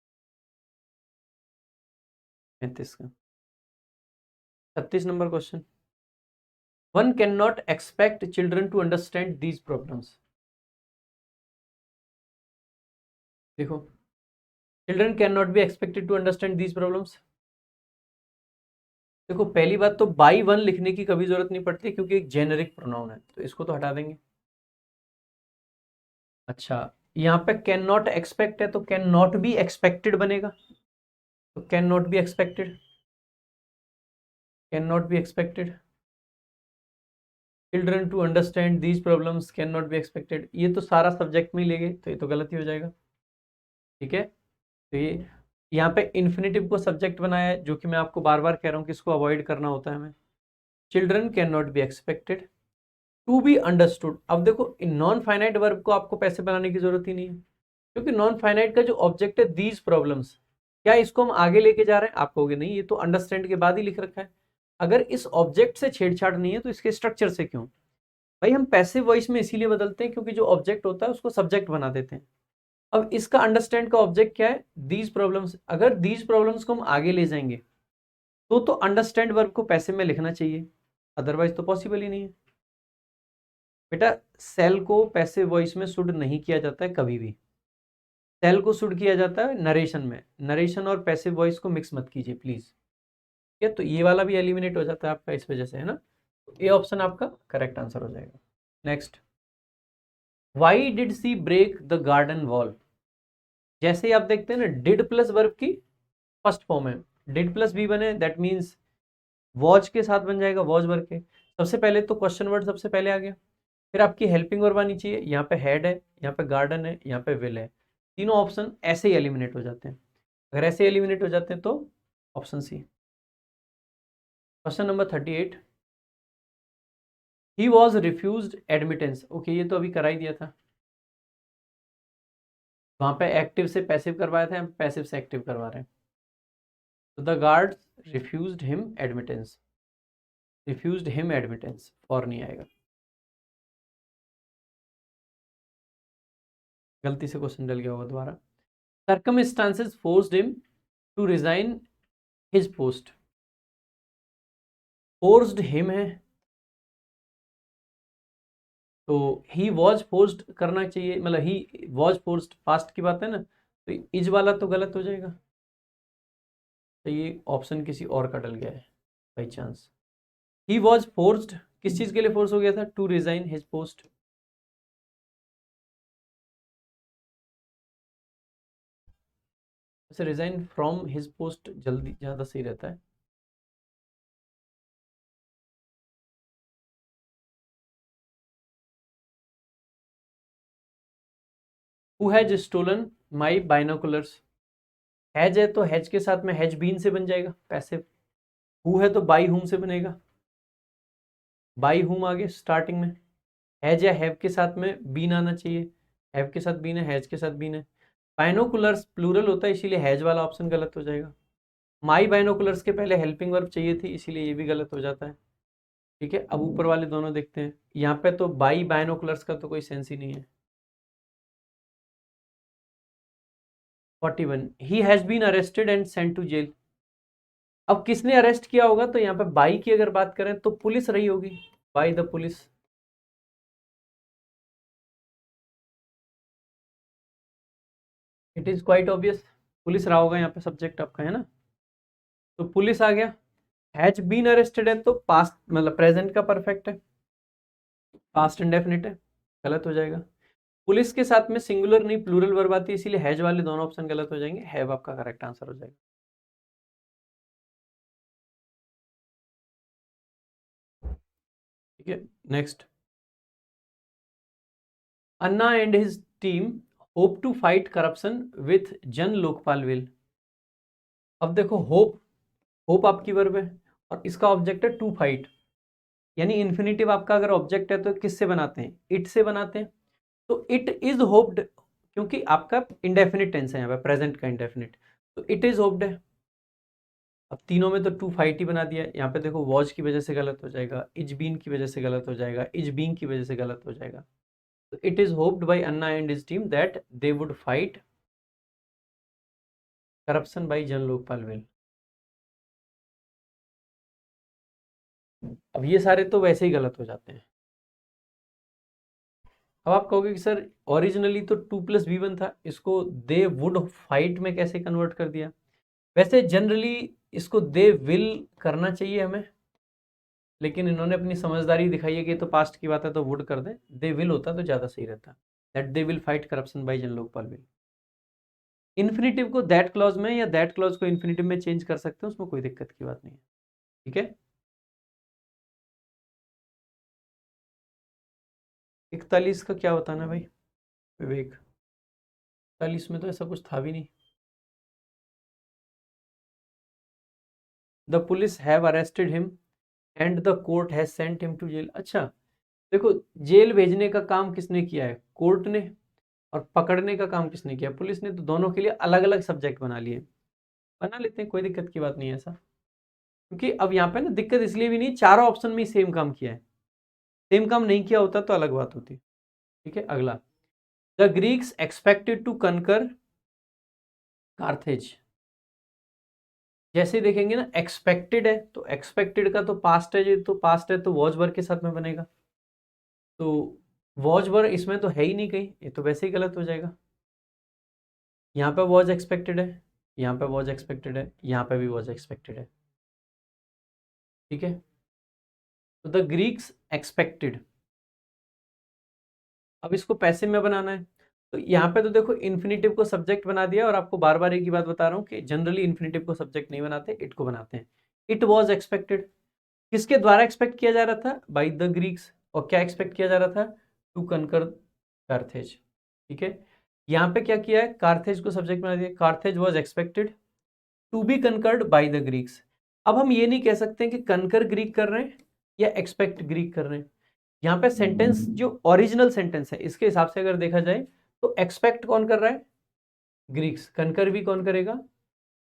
35 का 36 number question, one can not expect children to understand these problems. देखो children can not be expected to understand these problems. देखो पहली बात तो बाई वन लिखने की कभी जरूरत नहीं पड़ती क्योंकि एक जेनेरिक प्रोनाउन है, तो इसको तो हटा देंगे। अच्छा यहाँ पे कैन नॉट एक्सपेक्ट है तो कैन नॉट बी एक्सपेक्टेड बनेगा, तो can not be expected, can not be expected, children to understand these problems can not be expected, ये तो सारा सब्जेक्ट में ही लेंगे तो ये तो गलत ही हो जाएगा, ठीक है। तो ये यहाँ पे इन्फिनेटिव को सब्जेक्ट बनाया है जो कि मैं आपको बार बार कह रहा हूँ कि इसको अवॉइड करना होता है हमें, children can not be expected, to be understood. अब देखो इन नॉन फाइनाइट वर्ब को आपको पैसे बनाने की जरूरत ही नहीं है, क्योंकि नॉन फाइनाइट का जो ऑब्जेक्ट है दीज प्रॉब्लम्स, क्या इसको हम आगे लेके जा रहे हैं? आप कहोगे नहीं, ये तो अंडरस्टैंड के बाद ही लिख रखा है। अगर इस ऑब्जेक्ट से छेड़छाड़ नहीं है तो इसके स्ट्रक्चर से क्यों? भाई हम पैसिव वॉइस में इसीलिए बदलते हैं क्योंकि जो ऑब्जेक्ट होता है उसको सब्जेक्ट बना देते हैं। अब इसका अंडरस्टैंड का ऑब्जेक्ट क्या है? These problems. अगर दीज प्रॉब्लम्स को हम आगे ले जाएंगे तो अंडरस्टैंड वर्ब को पैसिव में लिखना चाहिए, अदरवाइज तो पॉसिबल ही नहीं है। बेटा सेल को पैसिव वॉइस में शुड नहीं किया जाता है कभी भी, सेल को शुड किया जाता है नरेशन में। नरेशन और पैसिव वॉइस को मिक्स मत कीजिए प्लीज। ठीक है, तो ये वाला भी एलिमिनेट हो जाता है आपका इस वजह से, है ना। तो ए ऑप्शन आपका करेक्ट आंसर हो जाएगा। Next, why did she break the garden wall. जैसे ही आप देखते हैं ना, डिड प्लस वर्ब की फर्स्ट फॉर्म है, डिड प्लस बी बने दैट मीन्स वॉच के साथ बन जाएगा, वॉच वर्ब के। सबसे पहले तो क्वेश्चन वर्ड सबसे पहले आ गया, फिर आपकी हेल्पिंग वर्ब आनी चाहिए। यहाँ पे हेड है, यहाँ पे गार्डन है, यहाँ पे विल है। तीनों ऑप्शन ऐसे ही एलिमिनेट हो जाते हैं। अगर ऐसे एलिमिनेट हो जाते हैं तो option C. Question number 38, he was refused admittance. Okay, ये तो अभी करा ही दिया था, वहां पे एक्टिव से पैसिव करवाया था, हम पैसिव से एक्टिव करवा रहे हैं। तो the guard refused him admittance, refused him admittance, for नहीं आएगा, गलती से क्वेश्चन डल गया होगा दोबारा। Circumstances forced him to resign his post. Forced him है तो ही वॉज फोर्स्ड करना चाहिए, मतलब ही वॉज फोर्स्ड पास्ट की बात है ना, तो इज वाला तो गलत हो जाएगा। तो ये ऑप्शन किसी और का डल गया है by chance. He was forced किस चीज के लिए फोर्स हो गया था? To resign his post. वैसे रिजाइन फ्रॉम हिज पोस्ट जल्दी ज्यादा सही रहता है। Who has stolen my binoculars. Has है तो हैज के साथ में हैज बीन से बन जाएगा पैसिव। हु है तो बाई हुम से बनेगा, बाई हुम आगे स्टार्टिंग में। हैज या हैव के साथ में बीन आना चाहिए, हैव के साथ बीन है, हैज के साथ बीन है। बाइनोकुलर्स प्लूरल होता है इसीलिए हैज वाला ऑप्शन गलत हो जाएगा। माई बाइनोकुलर्स के पहले हेल्पिंग वर्ब चाहिए थी इसीलिए ये भी गलत हो जाता है। ठीक है, अब ऊपर वाले दोनों देखते हैं। यहाँ पे तो बाई बाइनोकुलर्स का तो कोई सेंस ही नहीं है। 41, he has been arrested and sent to jail. अब किसने अरेस्ट किया होगा? तो यहाँ पे बाई की अगर बात करें तो पुलिस रही होगी, by the police. It is quite obvious, police रहा होगा यहाँ पे सब्जेक्ट आपका, है ना। तो पुलिस आ गया। हैज बीन अरेस्टेड है तो पास्ट मतलब प्रेजेंट का परफेक्ट है, पास्ट इंडेफिनिट है, गलत हो जाएगा। पुलिस के साथ में सिंगुलर नहीं प्लूरल वर्ब आती है इसीलिए हैज वाले दोनों ऑप्शन गलत हो जाएंगे, हैव आपका करेक्ट आंसर हो जाएगा। ठीक है, next, Anna and his team hope to fight corruption with Jan Lokpal will. अब देखो होप, होप आपकी वर्ब है और इसका ऑब्जेक्ट है टू फाइट, यानी इन्फिनेटिव आपका अगर ऑब्जेक्ट है तो किससे बनाते हैं? इट से बनाते हैं। तो इट इज होप्ड, क्योंकि आपका इंडेफिनिट टेंस है यहाँ पे, प्रेजेंट का इंडेफिनिट, तो इट इज होप्ड है। अब तीनों में तो टू फाइट ही बना दिया। यहाँ पे देखो वॉज की वजह से गलत हो जाएगा, इज बीन की वजह से गलत हो जाएगा, इज बीइंग की वजह से गलत हो जाएगा। तो it is hoped by Anna and his team that they would fight corruption by Jan Lokpal will. अब ये सारे तो वैसे ही गलत हो जाते हैं। अब आप कहोगे कि सर ओरिजिनली तो टू प्लस वी वन था, इसको दे वुड फाइट में कैसे कन्वर्ट कर दिया? वैसे जनरली इसको दे विल करना चाहिए हमें, लेकिन इन्होंने अपनी समझदारी दिखाई है कि तो पास्ट की बात है तो वुड कर दे, दे विल होता तो ज़्यादा सही रहता, that they will fight corruption by Jan Lokpal bill. Infinitive को दैट क्लॉज में या दैट क्लॉज को इन्फिनेटिव में चेंज कर सकते हैं, उसमें कोई दिक्कत की बात नहीं है। ठीक है, 41 का क्या बताना भाई विवेक? 41 में तो ऐसा कुछ था भी नहीं। The police have arrested him and the court has sent him to jail. अच्छा देखो, जेल भेजने का काम किसने किया है? कोर्ट ने। और पकड़ने का काम किसने किया? पुलिस ने। तो दोनों के लिए अलग अलग सब्जेक्ट बना लिए। बना लेते हैं, कोई दिक्कत की बात नहीं है ऐसा। क्योंकि अब यहाँ पे ना दिक्कत इसलिए भी नहीं, चारों ऑप्शन में सेम काम किया है। सेम काम नहीं किया होता तो अलग बात होती। ठीक है, अगला। The Greeks expected to conquer Carthage. जैसे देखेंगे ना, एक्सपेक्टेड है तो एक्सपेक्टेड का तो पास्ट है, तो पास्ट है तो वॉज वर्ब के साथ में बनेगा। तो वॉज वर्ब इसमें तो है ही नहीं कहीं, ये तो वैसे ही गलत हो जाएगा। यहाँ पे वॉज एक्सपेक्टेड है, यहाँ पे वॉज एक्सपेक्टेड है, यहाँ पे भी वॉज एक्सपेक्टेड है। ठीक है, तो द ग्रीक्स एक्सपेक्टेड। अब इसको पैसे में बनाना है, तो यहाँ पे तो देखो इन्फिनेटिव को सब्जेक्ट बना दिया, और आपको बार बार एक ही बात बता रहा हूँ कि जनरली इन्फिनेटिव को सब्जेक्ट नहीं बनाते, इट को बनाते हैं। इट वॉज एक्सपेक्टेड, किसके द्वारा एक्सपेक्ट किया जा रहा था? By the Greeks. और क्या एक्सपेक्ट किया जा रहा था? To conquer Carthage. ठीक है, यहाँ पे क्या किया है? कार्थेज को सब्जेक्ट बना दिया। Carthage was expected to be conquered by the Greeks. अब हम ये नहीं कह सकते कि कनकर ग्रीक कर रहे हैं या एक्सपेक्ट ग्रीक कर रहे हैं। यहाँ पे सेंटेंस जो ओरिजिनल सेंटेंस है इसके हिसाब से अगर देखा जाए तो एक्सपेक्ट कौन कर रहा है? ग्रीक्स। कनकर भी कौन करेगा?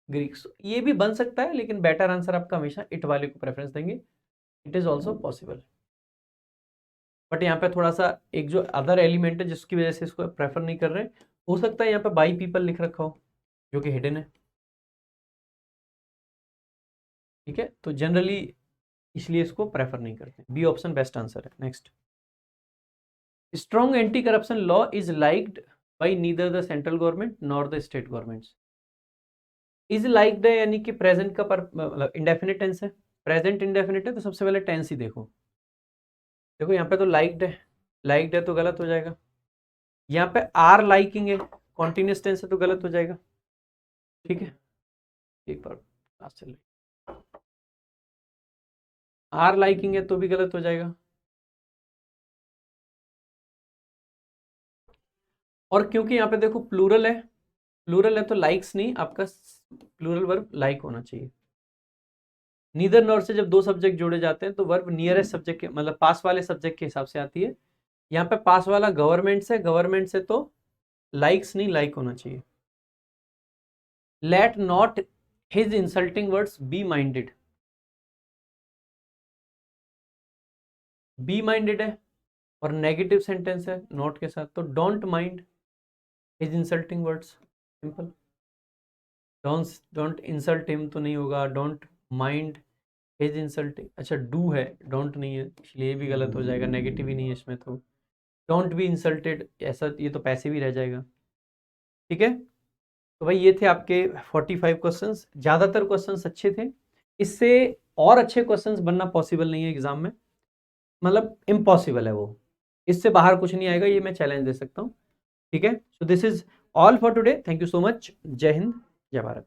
ग्रीक्स। ये भी बन सकता है, लेकिन बेटर आंसर आपका हमेशा इट वाले को प्रेफरेंस देंगे। It is also possible, but यहाँ पे थोड़ा सा एक जो अदर एलिमेंट है जिसकी वजह से इसको प्रेफर नहीं कर रहे हैं, हो सकता है यहाँ पे बाई पीपल लिख रखा हो जो कि हिडन है। ठीक है, तो जनरली इसलिए इसको प्रेफर नहीं करते। बी ऑप्शन बेस्ट आंसर है। Next, strong anti corruption law is liked by neither the central government nor the state governments. Is liked है यानी कि प्रेजेंट का मतलब इंडेफिनिट टेंस है। प्रेजेंट इंडेफिनिट है तो सबसे पहले टेंस ही देखो। देखो यहाँ पे तो लाइक्ड है, लाइक्ड है तो गलत हो जाएगा। यहाँ पे आर लाइकिंग है, कॉन्टिन्यूस टेंस है तो गलत हो जाएगा। ठीक है, एक बार क्लास चल रही, आर लाइकिंग है तो भी गलत हो जाएगा। और क्योंकि यहाँ पे देखो प्लूरल है, प्लूरल है तो लाइक्स नहीं, आपका प्लूरल वर्ब लाइक होना चाहिए। नीदर नॉर से जब दो सब्जेक्ट जोड़े जाते हैं तो वर्ब नियरेस्ट सब्जेक्ट के मतलब पास वाले सब्जेक्ट के हिसाब से आती है। यहाँ पे पास वाला गवर्नमेंट से, गवर्नमेंट से तो लाइक्स नहीं, लाइक होना चाहिए। Let not his insulting words be minded. Be minded है और नेगेटिव सेंटेंस है नॉट के साथ, तो don't mind his insulting words. Simple. Don't insult him तो नहीं होगा, डोंट माइंड हिज इंसल्टिंग। अच्छा डू है, डोंट नहीं है, इसलिए भी गलत हो जाएगा, नेगेटिव ही नहीं है इसमें, तो डोंट बी इंसल्टेड ऐसा, ये तो पैसे भी रह जाएगा। ठीक है, तो भाई ये थे आपके 45 क्वेश्चंस। ज़्यादातर क्वेश्चंस अच्छे थे, इससे और अच्छे क्वेश्चंस बनना पॉसिबल नहीं है एग्जाम में, मतलब इम्पॉसिबल है वो, इससे बाहर कुछ नहीं आएगा, ये मैं चैलेंज दे सकता हूँ। ठीक है, so this is all for today. Thank you so much. जय हिंद, जय भारत।